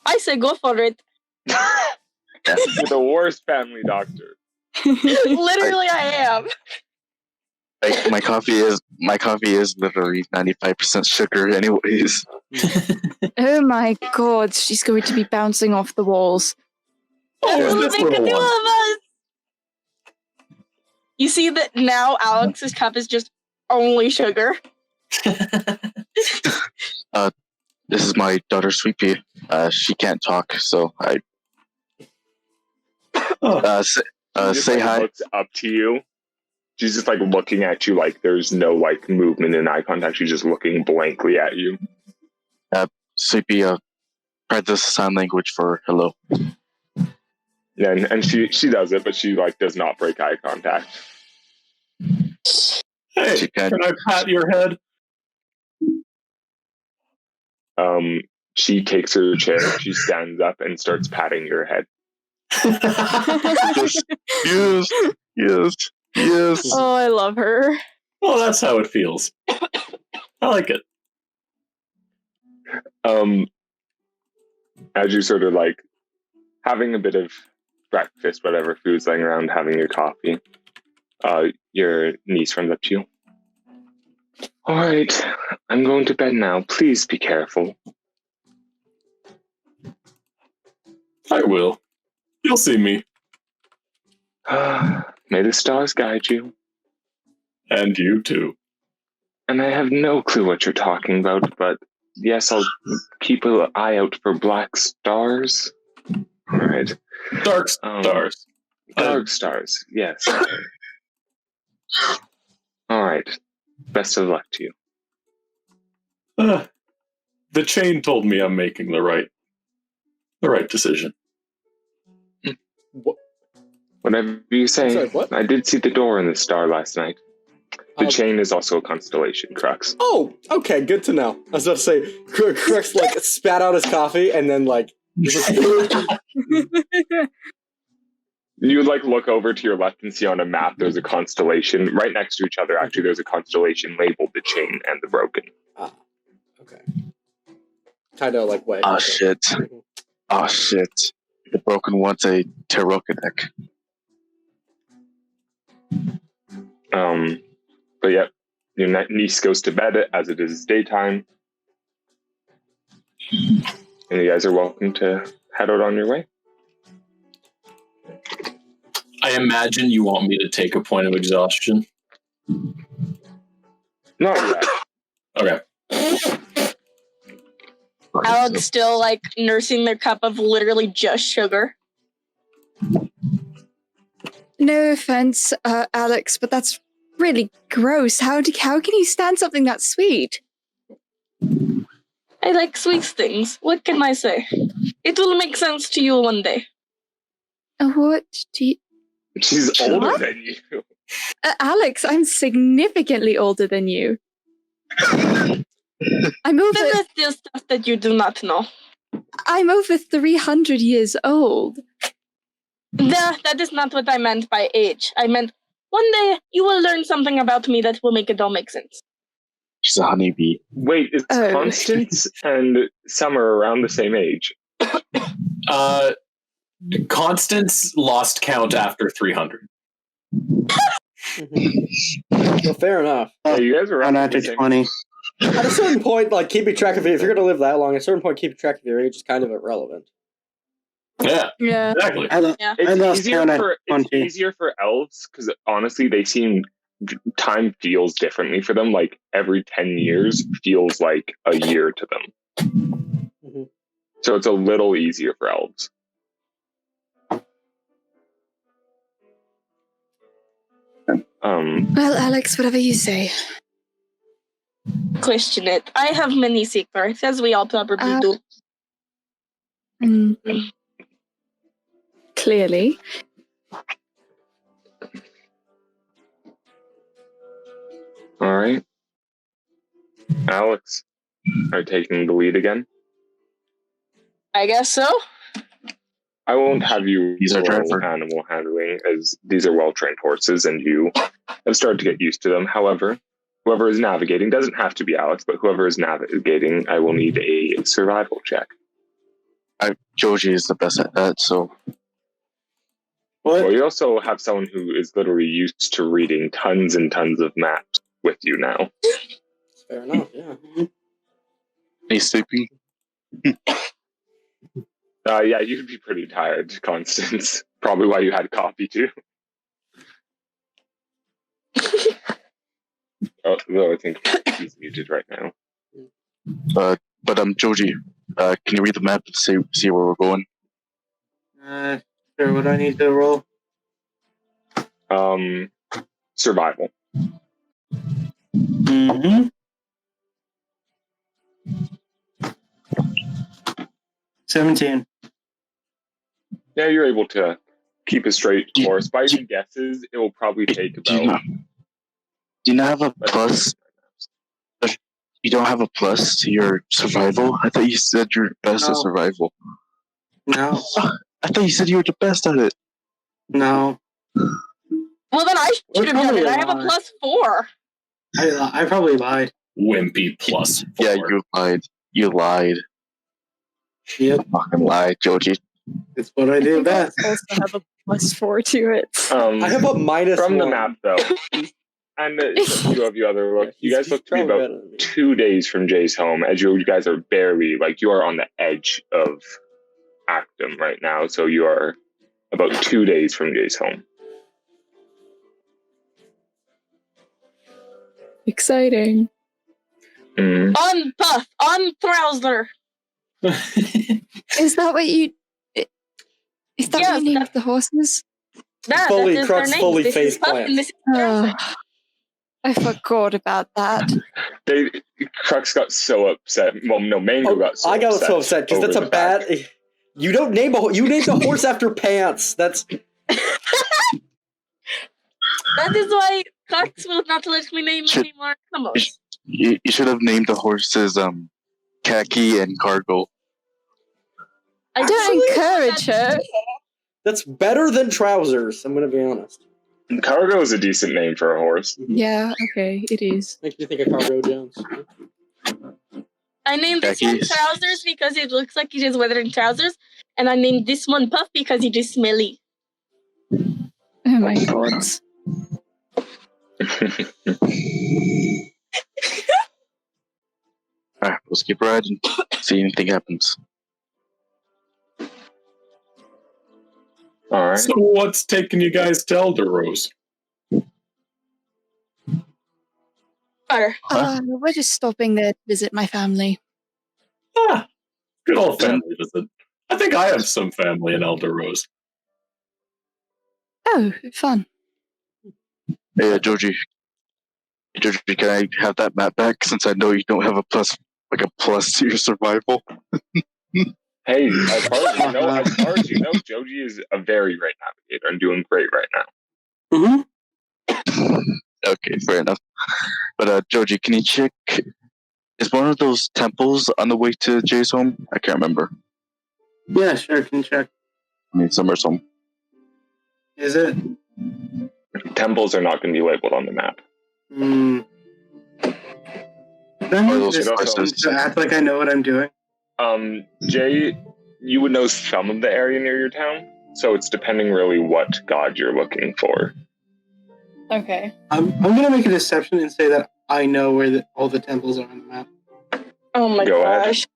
I say go for it. You're the worst family doctor. Literally, I am. Like my coffee is literally 95% sugar, anyways. Oh my god, she's going to be bouncing off the walls. That's Oh, what this they could little do one. of us. You see that now Alex's cup is just only sugar. This is my daughter, Sweet Pea. She can't talk, so I She just, say like, hi. looks up to you. She's just like looking at you like there's no like movement in eye contact. She's just looking blankly at you. Sweet Pea, practice sign language for hello. Yeah, and she does it, but she like does not break eye contact. Hey, She can. can I pat your head? She takes her chair, she stands up and starts patting your head. Yes, yes, yes. Oh, I love her. Well, that's how it feels. I like it. As you sort of like having a bit of breakfast, whatever food's laying around, having your coffee, your niece runs up to you. All right, I'm going to bed now. Please be careful. I will. You'll see me. May the stars guide you. And you too. And I have no clue what you're talking about, but yes, I'll keep an eye out for black stars. All right. Dark stars. Dark stars, yes. All right. Best of luck to you. The chain told me I'm making the right decision. Whatever you say. Sorry, what? I did see the door in the star last night. The chain is also a constellation, Crux. Oh, okay, good to know. I was about to say, Crux like spat out his coffee and then like. You like look over to your left and see on a map there's a constellation right next to each other. Actually, there's a constellation labeled the chain and the broken. Okay. Kind of like way. Oh shit. Oh shit. The broken one's a Teroka deck. But yeah, your niece goes to bed as it is daytime. And you guys are welcome to head out on your way. I imagine you want me to take a point of exhaustion. Not yet. Okay. Alex still like nursing their cup of literally just sugar. No offense, Alex, but that's really gross. How can you stand something that sweet? I like sweet things. What can I say? It will make sense to you one day. What do you... She's older What? than you. Alex, I'm significantly older than you. I'm over... There is still stuff that you do not know. I'm over 300 years old. That is not what I meant by age. I meant one day you will learn something about me that will make it all make sense. She's a honeybee. Wait, is Oh. Constance and Summer around the same age? Constance lost count after 300. Well, fair enough. Yeah, you guys are around Not the to same 20. At a certain point, like keeping track of it, if you're gonna live that long, at a certain point, keeping track of your age is kind of irrelevant. Yeah, Yeah. exactly. I lost count at 20. It's easier for elves because honestly, time feels differently for them. Like every 10 years feels like a year to them. Mhm. So it's a little easier for elves. Well, Alex, whatever you say. Question it. I have many secrets, as we all probably do. Mm. Clearly. All right, Alex. are taking the lead again. I guess so. I won't have you He's our roll driver. animal handling, as these are well-trained horses, and you have started to get used to them. However, whoever is navigating, doesn't have to be Alex, but whoever is navigating, I will need a survival check. Joji is the best at that, so Well, you also have someone who is literally used to reading tons and tons of maps with you now. Fair enough, yeah. he's sleeping. Yeah, you'd be pretty tired, Constance. Probably why you had coffee, too. Though I think he's muted right now. But Joji, can you read the map and see where we're going? Sure, what do I need to roll? Survival. Mm-hmm. 17. Yeah, you're able to keep a straight Do you- course. By your guesses, it will probably take Do you about... not have a plus? You don't have a plus to your survival? I thought you said you're best at No. survival. No. I thought you said you were the best at it. No. Well, then I should have done it. I have a +4. I probably lied. Wimpy +4. Yeah, you lied. You lied. Yep. You fucking lied, Joji. It's what I do best. I also have a +4 to it. I have a -1. From the map, though. And a few of you other look. You guys look to be about 2 days from Jay's home, as you guys are barely, like, you are on the edge of Actum right now, so you are about 2 days from Jay's home. Exciting. On Puff, on Throwsler. Is that what you... Is that what you named the horses? That Fully is Crux, their fully names. This is face Puff plant. and this is Oh, Throwsler. I forgot about that. Crux got so upset. Well, no, Mango got so upset. I got so upset because that's over a the fact- bad. You don't name you named a horse after pants. That's That is why Cox will not let me name Should- anymore. Come on. You should have named the horses Khaki and Cargo. I Don't encourage her. that's better than trousers. I'm gonna be honest. Cargo is a decent name for a horse. Yeah, okay, it is. Makes me think of Cargo Jones. I named this one Khakis. Trousers because it looks like he is wearing trousers, and I named this one Puff because he is smelly. Oh my god. Alright, let's keep riding. See if anything happens. All right. So what's taking you guys to Elder Rose? Butter. We're just stopping there to visit my family. Ah, good old family visit. I think I have some family in Elder Rose. Oh, fun. Hey, Joji. Joji, can I have that map back since I know you don't have a plus to your survival? Hey, as far as you know, Joji is a very great navigator and doing great right now. Mm-hmm. Okay, fair enough. But Joji, can you check? Is one of those temples on the way to Jay's home? I can't remember. Yeah, sure, can check. I mean, Summer's home. Is it? Temples are not going to be labeled on the map. Then Are those just places? to act like I know what I'm doing. Jay, you would know some of the area near your town, so it's depending really what god you're looking for. Okay. I'm gonna make a deception and say that I know where all the temples are on the map. Oh my Go ahead. gosh.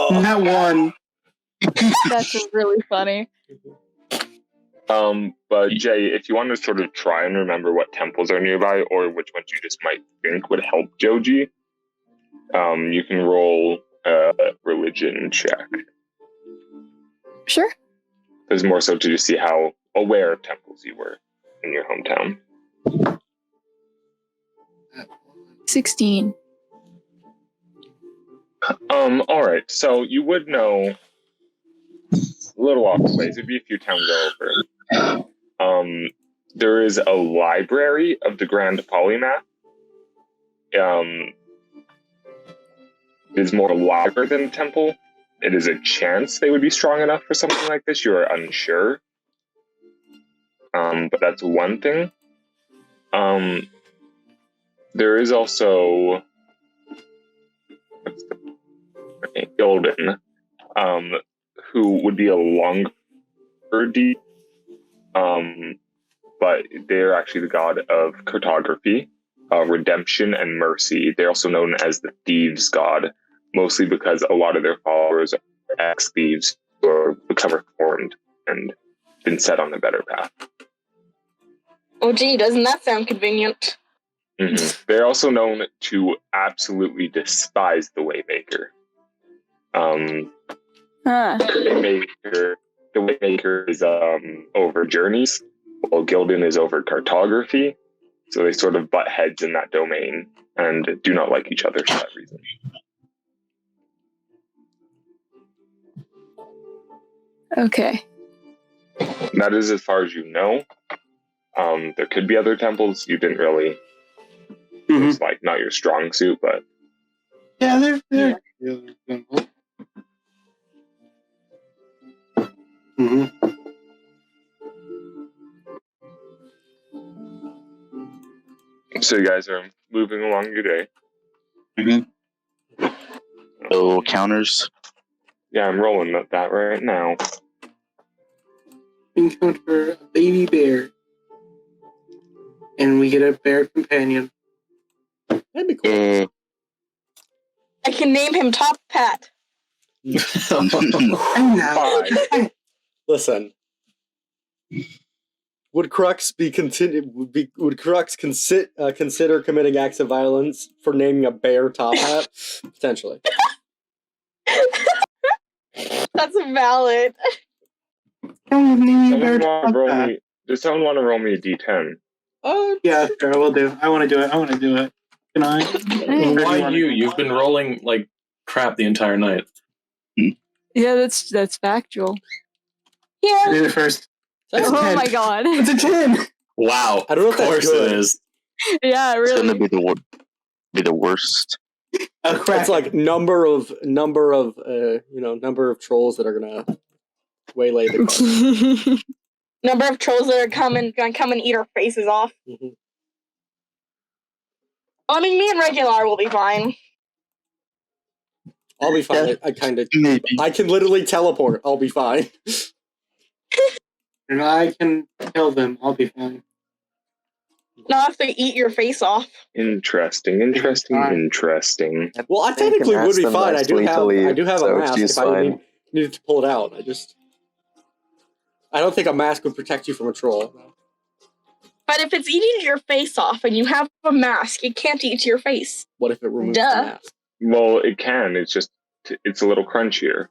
That one. That's really funny. But Jay, if you want to sort of try and remember what temples are nearby or which ones you just might think would help Joji, you can roll a religion check. Sure. It's more so to just see how aware of temples you were in your hometown. 16. All right. So you would know a little off the ways. It'd be a few towns over. there is a library of the Grand Polymath. It is more a library than a temple. It is a chance they would be strong enough for something like this. You are unsure. But that's one thing. There is also Golden, who would be a longer deed, but they're actually the god of cartography, redemption, and mercy. They're also known as the Thieves' God, mostly because a lot of their followers are ex-thieves who are become reformed and been set on a better path. Oh, gee, doesn't that sound convenient? Mm-hmm. They're also known to absolutely despise the Waymaker. The Waymaker is over journeys, while Gildan is over cartography. So they sort of butt heads in that domain and do not like each other for that reason. Okay. That is as far as you know. There could be other temples you didn't really. It's like not your strong suit, but Yeah, they're. So you guys are moving along your day. No counters. Yeah, I'm rolling at that right now. Encounter a baby bear. And we get a bear companion. That'd be cool. I can name him Top Hat. Listen. Would Crux would Crux consider committing acts of violence for naming a bear Top Hat? Potentially. That's valid. Does someone want to roll me a d10? Yeah, sure, I will do. I want to do it. Can I? Why you? You've been rolling like crap the entire night. Yeah, that's factual. Yeah. I did it first. Oh my god. It's a 10! Wow. I don't know if of that's course good. it is. Yeah, It's really. gonna be the worst. It's like number of trolls that are gonna waylay the car. Number of trolls that are gonna come and eat our faces off. Mm-hmm. I mean, me and Regular will be fine. I'll be fine. I can literally teleport. I'll be fine. And I can kill them. I'll be fine. Not if they eat your face off. Interesting. Well, I technically would be fine. I do have a mask if I needed to pull it out. I don't think a mask would protect you from a troll. But if it's eating your face off and you have a mask, it can't eat your face. What if it removes the mask? Well, it can. It's a little crunchier.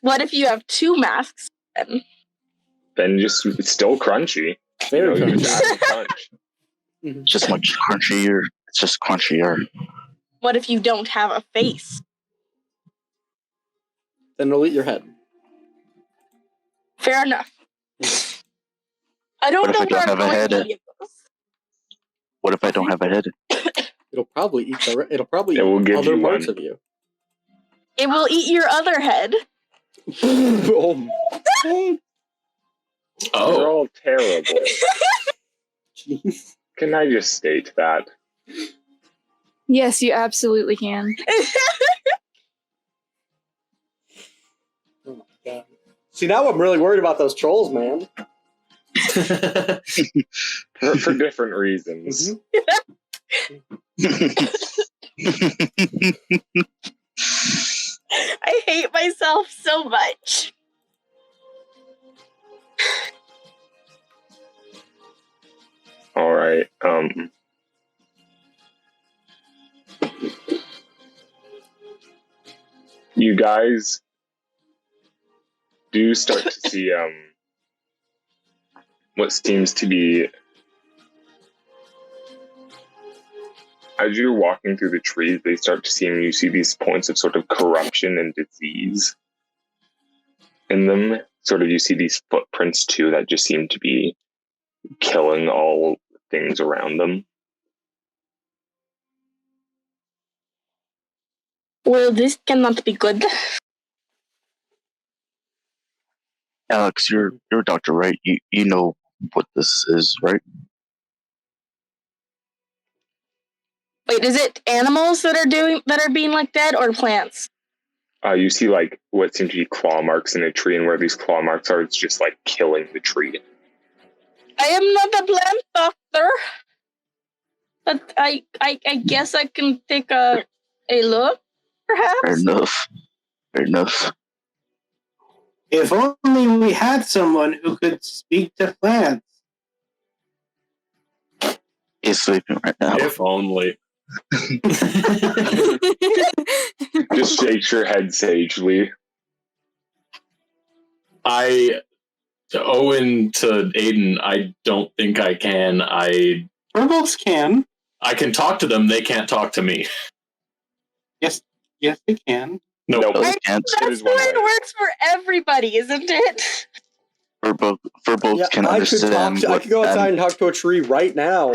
What if you have two masks then? Then it's still crunchy. Very crunchy. crunchy. Just add crunch. Just much crunchier. It's just crunchier. What if you don't have a face? Then it'll eat your head. Fair enough. I don't know where I'm going with any of those. What if I don't have a head? It'll probably eat other parts of you. It will eat your other head. You're all terrible. Jeez. Can I just state that? Yes, you absolutely can. Oh my god. See, now I'm really worried about those trolls, man. for different reasons. I hate myself so much. All right. You guys do start to see what seems to be, as you're walking through the trees, they start to seem, you see these points of sort of corruption and disease in them. Sort of, you see these footprints too that just seem to be killing all things around them. Well, this cannot be good. Alex, you're a doctor, right? You know what this is, right? Wait, is it animals that are being like that, or plants? You see like what seem to be claw marks in a tree, and where these claw marks are, it's just like killing the tree. I am not a plant doctor, but I guess I can take a look, perhaps. Fair enough. If only we had someone who could speak to plants. He's sleeping right now. If only. Just shakes your head sagely. Owen to Aiden, I don't think I can. Herbals can. I can talk to them, they can't talk to me. Yes, they can. Nope. They can't. That's the way it works for everybody, isn't it? For both Yeah, can I could understand. I could go outside and talk to a tree right now.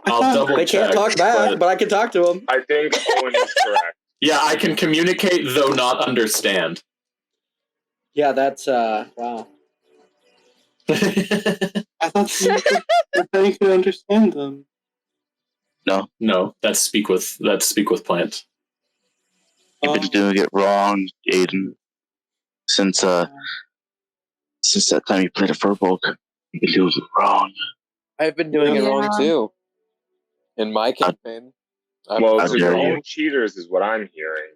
I'll double They check. can't talk back, but I can talk to them. I think Owen is correct. Yeah, I can communicate, though not understand. Yeah, that's wow. I thought you could understand them. No, that's speak with plants. You've been doing it wrong, Aiden. Since that time you played a Furbolg, you've been doing it wrong. I've been doing it wrong too. In my campaign. Well, How so dare you're you. all cheaters is what I'm hearing.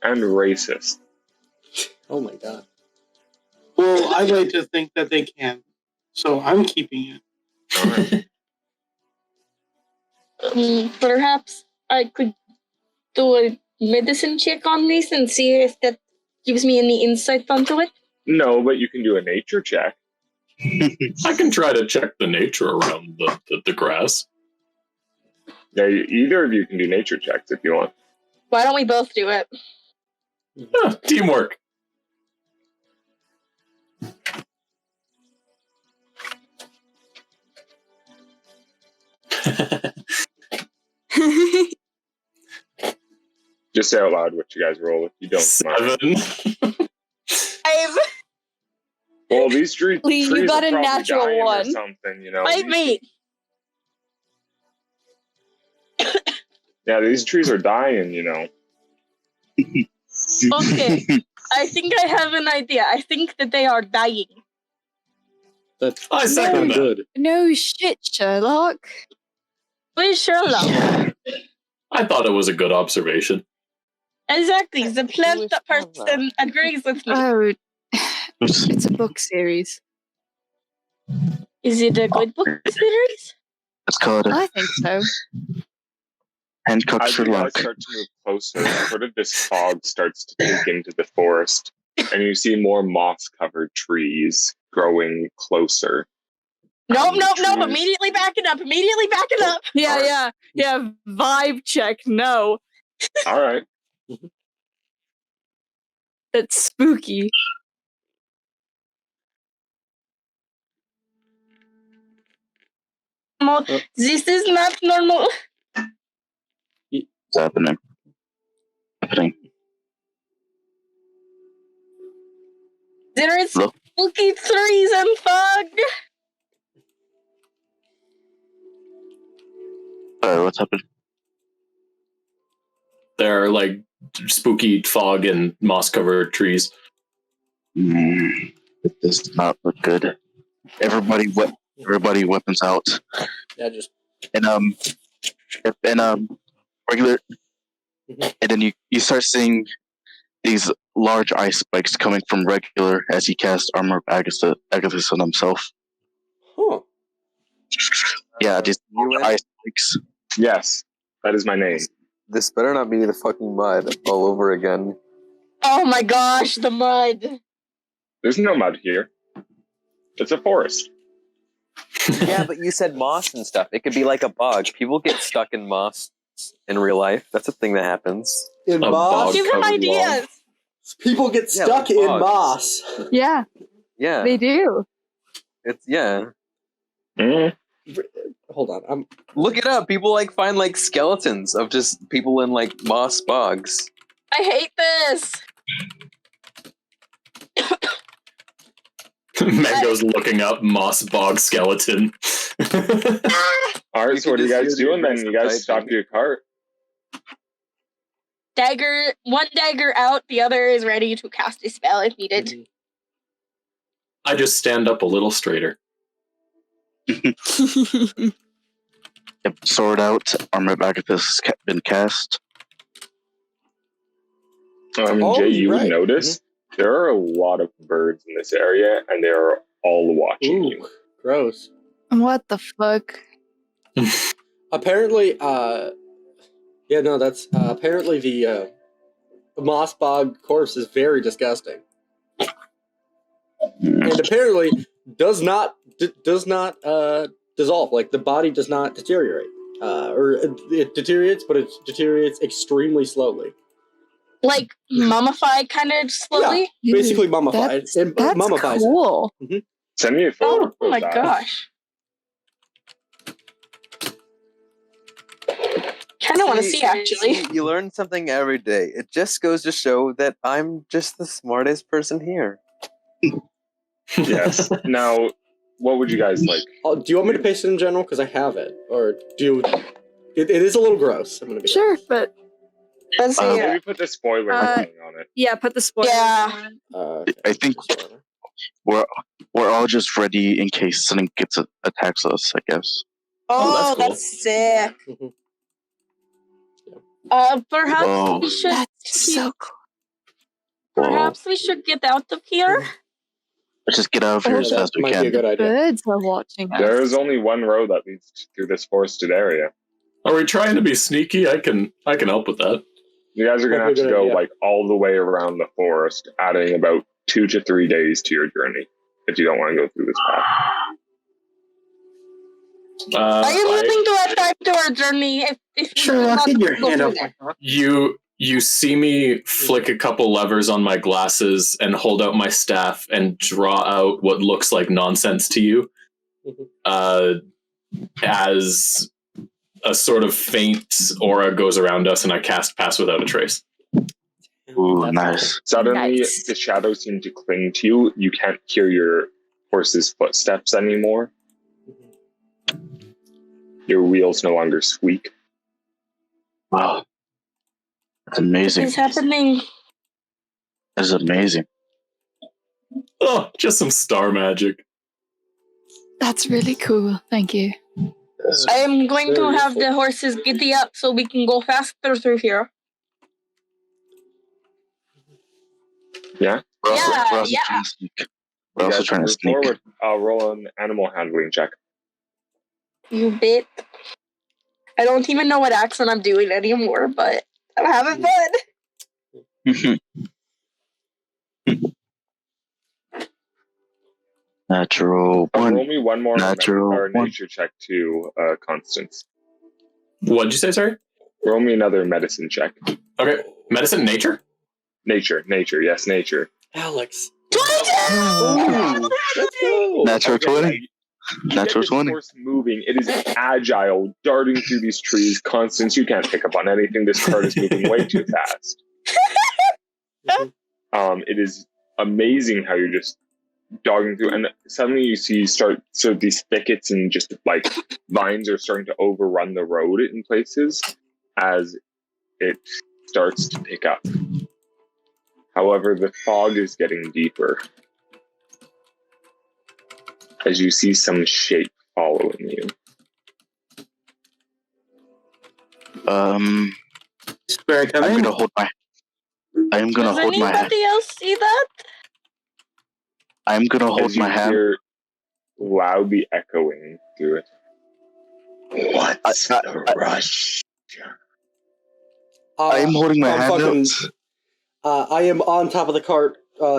And racist. Oh my god. Well, I like to think that they can, so I'm keeping it. Perhaps I could do a medicine check on this and see if that gives me any insight onto it. No, but you can do a nature check. I can try to check the nature around the grass. Yeah, either of you can do nature checks if you want. Why don't we both do it? Teamwork. Just say out loud what you guys roll if you don't. 7. 5. Well, these trees Lee, you got are a probably natural dying or one. something, you know. Fight me. Yeah, these trees are dying, you know. Okay. I think I have an idea. I think that they are dying. That's I second that. good. No shit, Sherlock. Where's Sherlock? I thought it was a good observation. Exactly. The plant person agrees with me. Oh, it's a book series. Is it a good book series? It's called I think so. Hancock As you guys Sherlock. start to move closer, sort of this fog starts to take into the forest, and you see more moss-covered trees growing closer. Nope. Trees. Immediately back it up. Yeah. Vibe check. No, All right. that's spooky. This is not normal. What's happening? There is Look. spooky trees and fog. What's happening? There are like spooky fog and moss-covered trees. It does not look good. Everybody weapons out. Yeah, just And regular, and then you start seeing these large ice spikes coming from regular as he casts Armor of Agathis on himself. huh. Yeah, these Euan? ice spikes. Yes, that is my name. This better not be the fucking mud all over again. Oh my gosh, the mud. There's no mud here. It's a forest. Yeah, but you said moss and stuff. It could be like a bug. People get stuck in moss in real life. That's a thing that happens. In A moss, bog Give him covered ideas. people get Yeah, stuck like in bogs. moss. Yeah, Yeah, they do. it's yeah. Hold on, I'm Look it up. People like find like skeletons of just people in like moss bogs. I hate this. Mango's looking up moss bog skeleton. All right, You so what can are you just guys use your doing then? wrist You guys typing. stop your cart. Dagger, one dagger out, the other is ready to cast a spell if needed. I just stand up a little straighter. Yep, sword out, armor back if this has been cast. Oh, Jay, you right. would notice there are a lot of birds in this area, and they're all watching Ooh, you. gross. What the fuck? Apparently, yeah, no, that's apparently the moss bog corpse is very disgusting, and apparently does not dissolve. Like the body does not deteriorate, or it deteriorates, but it deteriorates extremely slowly. Like mummified kind of slowly? Yeah, basically mummified. That's, It that's mummifies it. cool. Send me a photo. Oh my of that. gosh. Kind of want to see, actually. You learn something every day. It just goes to show that I'm just the smartest person here. Yes. Now, what would you guys like? Do you want me to paste it in general? Because I have it. Or do you... It is a little gross. I'm going to be Sure, honest. but Let's see. Maybe put the spoiler warning on it. yeah, put the spoiler. Yeah. Okay, I think we're all just ready in case something attacks us, I guess. Oh, that's cool. that's sick. Mhm. Perhaps Whoa. we should That's keep, so cool. perhaps we should get out of here. Let's just get out of here as Yeah, fast that as we might be a can. good idea. Birds are watching us. There is only one road that leads through this forested area. Are we trying to be sneaky? I can help with that. You guys are going to have That'd be to a good go idea. like all the way around the forest, adding about 2 to 3 days to your journey if you don't want to go through this path. I am willing to add time to our journey if we Sure, do I'll not keep your go hand through up there. like that. You see me flick a couple levers on my glasses and hold out my staff and draw out what looks like nonsense to you, as a sort of faint aura goes around us, and I cast Pass Without a Trace. Ooh, That's nice. Suddenly, Nice. the shadows seem to cling to you. You can't hear your horse's footsteps anymore. Your wheels no longer squeak. Wow. That's amazing. What's happening? That's amazing. Oh, just some star magic. That's really cool. Thank you. I am going to Very have useful. the horses giddy up so we can go faster through here. Yeah? We're also, Yeah, we're also yeah. trying to sneak. You We're also guys trying to move sneak. forward. I'll roll an animal handling check. You bit. I don't even know what accent I'm doing anymore, but I'm having fun. Natural Roll one. me one more Natural one. nature check to Constance. What'd you say, sorry? Roll me another medicine check. Okay, medicine, nature. Nature, yes, nature. Alex. 22! Let's go. Natural Okay, 20. you Natural get this 20. horse moving. It is agile, darting through these trees. Constance, you can't pick up on anything. This cart is moving way too fast. It is amazing how you're just dogging through, and suddenly you see these thickets and just like vines are starting to overrun the road in places as it starts to pick up. However, the fog is getting deeper as you see some shape following you. Where I I come am in. gonna hold my. I am gonna Does hold my hand. anybody else see that? I'm gonna hold As you my hand. hear loudly echoing through it. What's the rush? I am holding my I'm hand fucking- out. I am on top of the cart.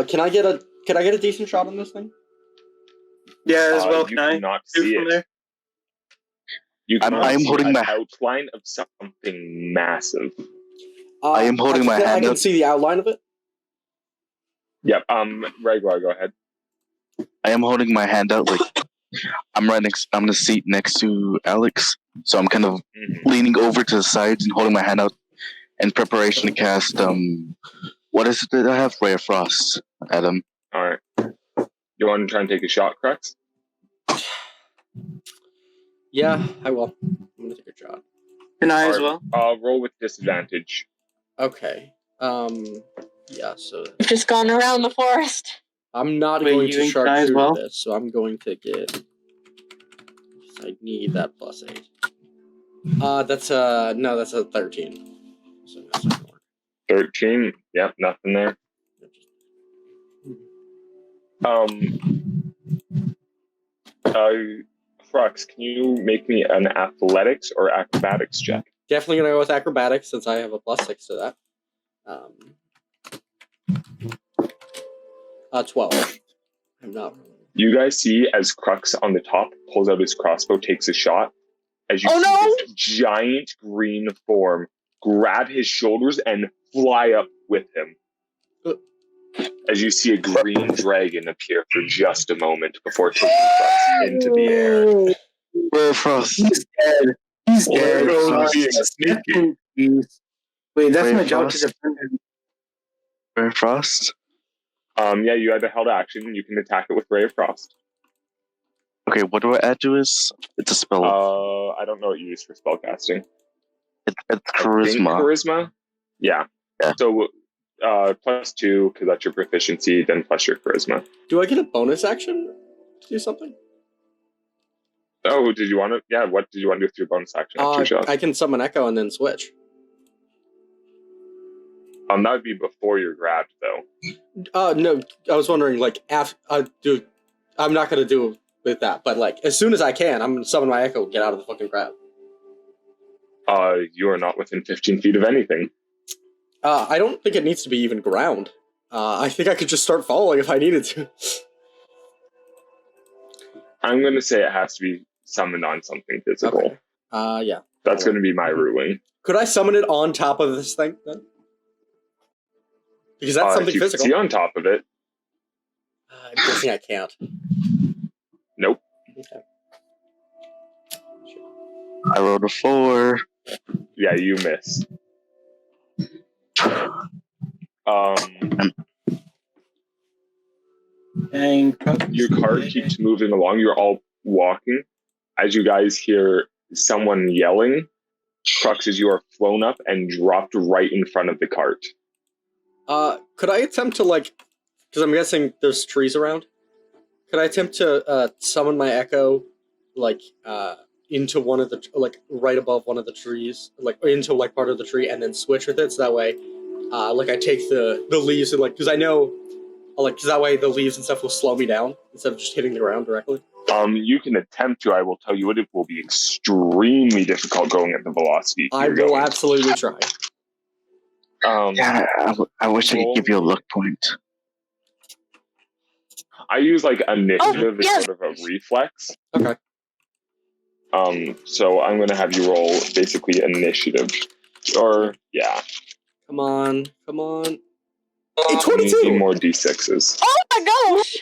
Can I get a decent shot on this thing? Yeah, as well. You Can I cannot do see from it. there? You can I'm see holding an my- outline of something massive. I am holding my hand I can up. see the outline of it. Yep. Regular, go ahead. I am holding my hand out like I'm in the seat next to Alex, so I'm kind of leaning over to the sides and holding my hand out in preparation to cast what is it that I have? Ray of Frost at him. All right. You want to try and take a shot, Crux? Yeah, I will. I'm gonna take a shot. Can I as well? Roll with disadvantage. Okay. Yeah. So We've just gone around the forest. I'm not Wait, going you to and Kai as sharpshooter well? this, so I'm going to get. I need that +8. That's a 13. So that's not gonna work. 13. Yep, nothing there. Crux, can you make me an athletics or acrobatics check? Definitely gonna go with acrobatics since I have a +6 to that. 12. I'm not. You guys see as Crux on the top pulls out his crossbow, takes a shot, as you Oh, see no! this giant green form grab his shoulders and fly up with him. As you see a green dragon appear for just a moment before taking Crux into the air. Ray of Frost. He's dead. He's Well, dead. there goes Oh, being sneaky. Wait, that's Ray my of job to Frost. defend him. Ray of Frost. Yeah, you had a held action. You can attack it with Ray of Frost. Okay, what do I add to this? It's a spell. I don't know what you use for spellcasting. It's I think charisma. Charisma? Yeah. Yeah. So, +2, because that's your proficiency, then plus your charisma. Do I get a bonus action to do something? Oh, did you want to? Yeah, what did you want to do with your bonus action? After your shot? I can summon Echo and then switch. That would be before you're grabbed, though. No, I was wondering, like, dude, I'm not gonna do it with that, but, like, as soon as I can, I'm gonna summon my Echo and get out of the fucking grab. You are not within 15 feet of anything. I don't think it needs to be even ground. I think I could just start falling if I needed to. I'm going to say it has to be summoned on something physical. Okay. Yeah. That's going to be my ruling. Could I summon it on top of this thing, then? Because that's something if you physical. see on top of it. I'm guessing I can't. Nope. Okay. I rolled a 4. Yeah, you miss. Your cart keeps moving along. You're all walking. As you guys hear someone yelling, Crux, as you are flown up and dropped right in front of the cart. Could I attempt to, like, because I'm guessing there's trees around. Could I attempt to summon my Echo, like, into one of the, like, right above one of the trees, like, into, like, part of the tree, and then switch with it, so that way, like, I take the leaves and, like, because I know, like, because that way the leaves and stuff will slow me down instead of just hitting the ground directly. You can attempt to. I will tell you what, it will be extremely difficult going at the velocity. I will absolutely try. Yeah, I wish I could give you a luck point. I use like initiative as sort of a reflex. Okay. So I'm gonna have you roll basically initiative, or yeah. Come on. Hey, 22 more d6s. Oh my gosh!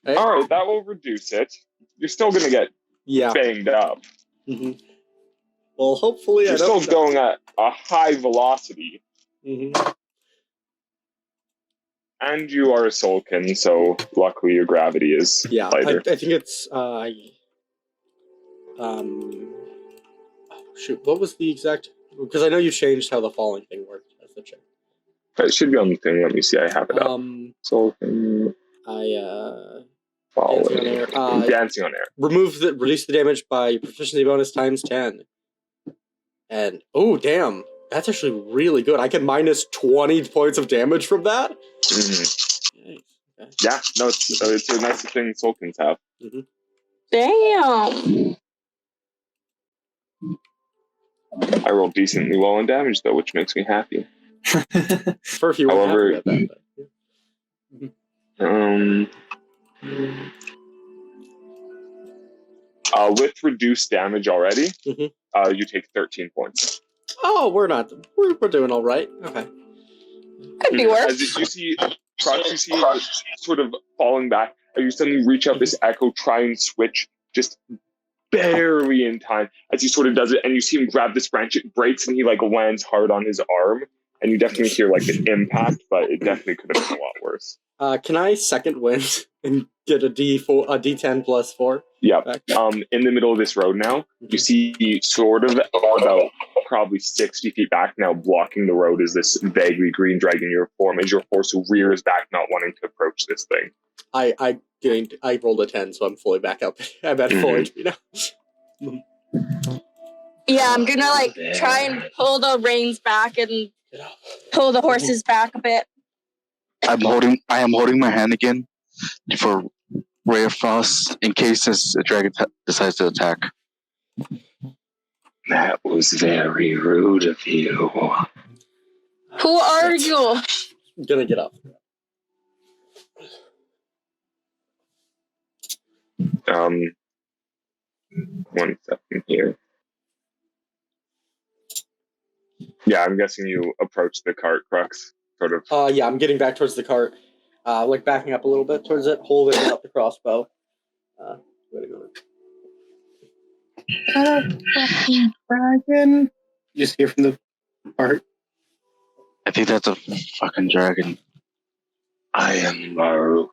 Hey. All right, that will reduce it. You're still gonna get banged up. Mm-hmm. Well, hopefully you're still going at a high velocity. Mm-hmm. And you are a soulkin, so luckily your gravity is lighter. I think it's shoot, what was the exact? Because I know you changed how the falling thing worked. That's the check. It should be on the thing. Let me see. I have it up. Soulkin. Falling. Dancing on air. Reduce the damage by proficiency bonus times 10. And oh damn, that's actually really good. I can minus 20 points of damage from that. Mm-hmm. Okay. Yeah, no, it's a nice thing Soulkins have. Mm-hmm. Damn. I rolled decently well in damage though, which makes me happy. For if you were happy about that, With reduced damage already, Mhm. you take 13 points. Oh, we're doing all right. Okay. Could be worse. As you see, Crux, you see it sort of falling back, as you suddenly reach out this echo, try and switch, just barely in time, as he sort of does it, and you see him grab this branch, it breaks, and he like lands hard on his arm, and you definitely hear like an impact, but it definitely could have been a lot worse. Can I second wind and get a D10 plus 4? Yeah. Back? In the middle of this road now, you see sort of about probably 60 feet back now, blocking the road is this vaguely green dragon uniform as your horse rears back, not wanting to approach this thing. I rolled a 10, so I'm fully back up. I'm at full HP now. Yeah, I'm gonna like try and pull the reins back and pull the horses back a bit. I am holding my hand again for Ray of Frost in case this dragon decides to attack. That was very rude of you. Who are you? I'm gonna get up. One second here. Yeah, I'm guessing you approach the cart, Crux, sort of. Yeah, I'm getting back towards the cart. Like backing up a little bit towards it, holding up the crossbow. Way to go. Fucking dragon. You just hear from the part. I think that's a fucking dragon. I am Maruk,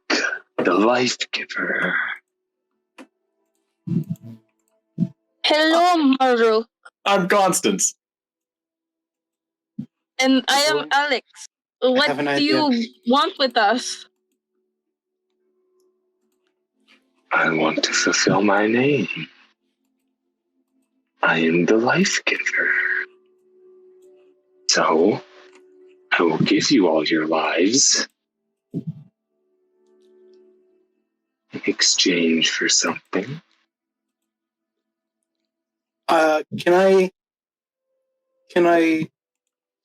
the life giver. Hello, Maru. I'm Constance. And I am Alex. What have an do idea. you want with us? I want to fulfill my name. I am the life giver. So, I will give you all your lives in exchange for something. Can I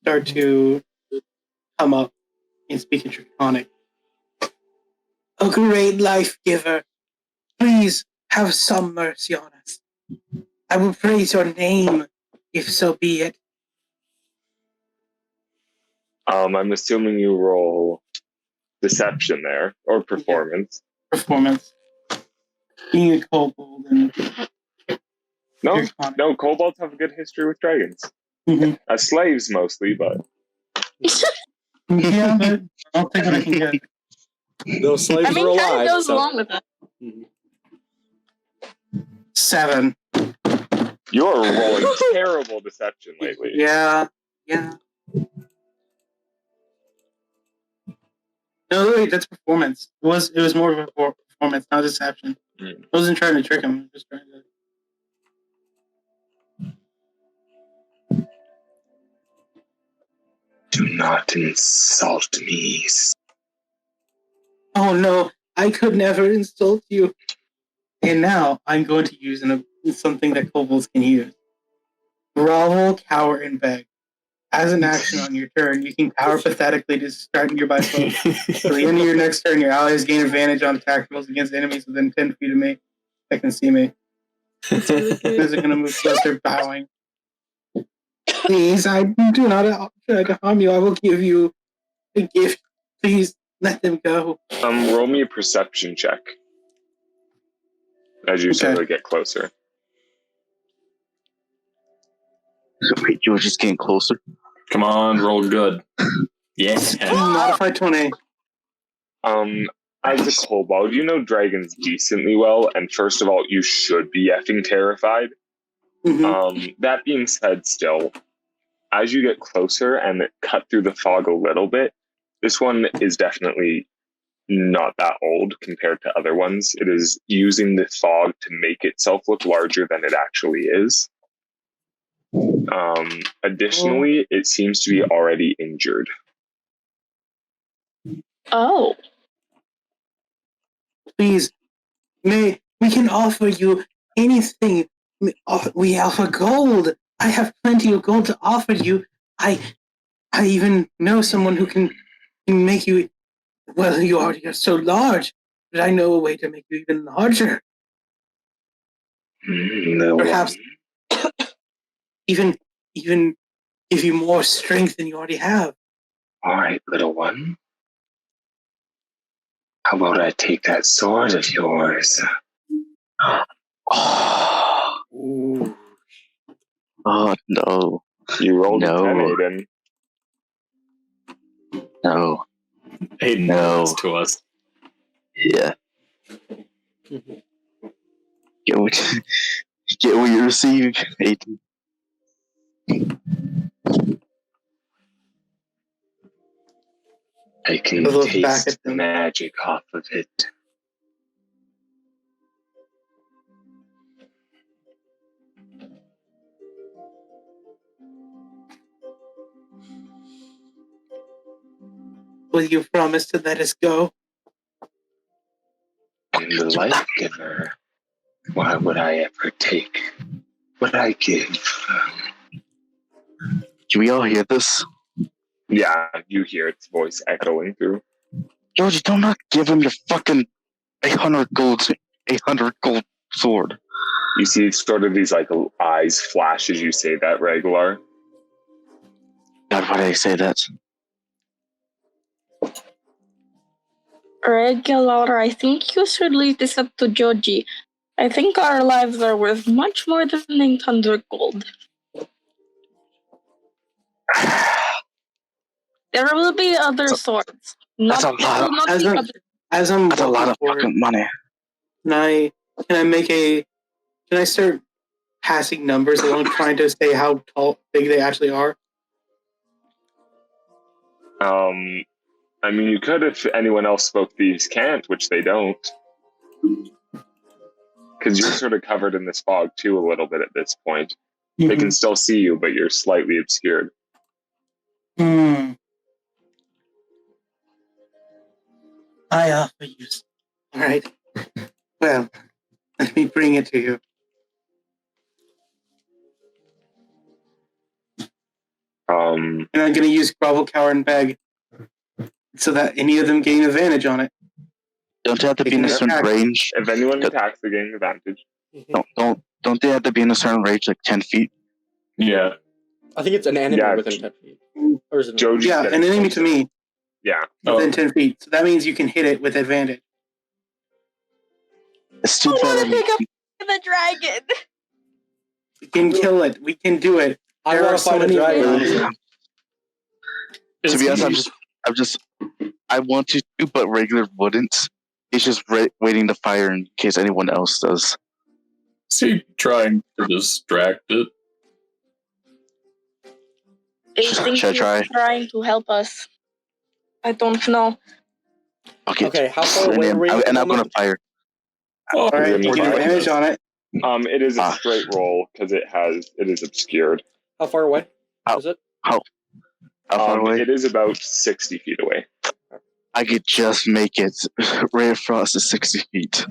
start to come up and speak in Draconic? O great life giver, please have some mercy on us. I will praise your name, if so be it. I'm assuming you roll deception there, or performance. Performance. Being a kobold and No, kobolds have a good history with dragons. As slaves mostly, but... Yeah, but I'll take what I can get. Those slaves I mean, were kind alive. of goes so. along with that. 7. You're rolling terrible deception lately. Yeah. No, wait, that's performance. It was more of a performance, not deception. I wasn't trying to trick him. I was just trying to. Do not insult me. Oh no, I could never insult you. And now I'm going to use something that kobolds can use. Grovel, cower, and beg. As an action on your turn, you can cower pathetically to start nearby foes. At the end of your next turn, your allies gain advantage on attack rolls against enemies within 10 feet of me that can see me. As they're going to move closer, bowing. Please, I do not try to harm you. I will give you a gift. Please, let them go. Roll me a perception check. As you sort of get closer. So wait, you were just getting closer? Come on, roll good. Yes. Modified 20. As a kobold, you know dragons decently well, and first of all, you should be effing terrified. That being said, still, as you get closer and cut through the fog a little bit, this one is definitely not that old compared to other ones. It is using the fog to make itself look larger than it actually is. Additionally, it seems to be already injured. Oh. Please, we can offer you anything. We offer gold. I have plenty of gold to offer you. I even know someone who can make you. Well, you already are so large, but I know a way to make you even larger. Little Perhaps one. even give you more strength than you already have. All right, little one. How about I take that sword of yours? Oh no. You rolled No. a 10, Aiden. No. Aiden No. does to us. Yeah. Get what you receive, Aiden. I can I look back taste at the them. magic off of it. Will you promise to let us go? I'm the life giver. Why would I ever take what I give? Can we all hear this? Yeah, you hear its voice echoing through. Georgie, do not give him your fucking 800 gold sword. You see sort of these like eyes flash as you say that, Regular. God, why did I say that? Regular, I think you should leave this up to Joji. I think our lives are worth much more than 800 gold. There will be other swords. That's a lot of- not As the I'm- other. As I'm That's a lot walking of forward, fucking money. can I start passing numbers along, trying to say how big they actually are? I mean, you could if anyone else spoke these can't, which they don't. Because you're sort of covered in this fog too a little bit at this point. They can still see you, but you're slightly obscured. I offer you. All right. Well, let me bring it to you. And I'm going to use grovel, cower, and beg, so that any of them gain advantage on it. Don't they have to be in a certain range? If anyone attacks, they gain advantage. Don't they have to be in a certain range, like 10 feet? Yeah. I think it's an enemy Yeah. within 10 feet. Or is it Joji's Yeah, getting an enemy to closer. me Yeah. within 10 feet. So that means you can hit it with advantage. It's too I want to bad. pick up the dragon. We can kill it. We can do it. I There want are to so fight a many dragon. ways. To be honest, I want to, but regular wouldn't. He's just waiting to fire in case anyone else does. Is he trying to distract it? I think Should I he's try? trying to help us. I don't know. Okay, how far away are we? And I'm gonna fire. All right, You're you gonna get fire advantage on it. It is a straight roll because it is obscured. How far away is it? How far away? It is about 60 feet away. I could just make it right across the 60 feet.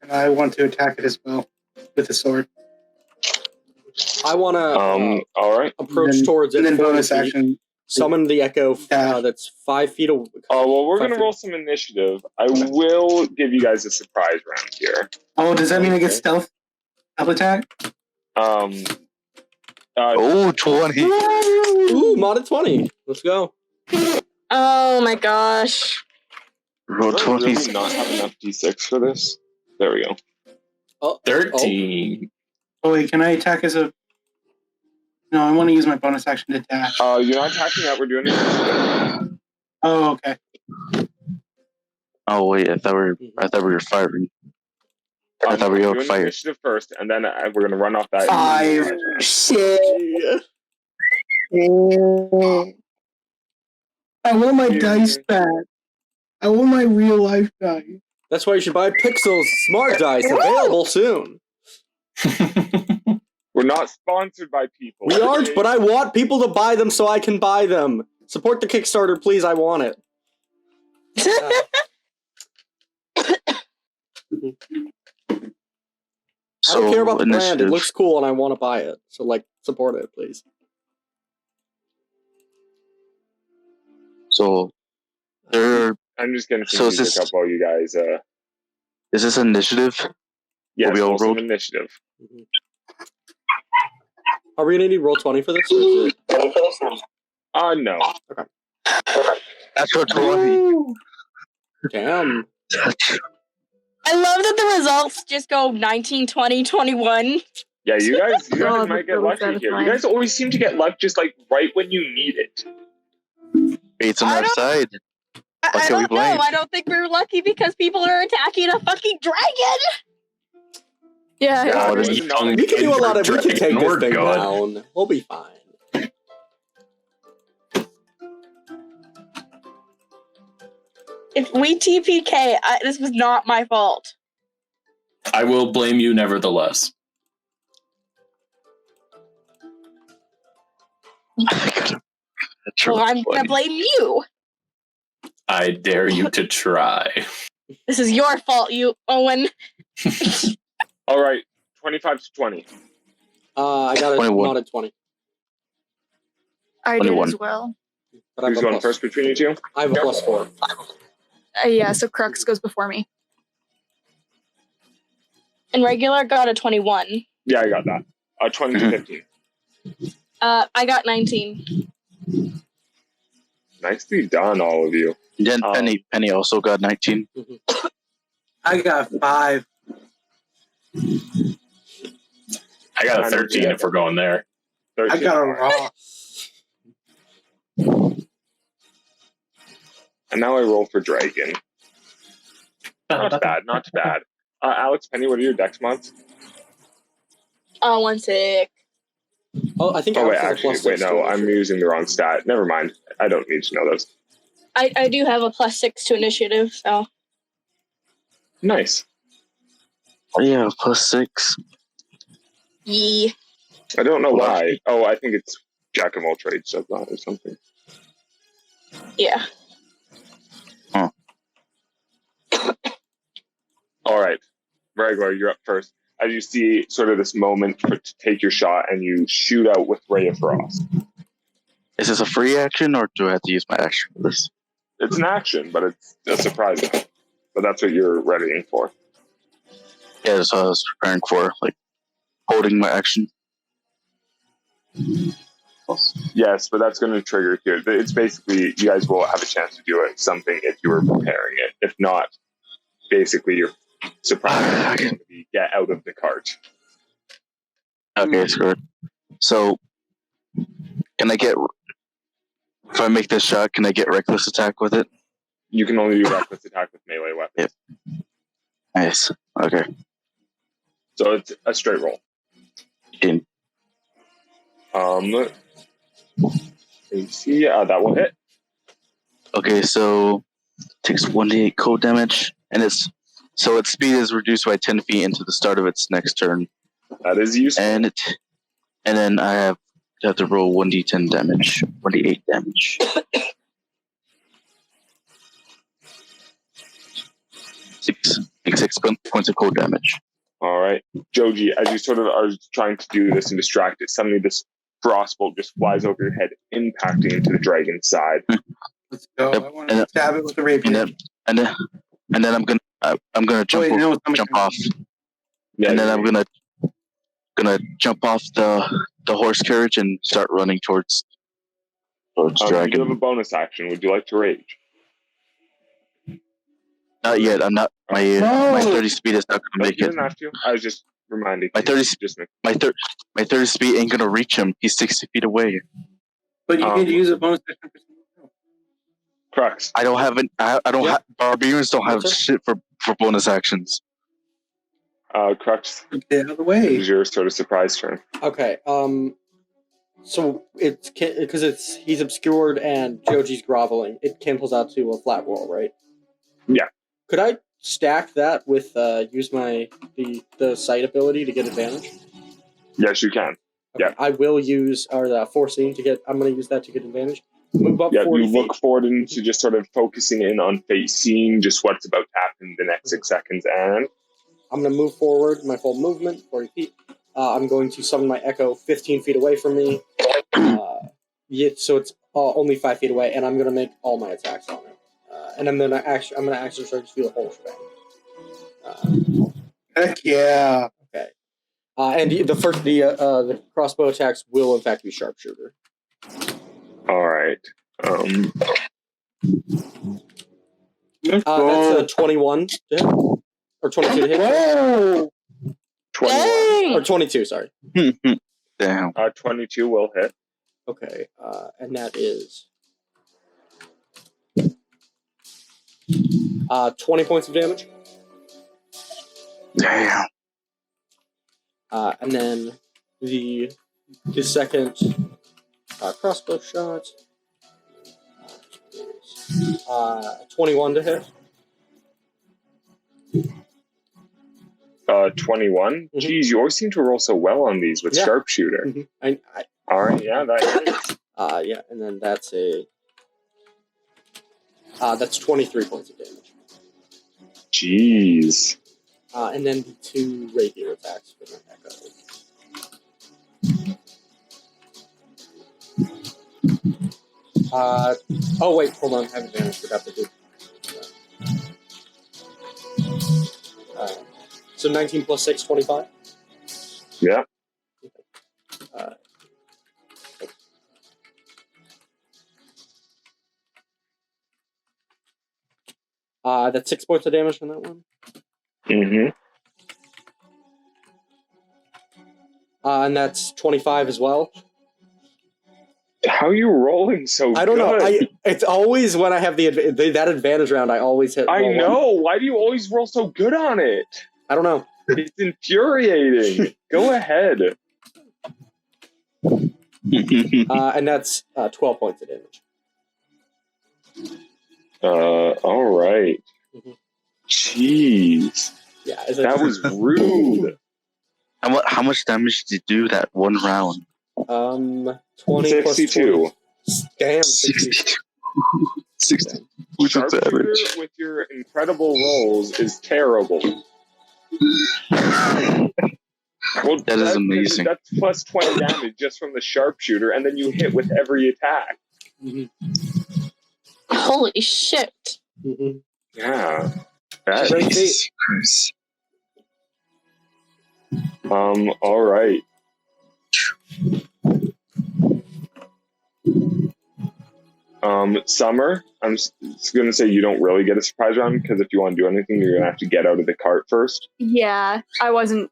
And I want to attack it as well with the sword. I want to all right. approach towards it. And then 40 bonus feet, action. Summon the echo that's 5 feet away. Oh, well, we're 5 going to feet. roll some initiative. I will give you guys a surprise round here. Oh, does that mean I get stealth attack? 20. Ooh, modded 20. Let's go. Oh my gosh. Roll Do I 20. really not have enough d6 for this? There we go. Oh, 13. Oh, wait, can I attack as a... No, I want to use my bonus action to dash. You're not attacking that. We're doing initiative. Oh, okay. Oh wait, I thought we were firing. I thought we We're were doing fired. initiative first, and then we're going to run off that. 5. Shit. I want my dice back. I want my real life dice. That's why you should buy Pixel's Smart Dice, available soon. We're not sponsored by people. We aren't, but I want people to buy them so I can buy them. Support the Kickstarter, please. I want it. I don't care about the brand. It initiative. looks cool and I want to buy it. So, support it, please. So, they're I'm just going to So some is music this- up while you guys Is this initiative? Yes, we all roll some rolled? initiative. Are we gonna need roll 20 for this? Or is it... No. Okay. That's what 20. Damn. I love that the results just go 19, 20, 21. Yeah, you guys God, might get that was lucky here. You satisfying. guys always seem to get luck just like right when you need it. Fate's on I our don't- side. I can we don't know. blame? I don't think we're lucky because people are attacking a fucking dragon. Yeah, Yeah, Oh, there there's was another- We can do a lot of. We can take this We're thing good. down. We'll be fine. If we TPK, this was not my fault. I will blame you nevertheless. Well, I'm gonna blame you. I dare you to try. This is your fault, you Owen. All right, 25 to 20. I got a 21. not a 20. I did 21. as well. But I have Who's a going plus- first between you two? I have a +4. Yeah, so Crux goes before me. And regular got a 21. Yeah, I got that. 20 to 15. I got 19. Nicely done, all of you. Then Penny also got 19. I got 5. I got a 13 if we're going there. 13. I got a raw. And now I roll for dragon. Not bad, not bad. Alex, Penny, what are your dex mods? 1 sec. Oh, I think. Oh, wait, Alex has a actually, +6 wait, no, to I'm initiative. using the wrong stat. Never mind. I don't need to know those. I do have a +6 to initiative, so. Nice. Oh, yeah, +6. Yeah. I don't know why. Oh, I think it's Jack of all trades does that or something. Yeah. All right. Regular, you're up first. As you see sort of this moment to take your shot and you shoot out with Ray of Frost. Is this a free action or do I have to use my action for this? It's an action, but it's a surprise action. But that's what you're readying for. Yeah, that's what I was preparing for, like holding my action. Yes, but that's going to trigger here. It's basically, you guys will have a chance to do it, something if you were preparing it. If not, basically you're surprised going to be get out of the cart. Okay, screw it. So, can I get, if I make this shot, can I get reckless attack with it? You can only do reckless attack with melee weapons. Yep. Nice. Okay. So it's a straight roll. In. AC, that will hit. Okay, so takes 1d8 cold damage, and its speed is reduced by 10 feet into the start of its next turn. That is useful. And then I have to roll 1d10 damage, 1d8 damage. Six points of cold damage. All right. Joji, as you sort of are trying to do this and distract it, suddenly this frostbolt just flies over your head, impacting into the dragon's side. Let's go. I want to stab it with the rapier. And then I'm gonna jump off. Yeah, and then I'm gonna jump off the horse carriage and start running towards dragon. You have a bonus action. Would you like to rage? Not yet. I'm not. My 30 speed is not gonna make you it. didn't have to. I was just reminding. My 30 speed ain't gonna reach him. He's 60 feet away. But you can use a bonus action for something else. Crux. I don't have I don't Yep. have. Barbarians don't have Yes, shit for bonus actions. Crux. Get out of the way. This is your sort of surprise turn. Okay. So it's because he's obscured and Joji's groveling. It cancels out to a flat roll, right? Yeah. Could I stack that with use my the sight ability to get advantage? Yes, you can. Okay, Yeah. I will use the foreseeing to get. I'm going to use that to get advantage. Move up Yeah, 40 you look forward into just sort of focusing in on fate, seeing just what's about to happen in the next 6 seconds, and I'm going to move forward my full movement, 40 feet. I'm going to summon my Echo 15 feet away from me. So it's only 5 feet away, and I'm going to make all my attacks on it. And I'm going to exercise do the whole shebang. Heck yeah. Okay. And the crossbow attacks will in fact be sharpshooter. All right. Let's That's go. a 21 to hit. Or 22 to hit. Whoa! 21. Or 22, sorry. Damn. 22 will hit. Okay. And that is 20 points of damage. Damn. And then the second crossbow shot is 21 to hit. 21. Geez, you always seem to roll so well on these with sharpshooter. All right, yeah, that hits. Yeah, and then that's that's 23 points of damage. Jeez. And then the 2 rapier attacks for the echo. Oh wait, hold on, I have advantage. Forgot to do. So 19 plus 6, 25. Yeah. That's 6 points of damage on that one. Mm-hmm. And that's 25 as well. How are you rolling so I don't know. good? It's always when I have that advantage round, I always hit. I know. Why do you always roll so good on it? I don't know. It's infuriating. Go ahead. And that's 12 points of damage. All right. Jeez. Yeah, that was rude. How much damage did you do that one round? 20 62. Plus 20. Damn, 62. 60. Sharpshooter with your incredible rolls is terrible. Well, that is amazing. That's plus 20 damage just from the sharpshooter, and then you hit with every attack. Holy shit. Yeah. That Jesus. All right. Summer, I'm going to say you don't really get a surprise round, because if you want to do anything, you're going to have to get out of the cart first. Yeah, I wasn't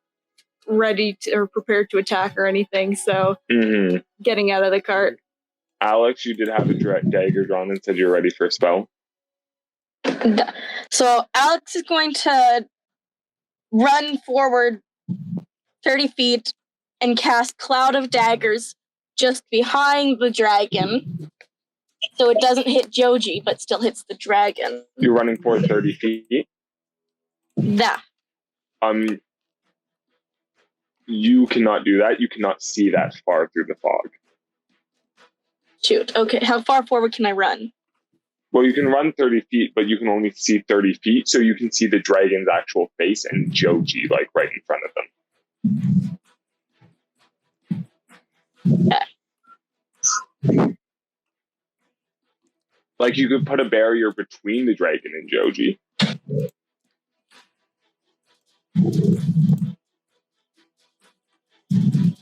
ready to, or prepared to attack or anything, so getting out of the cart. Alex, you did have a dagger drawn and said you're ready for a spell. So Alex is going to run forward 30 feet and cast Cloud of Daggers just behind the dragon. So it doesn't hit Joji, but still hits the dragon. You're running for 30 feet? Yeah. You cannot do that. You cannot see that far through the fog. Shoot. Okay, how far forward can I run? Well, you can run 30 feet, but you can only see 30 feet, so you can see the dragon's actual face and Joji, like, right in front of them. Okay. Like, you could put a barrier between the dragon and Joji.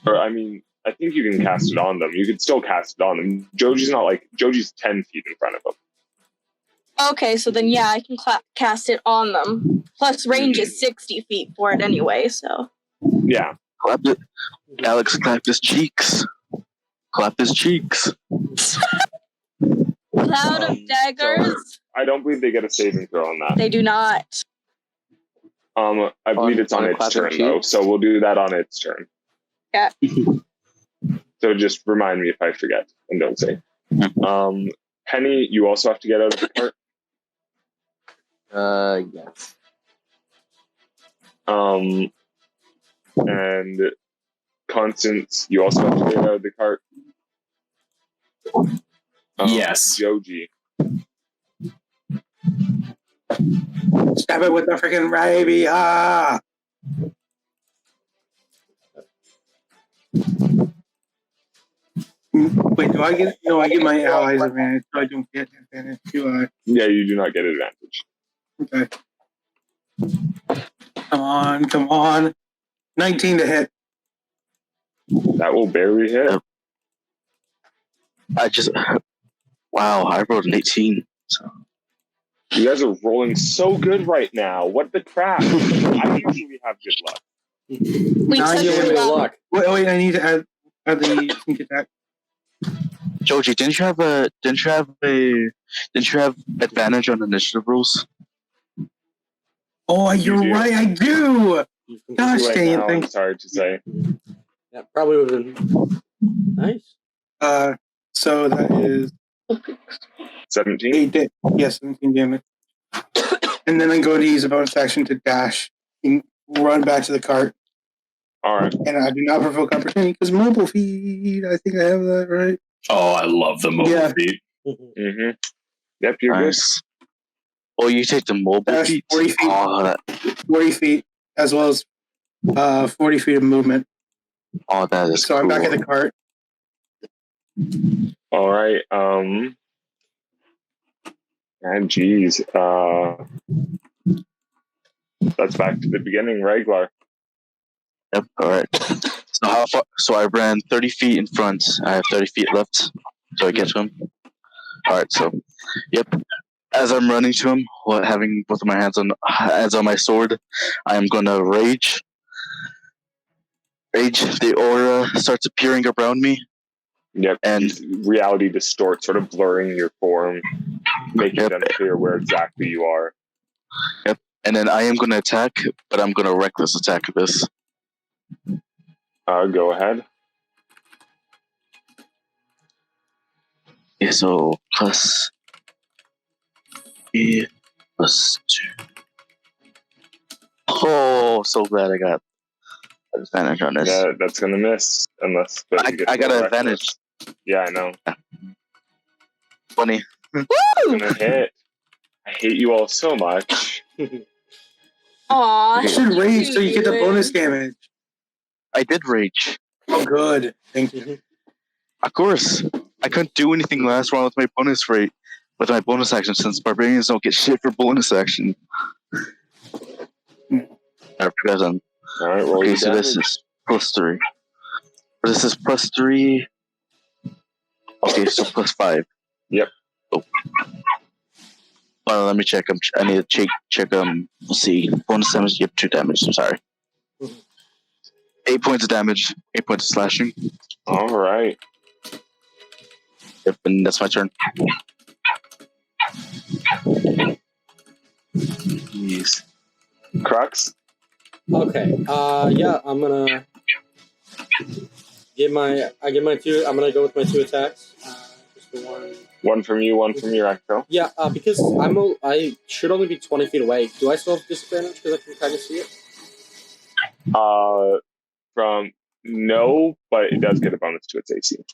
Or, I mean, I think you can cast it on them. You could still cast it on them. Joji's 10 feet in front of them. Okay, so then yeah, I can cast it on them. Plus range is 60 feet for it anyway, so. Yeah. Clap it. Alex, clap his cheeks. Clap his cheeks. Cloud of Daggers? I don't believe they get a saving throw on that. They do not. I believe it's on its turn, though, so we'll do that on its turn. Yeah. So just remind me if I forget, and don't say. Penny, you also have to get out of the cart? Yes. And Constance, you also have to get out of the cart? Yes. Joji. Stab it with the freaking rabies. Wait, do I get? No, I get my allies advantage. So I don't get advantage, do I? Yeah, you do not get advantage. Okay. Come on. 19 to hit. That will barely hit. Wow, I rolled an 18. So. You guys are rolling so good right now. What the crap? I usually have good luck. We Nine took damage. your luck. Wait, I need to add the sneak attack. Joji, didn't you have advantage on initiative rolls? Oh, You you're do. right, I do! Gosh Right dang it, now, I'm thanks. sorry to say. Yeah, probably would have been nice. So that is 17? 17 damage. And then I go to use a bonus action to dash and run back to the cart. Alright. And I do not provoke opportunity because mobile feed. I think I have that right. Oh, I love the mobile feet. Mm-hmm. Yep, you're Nice. Oh, you take the mobile Dash feet? 40 feet. Oh, 40 feet, as well as 40 feet of movement. Oh, that is So cool. I'm back at the cart. Alright, and geez, that's back to the beginning, Regular. Yep, alright. So how far? So I ran 30 feet in front. I have 30 feet left. So I get to him. Alright, so, yep. As I'm running to him, having both of my hands on my sword, I am gonna rage. The aura starts appearing around me. Yep, and reality distorts, sort of blurring your form, making it unclear where exactly you are. Yep, and then I am gonna attack, but I'm gonna reckless attack this. Go ahead. Yeah, so plus 3 plus 2. Oh, so glad I got advantage on this. Yeah, that's gonna miss unless. I got an advantage. Yeah, I know. 20. Woo! Gonna hit. I hate you all so much. Aw. You should rage so you get the bonus damage. I did rage. Oh, good. Thank you. Of course, I couldn't do anything last round with my bonus rate, with my bonus action, since barbarians don't get shit for bonus action. I forgot them. Alright, roll Okay, your so damage. this is plus 3. This is plus 3. Okay, so plus 5. Yep. Oh. Well, let me check. I need to check. Let's see. Bonus damage. Yep, 2 damage. I'm sorry. 8 points of damage. 8 points of slashing. All right. Yep, and that's my turn. Jeez. Crux? Okay. Yeah, I'm gonna give my 2. I'm gonna go with my 2 attacks. Just the one. One from you, one from your echo. Yeah, because I should only be 20 feet away. Do I still have disadvantage because I can kind of see it? From no, but it does get a bonus to its AC. Is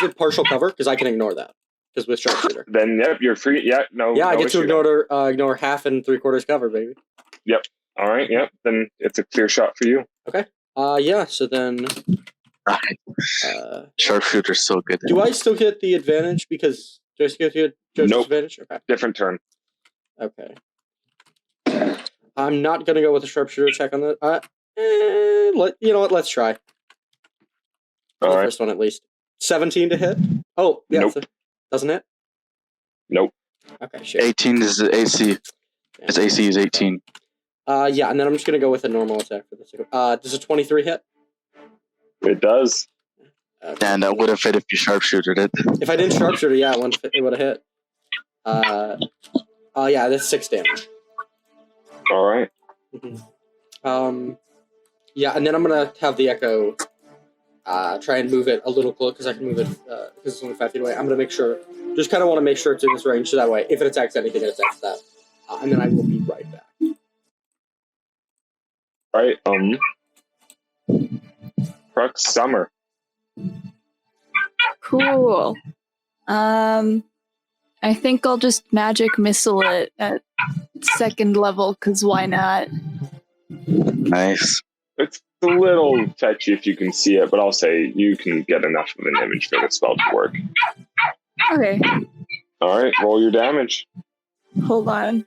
it partial cover? Because I can ignore that. Because with sharpshooter. Then yep, you're free. Yeah, no. Yeah, I no get to issue. ignore half and 3/4 cover, baby. Yep. All right. Yep. Then it's a clear shot for you. Okay. Yeah. So then. Sharpshooter's so good. Do I still get the advantage because do I still get Joe's Nope. advantage? Okay. Different turn. Okay. I'm not gonna go with a sharpshooter check on that. You know what? Let's try. All the right. first one at least. 17 to hit. Oh, yeah. Nope. Doesn't it? Nope. Okay, shit. 18 is the AC. Its AC is 18. Yeah, and then I'm just gonna go with a normal attack for this. Does a 23 hit? It does. Okay. And that would have fit if you sharpshooted it. If I didn't sharpshooter, yeah, it would have hit. Yeah, that's 6 damage. All right. Yeah, and then I'm gonna have the echo try and move it a little close because I can move it because it's only 5 feet away. I'm gonna make sure, just kind of want to make sure it's in this range, so that way, if it attacks anything, it attacks that, and then I will be right back. All right. Crux Summer. Cool. I think I'll just magic missile it at 2nd level, because why not? Nice. It's a little touchy if you can see it, but I'll say you can get enough of an image for the spell to work. Okay, All right. Roll your damage. hold on.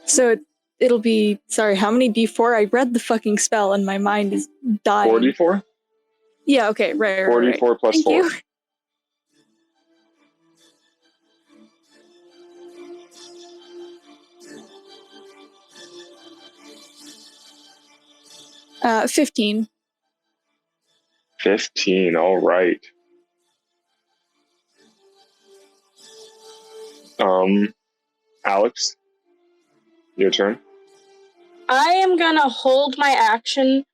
So it'll be, sorry, how many D4? I read the fucking spell and my mind is dying. 44? Yeah, okay, right. 44 plus Thank 4. you. Uh, 15. 15, all right. Alex, your turn. I am gonna hold my action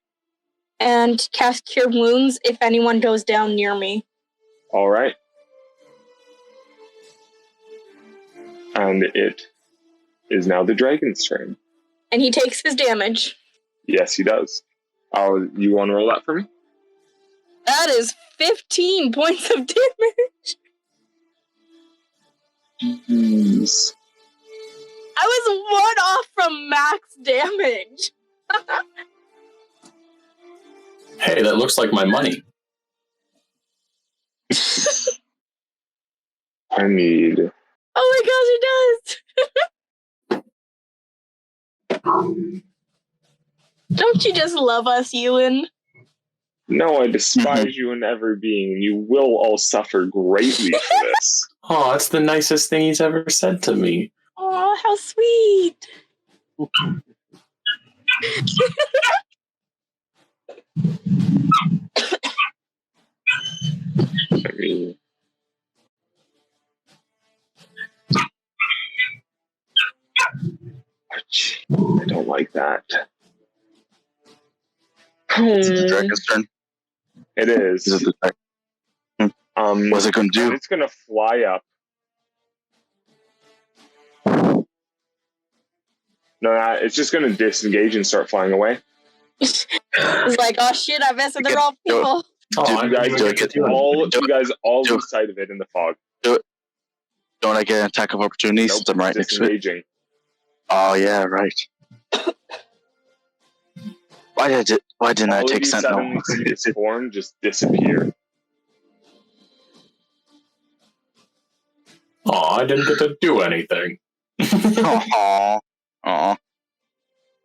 and cast Cure Wounds if anyone goes down near me. All right. And it is now the dragon's turn. And he takes his damage. Yes, he does. You want to roll that for me? That is 15 points of damage. Jeez. I was 1 off from max damage. Hey, that looks like my money. I need... Oh my gosh, it does. Don't you just love us, Euan? No, I despise you in every being. You will all suffer greatly for this. Oh, that's the nicest thing he's ever said to me. Oh, how sweet. I mean... I don't like that. It's the dragon's turn. It is. Is it the what's it going to do? It's going to fly up. No, it's just going to disengage and start flying away. It's like, oh shit, I messed with the wrong people. You guys all lose sight of it in the fog. Do it. Don't I get an attack of opportunity since I'm right next to it? Oh, yeah, right. Why didn't I take Sentinel? Its form just disappear. Oh, I didn't get to do anything. Aww.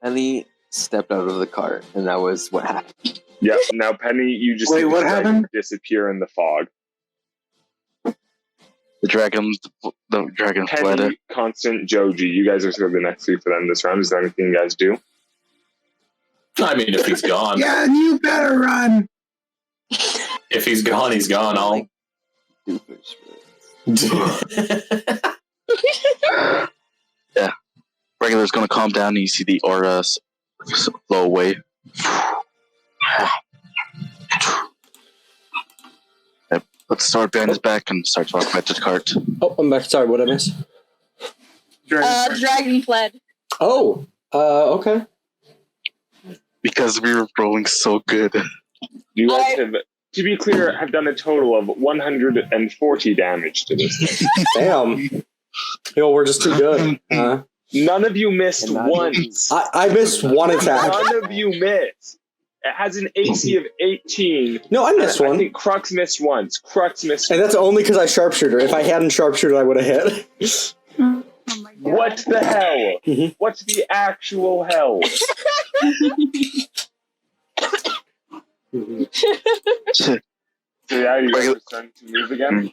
Penny stepped out of the cart, and that was what happened. Yeah, now Penny, you just Wait, what happened? Disappear in the fog. The dragon fled. Penny, Constant, Joji, you guys are sort of the next three for them this round. Is there anything you guys do? I mean, if he's gone. Yeah, you better run. If he's gone, he's gone. I'll... Yeah. Regular's gonna calm down and you see the aura flow away. Puts the sword behind his back and starts walking back to the cart. Oh, I'm back. Sorry, what did I miss? Dragon fled. Oh, okay. Because we were rolling so good. You guys have, to be clear, have done a total of 140 damage to this thing. Damn. Yo, we're just too good. None of you missed once. I missed one attack. None of you missed. It has an AC of 18. No, I missed one. I think Crux missed once. Crux missed And that's only because I sharpshooter. If I hadn't sharpshooter, I would have hit. Oh my God. What the hell? What's the actual hell? So yeah, you guys are starting to move again?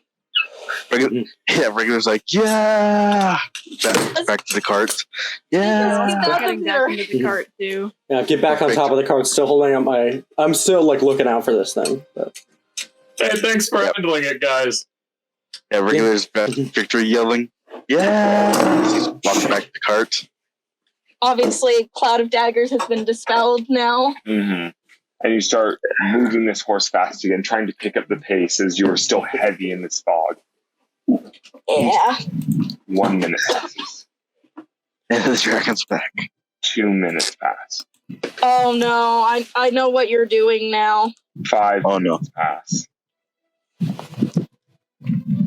Regular's like, yeah! Back to the cart. Yeah! Getting back into the cart, too. Yeah, get back on top of the cart. Still holding up my... I'm still, looking out for this thing. But. Hey, thanks for handling it, guys. Yeah, Regular's victory yelling. Yeah! He's walking back to the cart. Obviously, Cloud of Daggers has been dispelled now. Mm-hmm. And you start moving this horse fast again, trying to pick up the pace as you are still heavy in this fog. Yeah. 1 minute passes. And the dragon's back. 2 minutes pass. Oh no, I know what you're doing now. 5 Oh, no. minutes pass.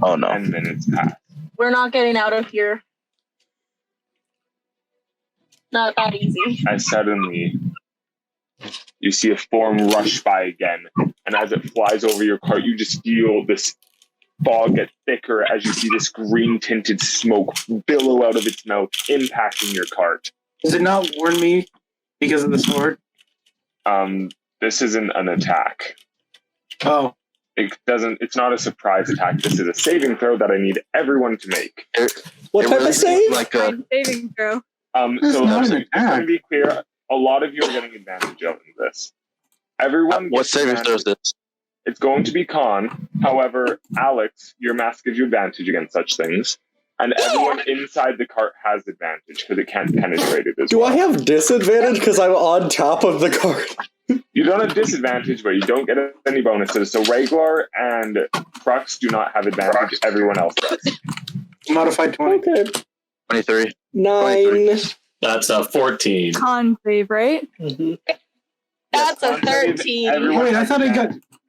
Oh no. 10 minutes pass. We're not getting out of here. Not that easy. As suddenly, you see a form rush by again, and as it flies over your cart, you just feel this fog get thicker as you see this green-tinted smoke billow out of its mouth, impacting your cart. Does it not warn me because of the sword? This isn't an attack. Oh. It's not a surprise attack. This is a saving throw that I need everyone to make. What type of save? Saving throw. Just to be clear, a lot of you are getting advantage out in this. Everyone. What saving throw is this? It's going to be con. However, Alex, your mask gives you advantage against such things. And everyone inside the cart has advantage because it can't penetrate it as Do well. I have disadvantage because I'm on top of the cart? You don't have disadvantage, but you don't get any bonuses. So Regular and Crux do not have advantage. Everyone else does. Modified 20. Okay. 23. 9. That's a 14. Con save, right? Mm-hmm. That's a 13.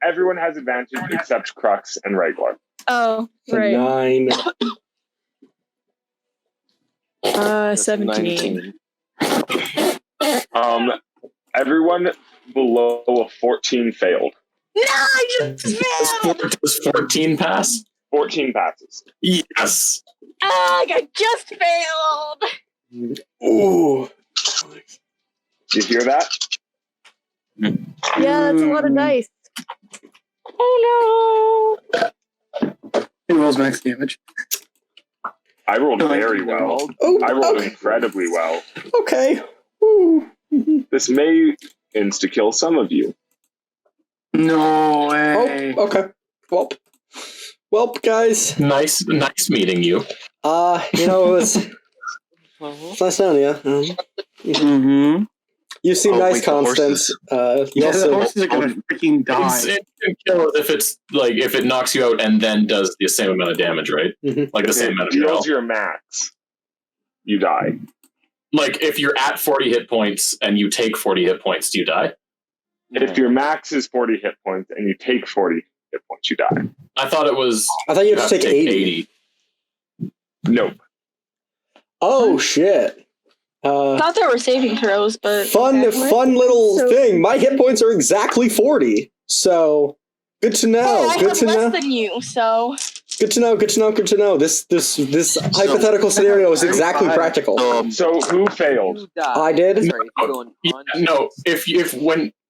Everyone has advantage except Crux and Regular. Oh, right. 9. 17. Everyone below a 14 failed. No, I just failed. Does 14 pass? 14 passes. Yes. I just failed. Ooh. You hear that? Yeah, that's a lot of dice. Oh no. It rolls max damage. I rolled very well. I rolled incredibly well. Okay. Ooh. This may insta-kill some of you. No way. Oh, okay. Well, guys. Nice meeting you. It was nice knowing you. Mm-hmm. You seem nice, Constance. The horses are gonna freaking die. It can kill if it knocks you out and then does the same amount of damage, right? Mm-hmm. Like the same amount of deals health. your max. You die. Like if you're at 40 hit points and you take 40 hit points, do you die? If your max is 40 hit points and you take 40 hit points, you die. I thought it was. I thought you have to take 80. Nope. Oh shit. I thought there were saving throws, but Fun little thing. My hit points are exactly 40. So good to know. I Good have to less know. than you, so Good to know. Good to know. Good to know. This hypothetical scenario is exactly practical. So who failed? I did. No, if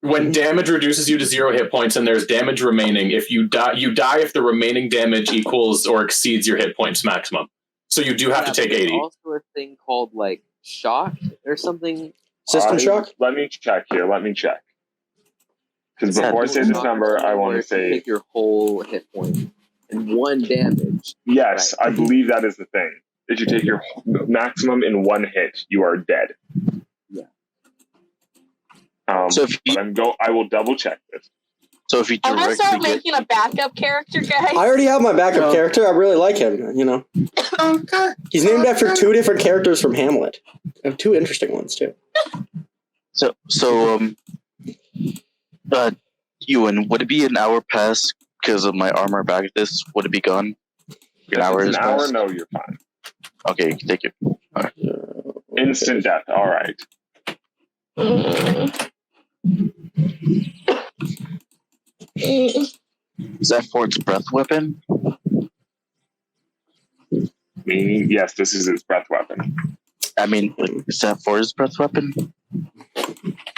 when damage reduces you to 0 hit points and there's damage remaining, if you die if the remaining damage equals or exceeds your hit points maximum. So you do have to take 80. Also a thing called like shock or something. System shock? Let me check here. Let me check. Because before I say this number, I want to say take your whole hit point in 1 damage. yes. I believe that is the thing. If you take your maximum in 1 hit, you are dead. Yeah. So if you, I will double check this. So if you I'm gonna start directly making a backup character, guys. I already have my backup character. I really like him. Okay. He's named after 2 different characters from Hamlet. I have 2 interesting ones too. Euan, would it be an hour past because of my armor back? This would it be gone? If An it's hour. an hour, no, you're fine. Okay, thank you. All right. Instant death. All right. Is that for its breath weapon? Meaning, yes, this is its breath weapon. I mean, is that for his breath weapon?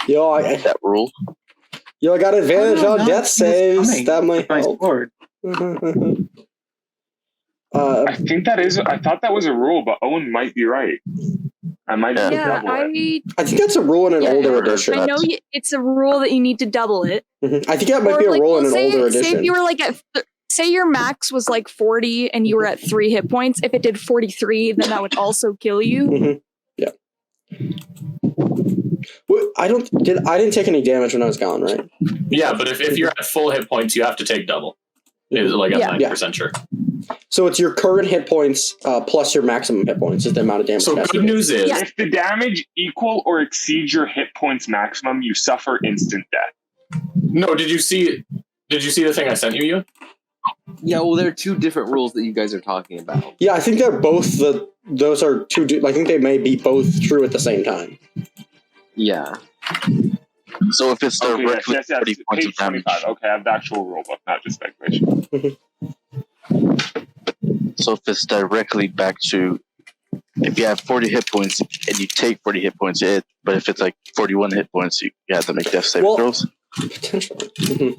That rule? I got advantage on death saves. coming. That might My help. sword. I think that is. I thought that was a rule, but Owen might be right. I might have to double it. I think that's a rule in an older edition. I know it's a rule that you need to double it. I think that might be a rule in an older edition. Say if you were like say your max was like 40 and you were at 3 hit points. If it did 43, then that would also kill you. Yeah. Well, I didn't take any damage when I was gone, right? Yeah, but if you're at full hit points, you have to take double. It's like I'm 90% sure. So it's your current hit points plus your maximum hit points is the amount of damage. So good news is, if the damage equal or exceeds your hit points maximum, you suffer instant death. No, did you see the thing I sent you? Yeah, well, there are 2 different rules that you guys are talking about. Yeah, I think they're both those are 2. I think they may be both true at the same time. Yeah. So if it's yes, 30 points page of damage. 25. Okay, I have the actual rule book, not just speculation. So if it's directly back to, if you have 40 hit points and you take 40 hit points, but if it's like 41 hit points, you have to make death saving throws. Potentially.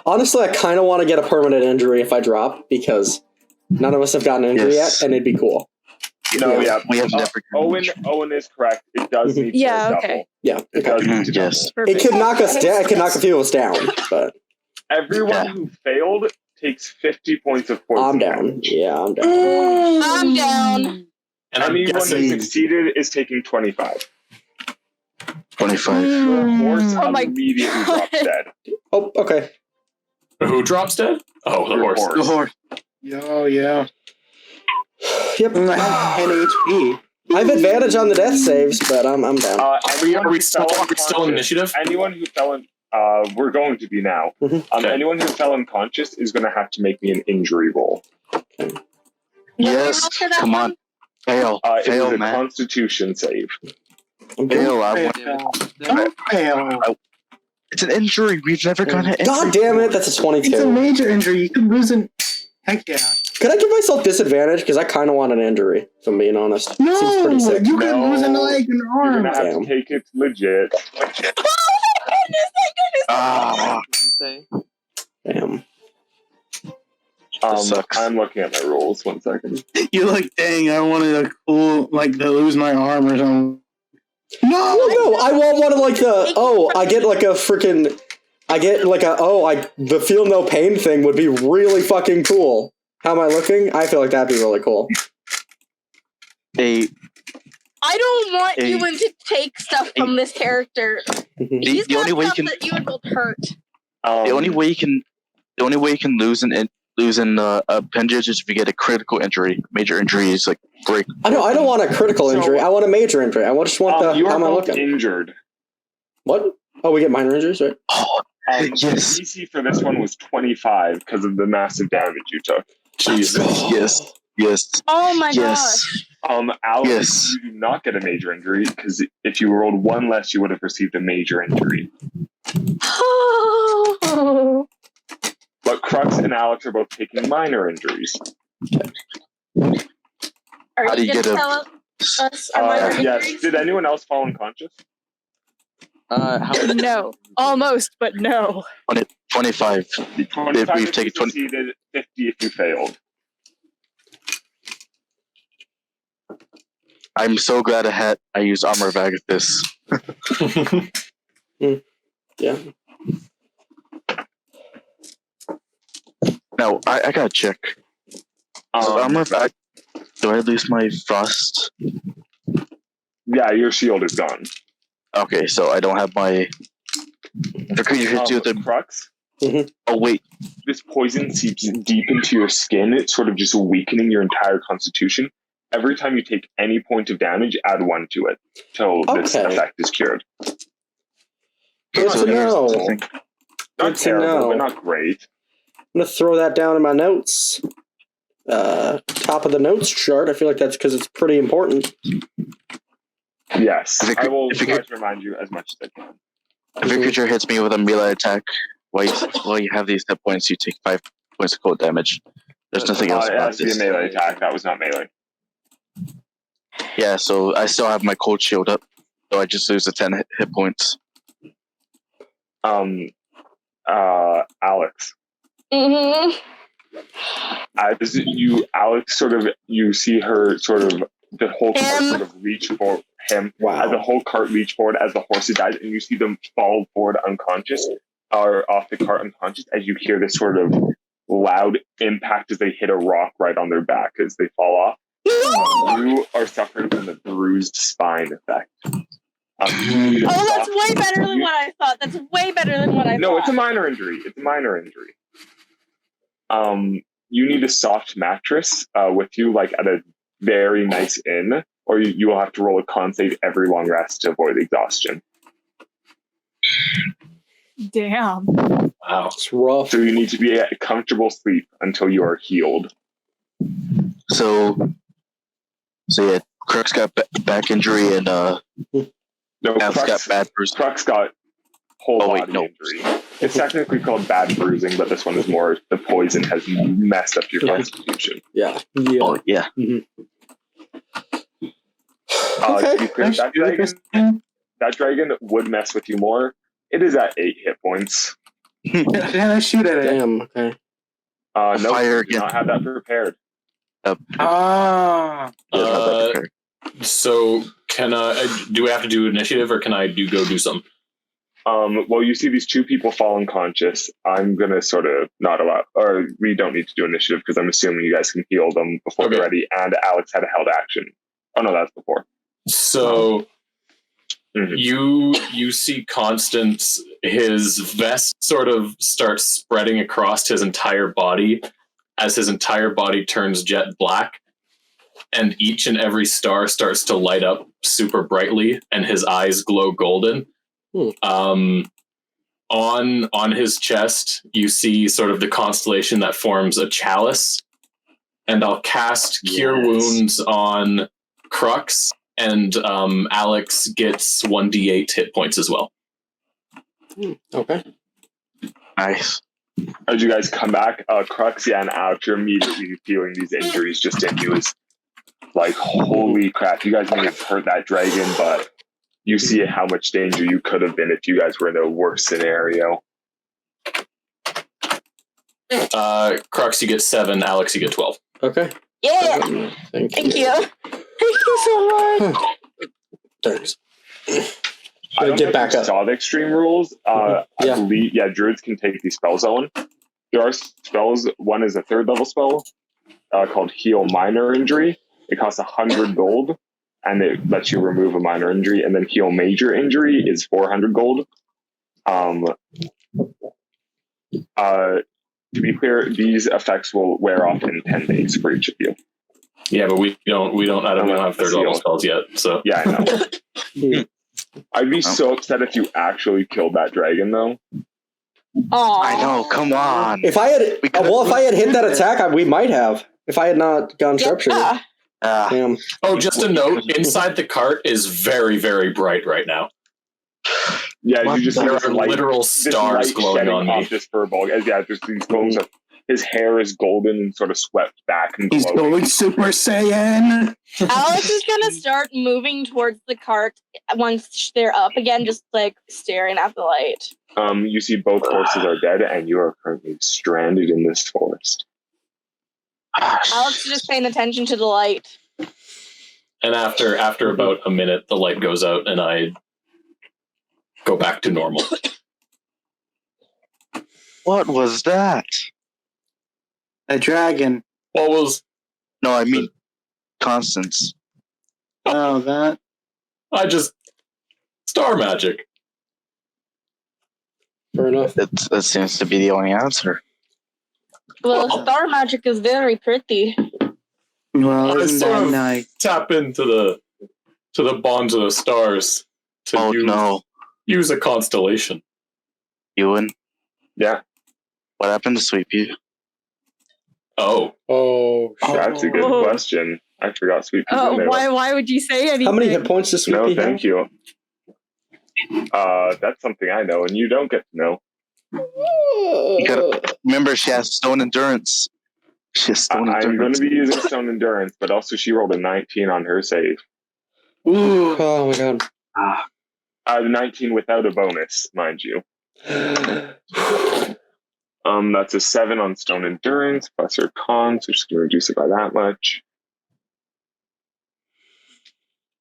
Honestly, I kind of want to get a permanent injury if I drop, because none of us have gotten an injury yet, and it'd be cool. No, yeah. We have never. Owen is correct. It does need to double. Yeah, It does need to Yes. double. It could knock us down. It could knock a few of us down, but Everyone who failed takes 50 points of poison. I'm down. damage. Yeah, I'm down. I'm down. And I'm Anyone guessing who succeeded is taking 25. 25. Your horse Oh my immediately drops dead. Oh, okay. who drops dead? Oh, the Your horse. The horse. Oh, yeah. Yep. I have 10 HP. I have advantage on the death saves, but I'm down. Are we Anyone who still fell in unconscious- initiative? Anyone who fell in, we're going to be now. Mhm. Anyone who fell unconscious is going to have to make me an injury roll. Yes. Roll for that Come on. one? Fail. It is Fail, a man. Constitution save. Fail. I want. Don't fail. It's an injury. We've never gotten an injury. God damn it, that's a It's a 22. major injury. You could lose an. Heck yeah. Could I give myself disadvantage? Because I kind of want an injury, if I'm being honest. No, Seems pretty sick. you could No. lose a leg and You're arm. going to have Damn. to take it legit. Oh, thank goodness, thank goodness. Ah, Damn. sucks. I'm looking at my rolls. 1 second. You're like, dang, I wanted a cool, like, to lose my arm or something. Well, no, I want one of like I get like a freaking, the feel no pain thing would be really fucking cool. How am I looking? I feel like that'd be really cool. They, I don't want Hey. Euan to take stuff from this character. He's the got only way you stuff can, that Euan will hurt. the only way you can lose an appendage is if you get a critical injury. Major injury is like break. I don't want a critical injury. I want a major injury. I just want the. You How are am I both looking? injured. What? Oh, we get minor injuries, right? Oh, The yes. DC for this one was 25 because of the massive damage you took. Jesus. Yes. Yes. Oh my Yes. Alex, Yes. you do not get a major injury because if you rolled one less, you would have received a major injury. gosh. But Crux and Alex are both taking minor injuries. Are How do you you gonna get a- tell us our minor Yes. injuries? Did anyone else fall unconscious? No. Almost, but no. 25. 25 We've if taken you 20. succeeded, 50 if you failed. I'm so glad I used armor bag at this. Yeah. Now I gotta check. Armor bag. Do I lose my frost? Yeah, your shield is gone. Okay, so I don't have my. The creature hits you with the Crux. Oh wait. This poison seeps deep into your skin. It's sort of just weakening your entire constitution. Every time you take any point of damage, add 1 to it till this Okay. effect is cured. Good to know. Not Good to terrible, know. but not great. I'm gonna throw that down in my notes. Top of the notes chart. I feel like that's because it's pretty important. Yes, If it I could- will if it try could- to remind you as much as I can. If a creature hits me with a melee attack, while you have these hit points, you take 5 points of cold damage. There's nothing else It about has to be a this. melee attack. That was not melee. Yeah, so I still have my cold shield up, so I just lose the 10 hit points. Alex. Mm-hmm. As Alex you see her sort of the whole cart sort of reach for him. Wow. As the whole cart reach forward as the horses dies, and you see them fall forward unconscious or off the cart unconscious as you hear this sort of loud impact as they hit a rock right on their back as they fall off. You are suffering from the bruised spine effect. Oh, that's way better than what I thought. That's way better than what I thought. No, it's a minor injury. You need a soft mattress with you, like at a very nice inn, or you will have to roll a con save every long rest to avoid exhaustion. Damn. Wow. It's rough. So you need to be at a comfortable sleep until you are healed. So yeah, Crux got back injury and No, Alex got bad bruise. Crux got whole Oh, wait, body no. injury. It's technically called bad bruising, but this one is more the poison has messed up your constitution. Yeah. Oh, yeah. To be clear, that dragon would mess with you more. It is at 8 hit points. Can I shoot at it? Damn. Okay. No, Fire do not have that prepared. Ah. So can I? Do we have to do initiative, or can I go do something? Well, you see these 2 people fall unconscious. I'm gonna sort of not allow, or we don't need to do initiative because I'm assuming you guys can heal them before they're ready. And Alex had a held action. Oh no, that's before. So you see Constance, his vest sort of starts spreading across his entire body as his entire body turns jet black, and each and every star starts to light up super brightly, and his eyes glow golden. On his chest, you see sort of the constellation that forms a chalice, and I'll cast Cure Wounds on Crux, and Alex gets 1d8 hit points as well. Okay. Nice. As you guys come back, Crux, and Alex, you're immediately feeling these injuries just in you. Is like, holy crap, you guys may have hurt that dragon, but you see how much danger you could have been if you guys were in the worst scenario. Crux, you get 7. Alex, you get 12. Okay. Yeah. Thank you. Thank you so much. Thanks. I don't get back think up. saw the extreme rules. I believe, druids can take these spells, Owen. There are spells. One is a 3rd level spell called Heal Minor Injury. It costs 100 gold, and it lets you remove a minor injury. And then Heal Major Injury is 400 gold. To be clear, these effects will wear off in 10 days for each of you. Yeah, but we don't have 3rd level spells yet. So yeah, I know. I'd be so upset if you actually killed that dragon, though. Aww. I know. Come on. If I had hit that attack, we might have. If I had not gone sharpshooter. Damn. Oh, just a note: inside the cart is very, very bright right now. Yeah, you just there see are literal stars glowing on me. This fur ball. Yeah, just these glows of his hair is golden and sort of swept back and glowing. He's going Super Saiyan. Alex is gonna start moving towards the cart once they're up again, just like staring at the light. You see both horses are dead, and you are currently stranded in this forest. Alex is just paying attention to the light. And after about a minute, the light goes out, and I go back to normal. What was that? A dragon. What was? No, I mean Constance. Oh, that. I just star magic. Fair enough. That seems to be the only answer. Well, star magic is very pretty. Well, I isn't sort that of nice? tap into the bonds of the stars to use a constellation. Euan? Yeah. What happened to Sweet Pea? Oh, that's a good question. I forgot Sweet Pea's in there. Why would you say anything? How many hit points does Sweet Pea have? No, thank you. That's something I know, and you don't get to know. You gotta remember, she has stone endurance. She has stone endurance. I'm going to be using stone endurance, but also she rolled a 19 on her save. Ooh. Oh my god. The 19 without a bonus, mind you. That's a 7 on stone endurance plus her con, so she's going to reduce it by that much.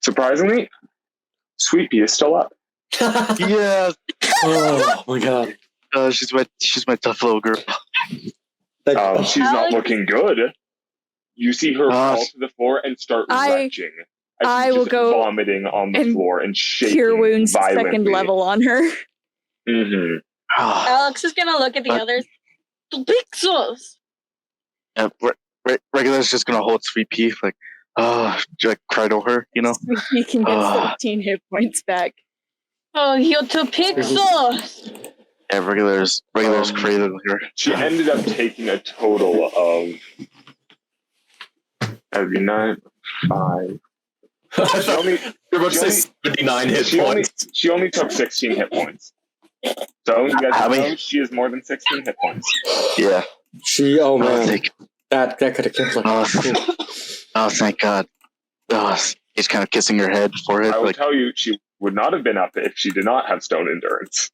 Surprisingly, Sweet Pea is still up. Yeah. Oh my god. She's my tough little girl. She's not looking good. You see her fall to the floor and start retching. I will go vomiting on the floor and shaking Cure Wounds violently. 2nd level on her. Mm-hmm. Alex is gonna look at the others. Pixels. Regular's just gonna hold Sweet Pea, like cried over her, you know? You can get 17 hit points back. Oh, you're to Pixels. Yeah, regular's created her. She ended up taking a total of every 9, 5. You're about to say 79 hit points. She only took 16 hit points. So you guys How know many- she has more than 16 hit points. Yeah. Oh man, thank, that could have killed her. oh, thank God. Oh, he's kind of kissing her head, forehead. I will Like, tell you, she would not have been up if she did not have stone endurance.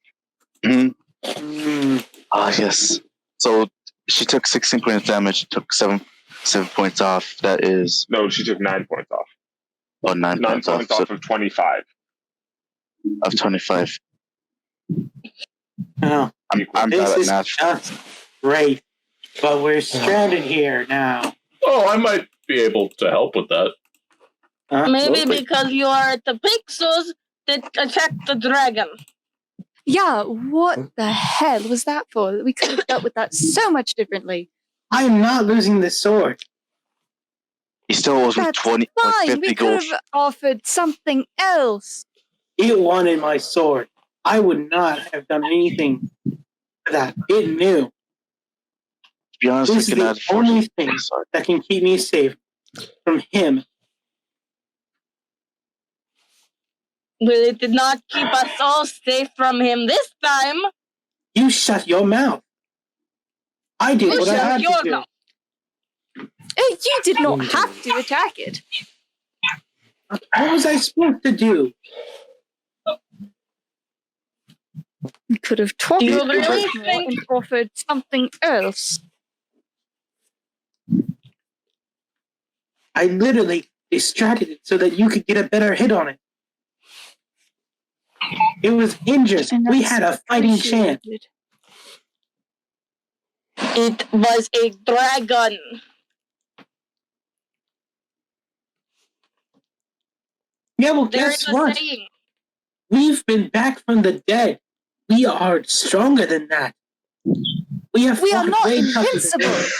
yes. So she took 16 points of damage, took 7 points off. That is... No, she took 9 points off. Oh, 9 points off. off of 25. Of 25. Oh, I'm this bad at is math. just great. But we're stranded here now. Oh, I might be able to help with that. Maybe because you are the pixels that attack the dragon. Yeah, what the hell was that for? We could have dealt with that so much differently. I am not losing this sword. He still owes me That's 20, like fine. 50 We could gold. have offered something else. It wanted my sword. I would not have done anything for that. It knew. To be honest, This we is can the add only thing that can keep me safe from him. Well, it did not keep us all safe from him this time. You shut your mouth. I did You what I shut had your to do. mouth. You did not have to attack it. What was I supposed to do? We could have talked Do you a bit really more think- and offered something else. I literally distracted it so that you could get a better hit on it. It was injured. And We that's had a fighting chance. appreciated. It was a dragon. Yeah, well, There guess is a what? saying. We've been back from the dead. We are stronger than that. We are We are not way tougher than invincible. that.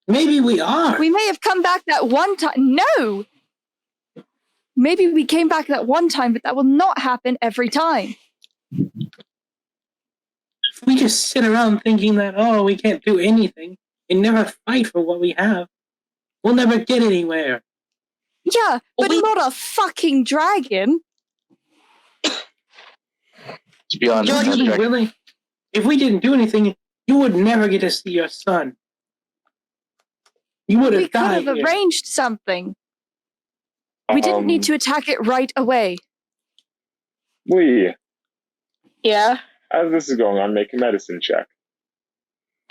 Maybe we are. We may have come back that one time. No! Maybe we came back that one time, but that will not happen every time. If we just sit around thinking that, oh, we can't do anything and never fight for what we have, we'll never get anywhere. Yeah, but not a fucking dragon. To be honest, Would that you be dragon- willing? If we didn't do anything, you would never get to see your son. You would We have could died. have here. arranged something. We didn't need to attack it right away. Lee, Yeah. as this is going on, make a medicine check.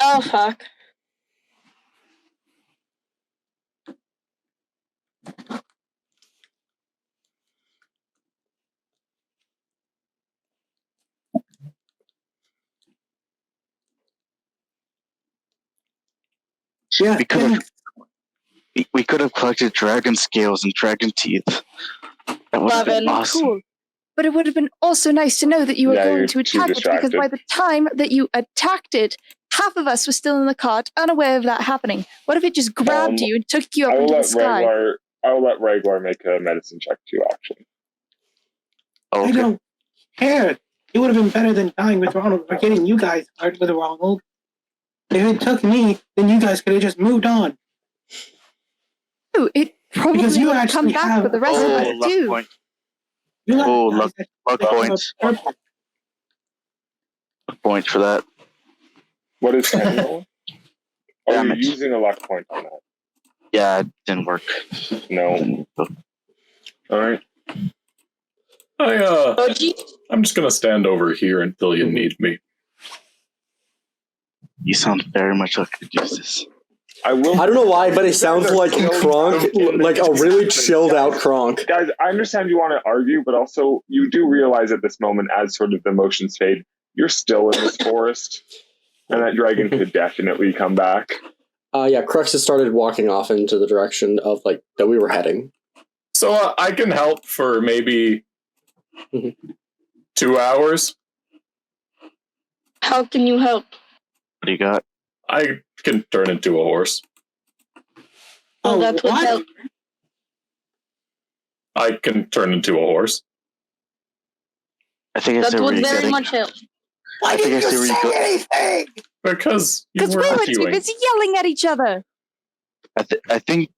Oh, fuck. Yeah, we could have collected dragon scales and dragon teeth. That would have been 11. awesome. Cool. But it would have been also nice to know that you were Yeah, going you're to too attack it, because distracted. by the time that you attacked it, half of us were still in the cart, unaware of that happening. What if it just grabbed you and took you up I will into the let sky? Regular make a medicine check too, actually. Oh, I don't care. It would have been better than dying with Ronald or getting you guys hurt with Ronald. If it took me, then you guys could have just moved on. Ooh, it probably Because you would have come actually back have- for the rest of us luck too. point. You guys Oh, luck have point. a purpose. Luck point for that. What is that roll? Oh, you're Damage. using a luck point on that. Yeah, it didn't work. No. Alright. I'm just gonna stand over here until you need me. You sound very much like Caduceus. I will. I don't know why, but it sounds like Kronk, like a really chilled out Kronk. Guys, I understand you want to argue, but also you do realize at this moment, as sort of the emotions fade, you're still in this forest, and that dragon could definitely come back. Yeah, Crux has started walking off into the direction of like that we were heading. So I can help for maybe 2 hours. How can you help? What do you got? I can turn into a horse. Oh, that would what? help. I can turn into a horse. I think I That see where would you're very getting. much help. I think I see where you're going. anything? Because you Because were we were too arguing. busy yelling at each other. I think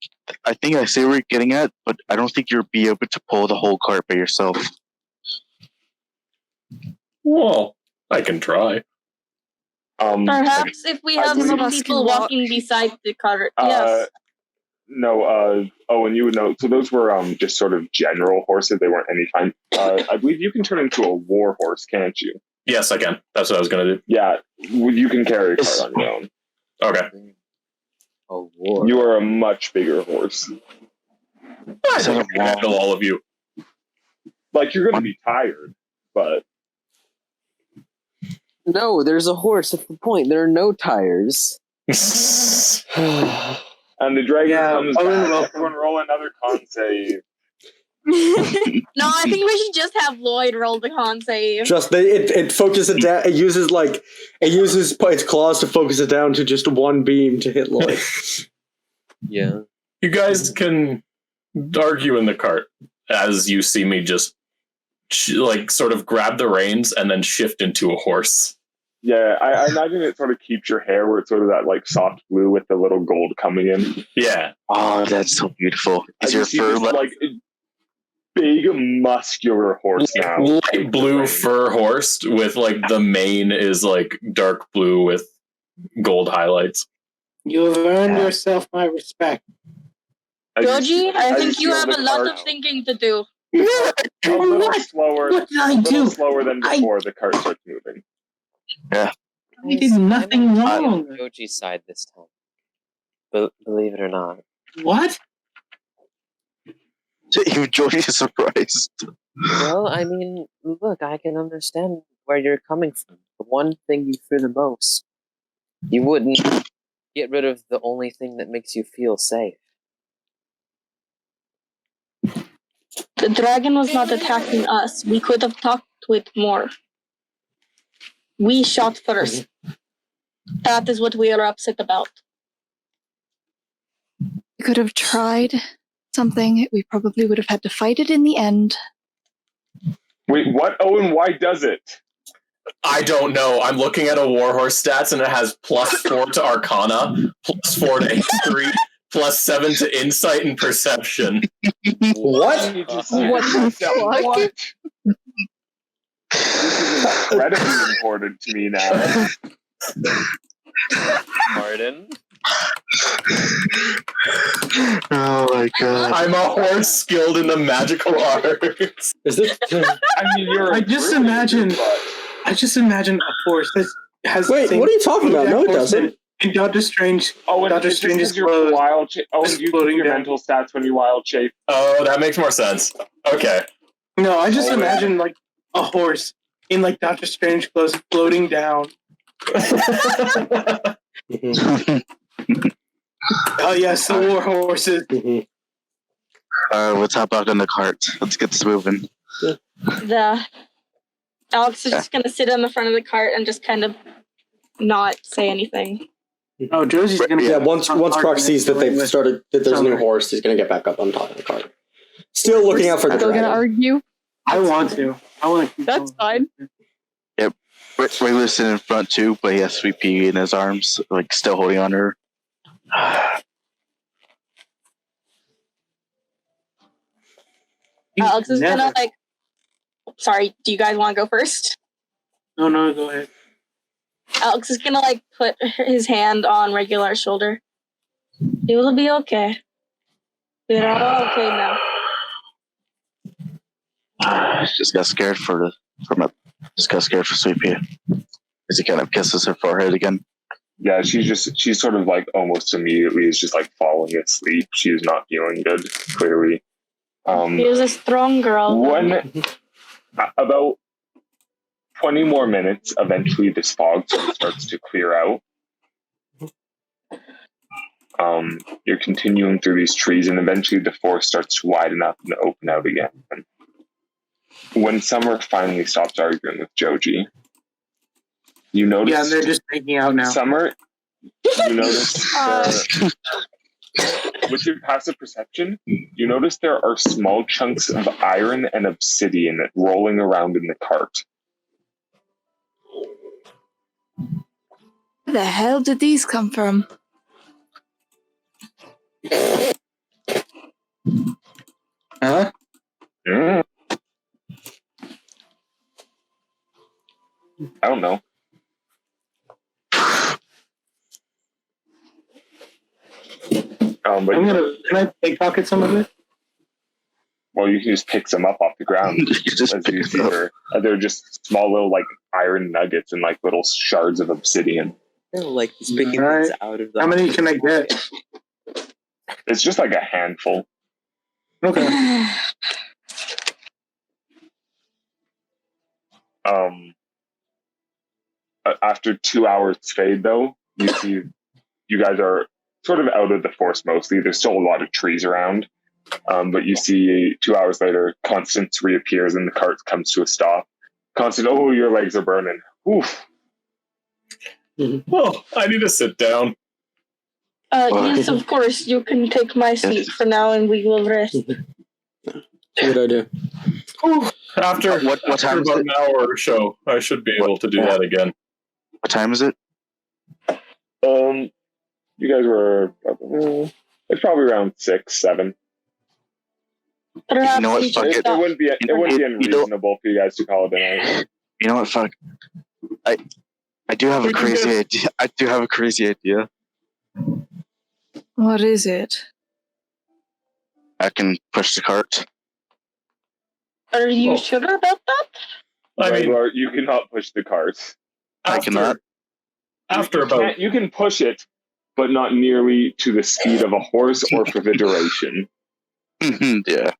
I see where you're getting at, but I don't think you'll be able to pull the whole cart by yourself. Well, I can try. Perhaps if we have believe- some Us people can walk. walking beside the cart. Yes. No, Owen, you would know. So those were just sort of general horses. They weren't any kind. I believe you can turn into a war horse, can't you? Yes, I can. That's what I was going to do. Yeah, you can carry a cart on your own. Okay. Oh, war. You are a much bigger horse. I think I can handle all of you. Like, you're going to be tired, but... No, there's a horse. That's the point. There are no tires. And the dragon comes Owen, back. welcome. Everyone roll another con save. No, I think we should just have Lloyd roll the con save. Just it focuses it down. It uses its claws to focus it down to just one beam to hit Lloyd. Yeah. You guys can argue in the cart as you see me just sort of grab the reins and then shift into a horse. Yeah, I imagine it sort of keeps your hair where it's sort of that like soft blue with the little gold coming in. Yeah. Oh, that's so beautiful. Is your fur like big muscular horse now? Light blue fur horse with like the mane is like dark blue with gold highlights. You have earned yourself my respect. Joji, I think you feel have the a lot cart of thinking to do. a little slower. What did I A little do? slower than before. The cart starts moving. I did nothing I'm wrong. on Joji's side this time. Believe it or not. What? Even Joji is surprised. Well, I mean, look, I can understand where you're coming from. The one thing you fear the most, you wouldn't get rid of the only thing that makes you feel safe. The dragon was not attacking us. We could have talked to it more. We shot first. That is what we are upset about. We could have tried something. We probably would have had to fight it in the end. Wait, what? Owen, why does it? I don't know. I'm looking at a warhorse stats and it has +4 to Arcana, +4 to history, +7 to insight and perception. What? What the fuck? This is incredibly important to me now. Pardon? Oh my god. I'm a horse skilled in the magical arts. Is this? I mean, you're. I just imagine a horse that has. Wait, what are you talking about? No, it doesn't. And Doctor Strange. Oh, Doctor Strange is your wild. Oh, you do floating your down. mental stats when you wild shape. Oh, that makes more sense. Okay. No, I just imagine like a horse in like Doctor Strange clothes floating down. Oh yes, the war horses. Let's hop out on the cart. Let's get this moving. Alex is just gonna sit on the front of the cart and just kind of not say anything. Oh, Josie's gonna. Yeah, once Crux sees that they've started that there's a new horse, he's gonna get back up on top of the cart. Still looking out for the Still gonna dragon. argue? I want to. I want to. That's fine. Yep. Regular sitting in front too, but he has Sweet Pea in his arms, like still holding on to her. Alex is gonna like. Sorry, do you guys want to go first? No, go ahead. Alex is gonna like put his hand on Regular's shoulder. It will be okay. We're all okay now. Just got scared for Sweet Pea. As he kind of kisses her forehead again. Yeah, she's sort of like almost immediately is just like falling asleep. She is not feeling good, clearly. She is a strong girl. About 20 more minutes, eventually this fog sort of starts to clear out. You're continuing through these trees, and eventually the forest starts to widen up and open out again. And when Summer finally stops arguing with Joji, you notice... Yeah, they're just making out now. Summer, you notice... with your passive perception, you notice there are small chunks of iron and obsidian rolling around in the cart. Where the hell did these come from? Huh? I don't know. But Can I pickpocket some of it? well, you can just pick some up off the ground. As you see her. They're just small little like iron nuggets and like little shards of obsidian. They're like he's picking Alright. things out of the. How many can I get? It's just like a handful. Okay. After 2 hours fade, though, you see you guys are sort of out of the forest mostly. There's still a lot of trees around. But you see 2 hours later, Constance reappears and the cart comes to a stop. Constance, oh, your legs are burning. Oof. Oh, I need to sit down. Yes, of course. You can take my seat for now, and we will rest. Good idea. After, What after time is about it? an hour or so, I should be able to do that again. What time is it? You guys were it's probably around 6, 7. Perhaps You know what? we Fuck should it. It stop. wouldn't be unreasonable for you guys to call it a night. You know what? Fuck. I do have a crazy idea. I do have a crazy idea. What is it? I can push the cart. Are you sure about that? I mean, Regular, you cannot push the cart. I cannot. After about You can push it, but not nearly to the speed of a horse or for the duration. Yeah.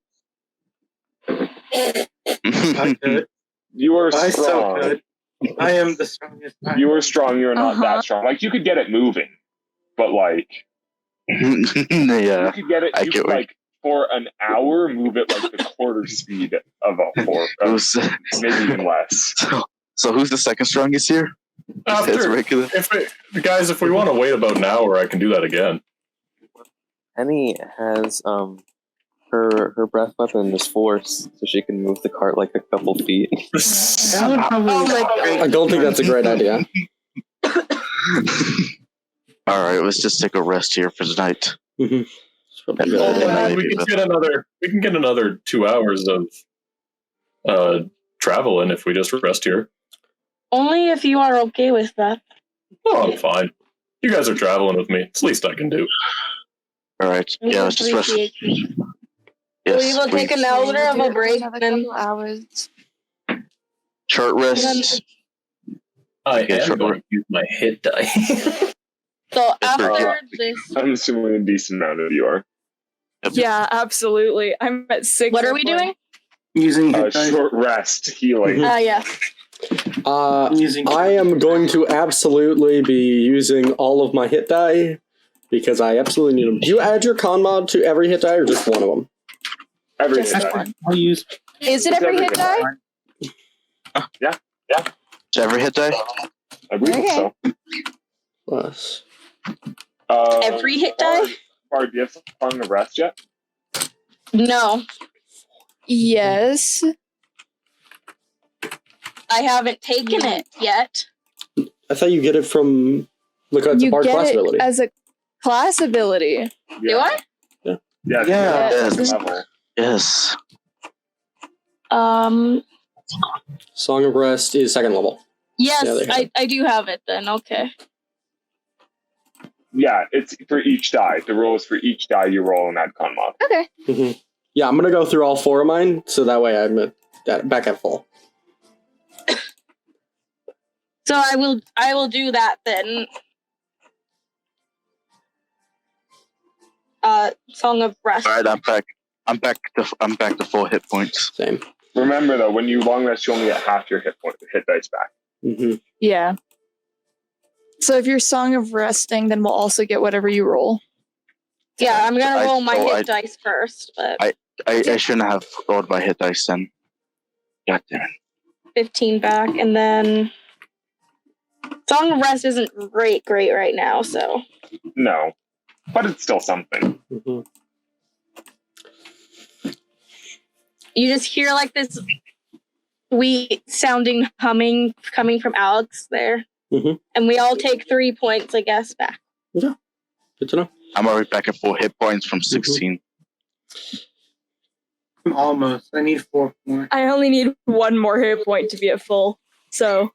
I could. You are I so strong. could. I am the strongest. You are strong. You're not Uh-huh. that strong. Like you could get it moving, but like you Yeah. could get it. I You get could what- like for an hour move it like the quarter speed of a horse, maybe even less. So who's the second strongest here? It's after regular. guys, if we want to wait about an hour, I can do that again. Penny has her breath weapon is force, so she can move the cart like a couple feet. That would probably Oh my God. I don't think that's a great idea. All right, let's just take a rest here for tonight. Mhm. It's probably a good Oh, idea. man, we can get another 2 hours of travel in if we just rest here. Only if you are okay with that. Oh, I'm fine. You guys are traveling with me. It's the least I can do. All right, We yeah, let's just rest. appreciate you. Yes, We will take an hour of a break, Another then couple hours. short rest. I Yeah, am sure. going to use my hit die. so Yes, sir. after this, I'm assuming a decent amount of you are. Yeah, absolutely. I'm at 6. what are we doing? using hit dice. Short rest, healing. Yes. Using I am going to absolutely be using all of my hit die because I absolutely need them. Do you add your con mod to every hit die or just one of them? Every Just hit die. one. I'll use. Is it every hit die? Is every hit die? I believe Okay. so. Plus. Every hit die? Bard, do you have Song of Rest yet? No, Yes. I haven't taken it yet. I thought you get it from look at the You bard get class it ability. as a class ability. Do I? Yeah. Yes. Level. Yes. Song of Rest is second level. Yes, Yeah, they have I do have it then. Okay. Yeah, it's for each die. The roll is for each die you roll in that con mod. Okay. Mm-hmm. Yeah, I'm gonna go through all 4 of mine, so that way I'm back at full. So I will do that then. Song of Rest. All right, I'm back to full hit points. Same. Remember though, when you long rest, you only get half your hit dice back. Mm-hmm. Yeah. So if you're Song of Resting, then we'll also get whatever you roll. Yeah, I'm gonna roll my I hit dice first, but I shouldn't have rolled my hit dice then. God damn it. 15 back, and then Song of Rest isn't great right now, so No, but it's still something. Mm-hmm. you just hear like this wee sounding humming coming from Alex there. Mhm. And we all take 3 points, I guess, back. Good to know. I'm already back at full hit points from 16. Almost. I need 4 more. I only need 1 more hit point to be at full. So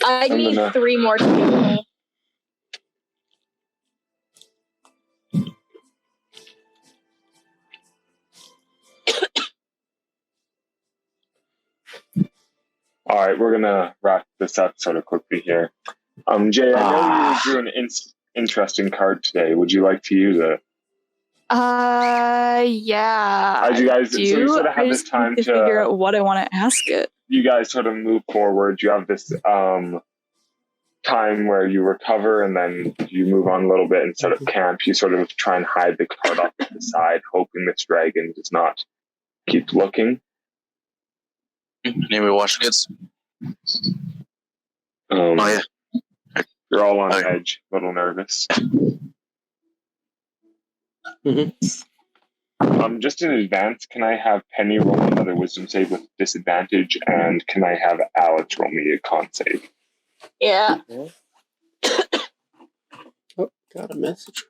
I I'm need gonna- 3 more to get roll. All right, we're gonna wrap this up sort of quickly here. Jay, I know you drew an interesting card today. Would you like to use it? Yeah. As you guys, so you sort of have I this just time need to figure out what I want to ask it. You guys sort of move forward. You have this time where you recover and then you move on a little bit and set up camp. You sort of try and hide the card off to the side, hoping this dragon does not keep looking. Anyway, watch kids. Oh yeah. You're all on edge, a little nervous. Just in advance, can I have Penny roll another wisdom save with disadvantage, and can I have Alex roll me a con save? Yeah. Oh, got a message.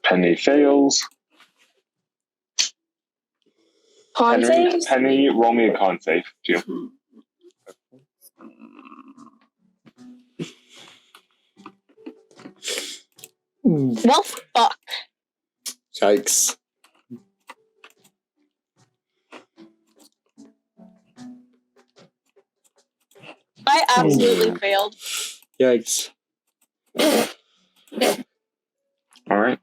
Penny fails. Con saves? Penny, roll me a con save, too. Well, fuck. Yikes. I absolutely failed. Yikes. All right.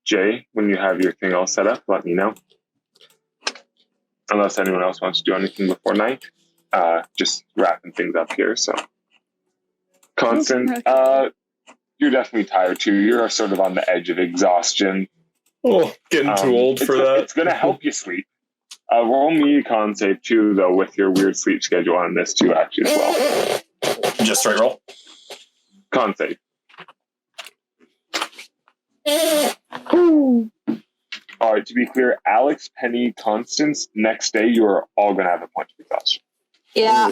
Jay, when you have your thing all set up, let me know. Unless anyone else wants to do anything before night. Just wrapping things up here, so. Constance, you're definitely tired too. You're sort of on the edge of exhaustion. Oh, getting too old for that. It's going to help you sleep. Roll me a con save too, though, with your weird sleep schedule on this too, actually, as well. Just straight roll? Con save. All right, to be clear, Alex, Penny, Constance, next day you are all going to have a point of exhaustion. Yeah.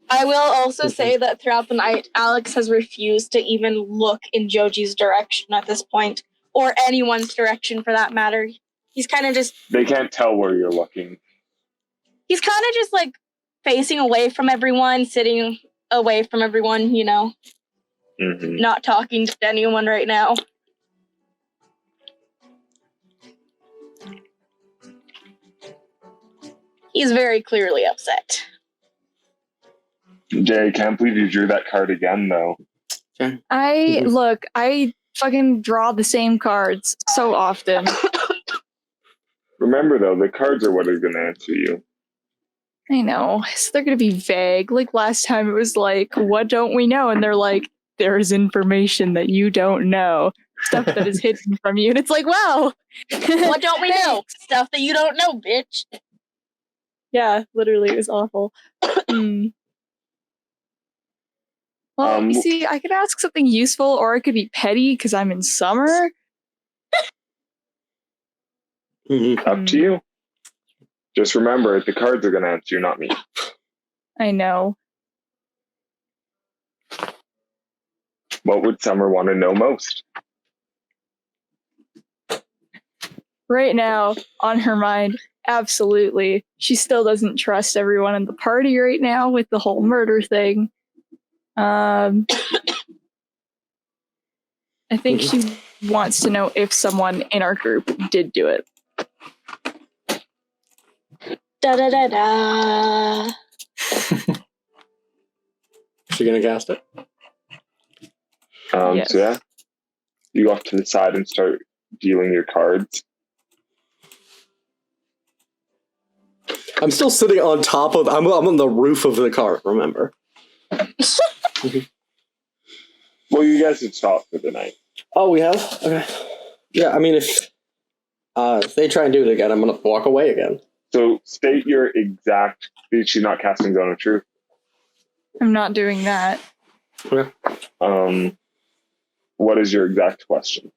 I will also say that throughout the night, Alex has refused to even look in Joji's direction at this point, or anyone's direction for that matter. He's kind of just... They can't tell where you're looking. He's kind of just like facing away from everyone, sitting away from everyone, you know. Mm-hmm. Not talking to anyone right now. He's very clearly upset. Jay, can't believe you drew that card again, though. I fucking draw the same cards so often. Remember, though, the cards are what are going to answer you. I know. So they're going to be vague. Like last time it was like, what don't we know? And they're like, there's information that you don't know. Stuff that is hidden from you. And it's like, wow. What don't we know? Stuff that you don't know, bitch. Yeah, literally, it was awful. Well, you see, I could ask something useful, or it could be petty because I'm in summer. Up to you. Just remember, the cards are going to answer you, not me. I know. What would Summer want to know most? Right now, on her mind, absolutely. She still doesn't trust everyone in the party right now with the whole murder thing. I think she wants to know if someone in our group did do it. Da-da-da-da. Is she gonna cast it? Yes. So yeah, you go off to the side and start dealing your cards. I'm still sitting on top of. I'm on the roof of the car. Remember? Well, you guys have stopped for the night. Oh, we have. Okay. Yeah, I mean, if they try and do it again, I'm gonna walk away again. So state your exact. She's not casting Zone of Truth. I'm not doing that. Okay. What is your exact question?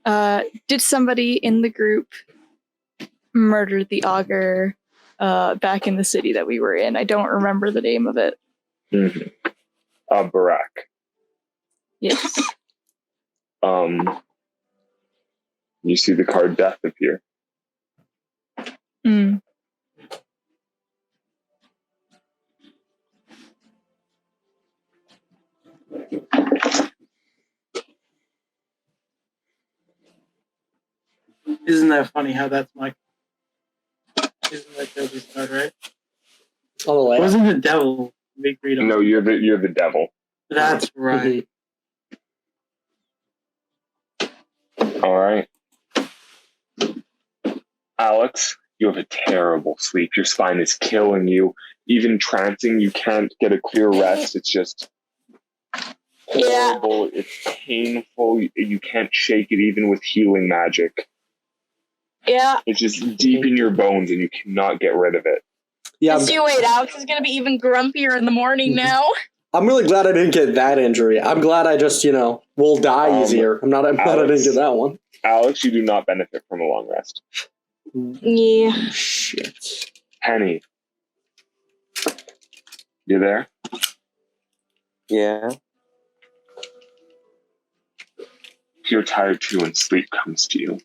Did somebody in the group murder the Augur back in the city that we were in? I don't remember the name of it. Barak. Yes. You see the card Death appear. Mm. Isn't that funny how that's my... Isn't that Joji's card, right? On the layout. Wasn't the devil big read on? No, you're the devil. That's right. All right. Alex, you have a terrible sleep. Your spine is killing you. Even trancing, you can't get a clear rest. It's just horrible. It's painful. You can't shake it even with healing magic. Yeah. It's just deep in your bones and you cannot get rid of it. Yeah. Just you wait, Alex is gonna be even grumpier in the morning now. I'm really glad I didn't get that injury. I'm glad I just, will die easier. I'm glad I didn't get that one. Alex, you do not benefit from a long rest. Yeah. Shit. Penny. You there? Yeah. You're tired too and sleep comes to you.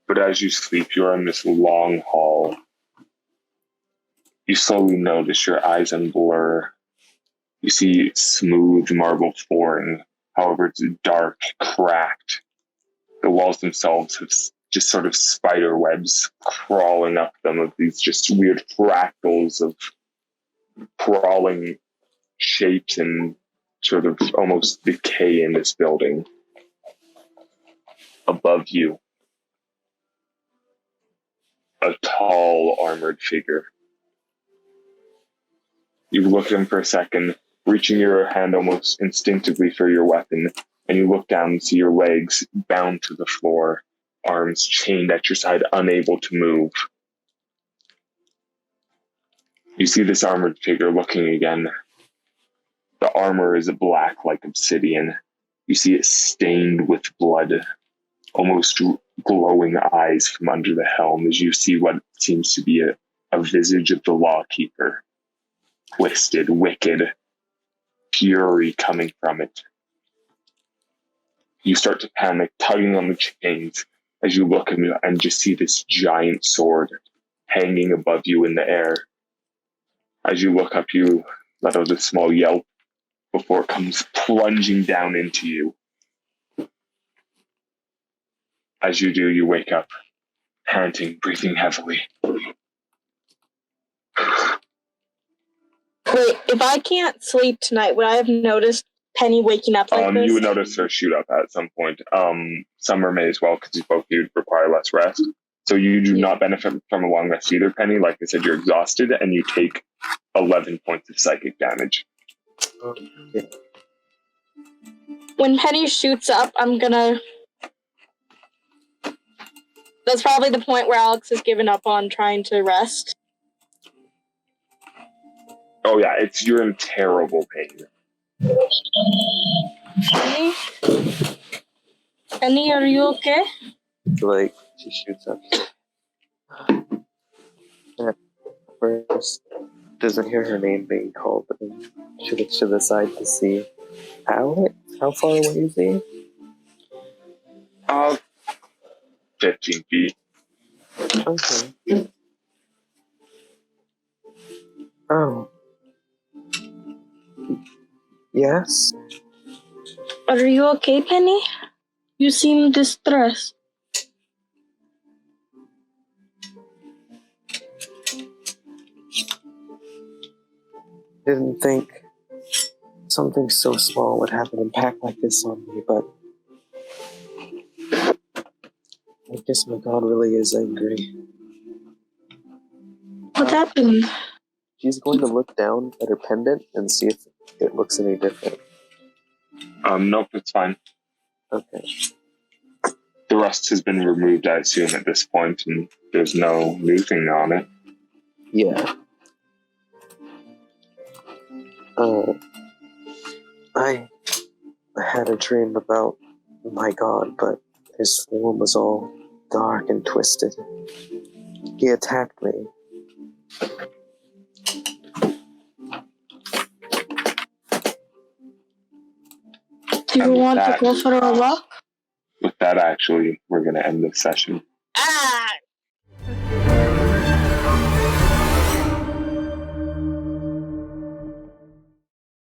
But as you sleep, you're in this long hall. You slowly notice your eyes unblur. You see smooth marble flooring. However, it's dark, cracked. The walls themselves have just sort of spider webs crawling up them of these just weird fractals of crawling shapes and sort of almost decay in this building. Above you, a tall, armored figure. You look at him for a second, reaching your hand almost instinctively for your weapon, and you look down and see your legs bound to the floor, arms chained at your side, unable to move. You see this armored figure looking again. The armor is black like obsidian. You see it stained with blood, almost glowing eyes from under the helm as you see what seems to be a visage of the lawkeeper. Twisted, wicked, fury coming from it. You start to panic, tugging on the chains as you look and just see this giant sword hanging above you in the air. As you look up, you let out a small yelp before it comes plunging down into you. As you do, you wake up, panting, breathing heavily. Wait, if I can't sleep tonight, would I have noticed Penny waking up like this? You would notice her shoot up at some point. Summer may as well, because you both would require less rest. So you do not benefit from a long rest either, Penny. Like I said, you're exhausted, and you take 11 points of psychic damage. Okay. When Penny shoots up, I'm gonna... That's probably the point where Alex has given up on trying to rest. Oh yeah, you're in terrible pain. Penny? Penny, are you okay? Like, she shoots up. At first, doesn't hear her name being called, but then she looks to the side to see Alex. How far away is he? 15 feet. Okay. Oh. Yes? Are you okay, Penny? You seem distressed. Didn't think something so small would have an impact like this on me, but I guess my god really is angry. What happened? She's going to look down at her pendant and see if it looks any different. Nope, it's fine. Okay. The rust has been removed, I assume, at this point, and there's no new thing on it. Yeah. I had a dream about my god, but his form was all dark and twisted. He attacked me. Do you And with want to that- go for a walk? With that, actually, we're going to end this session.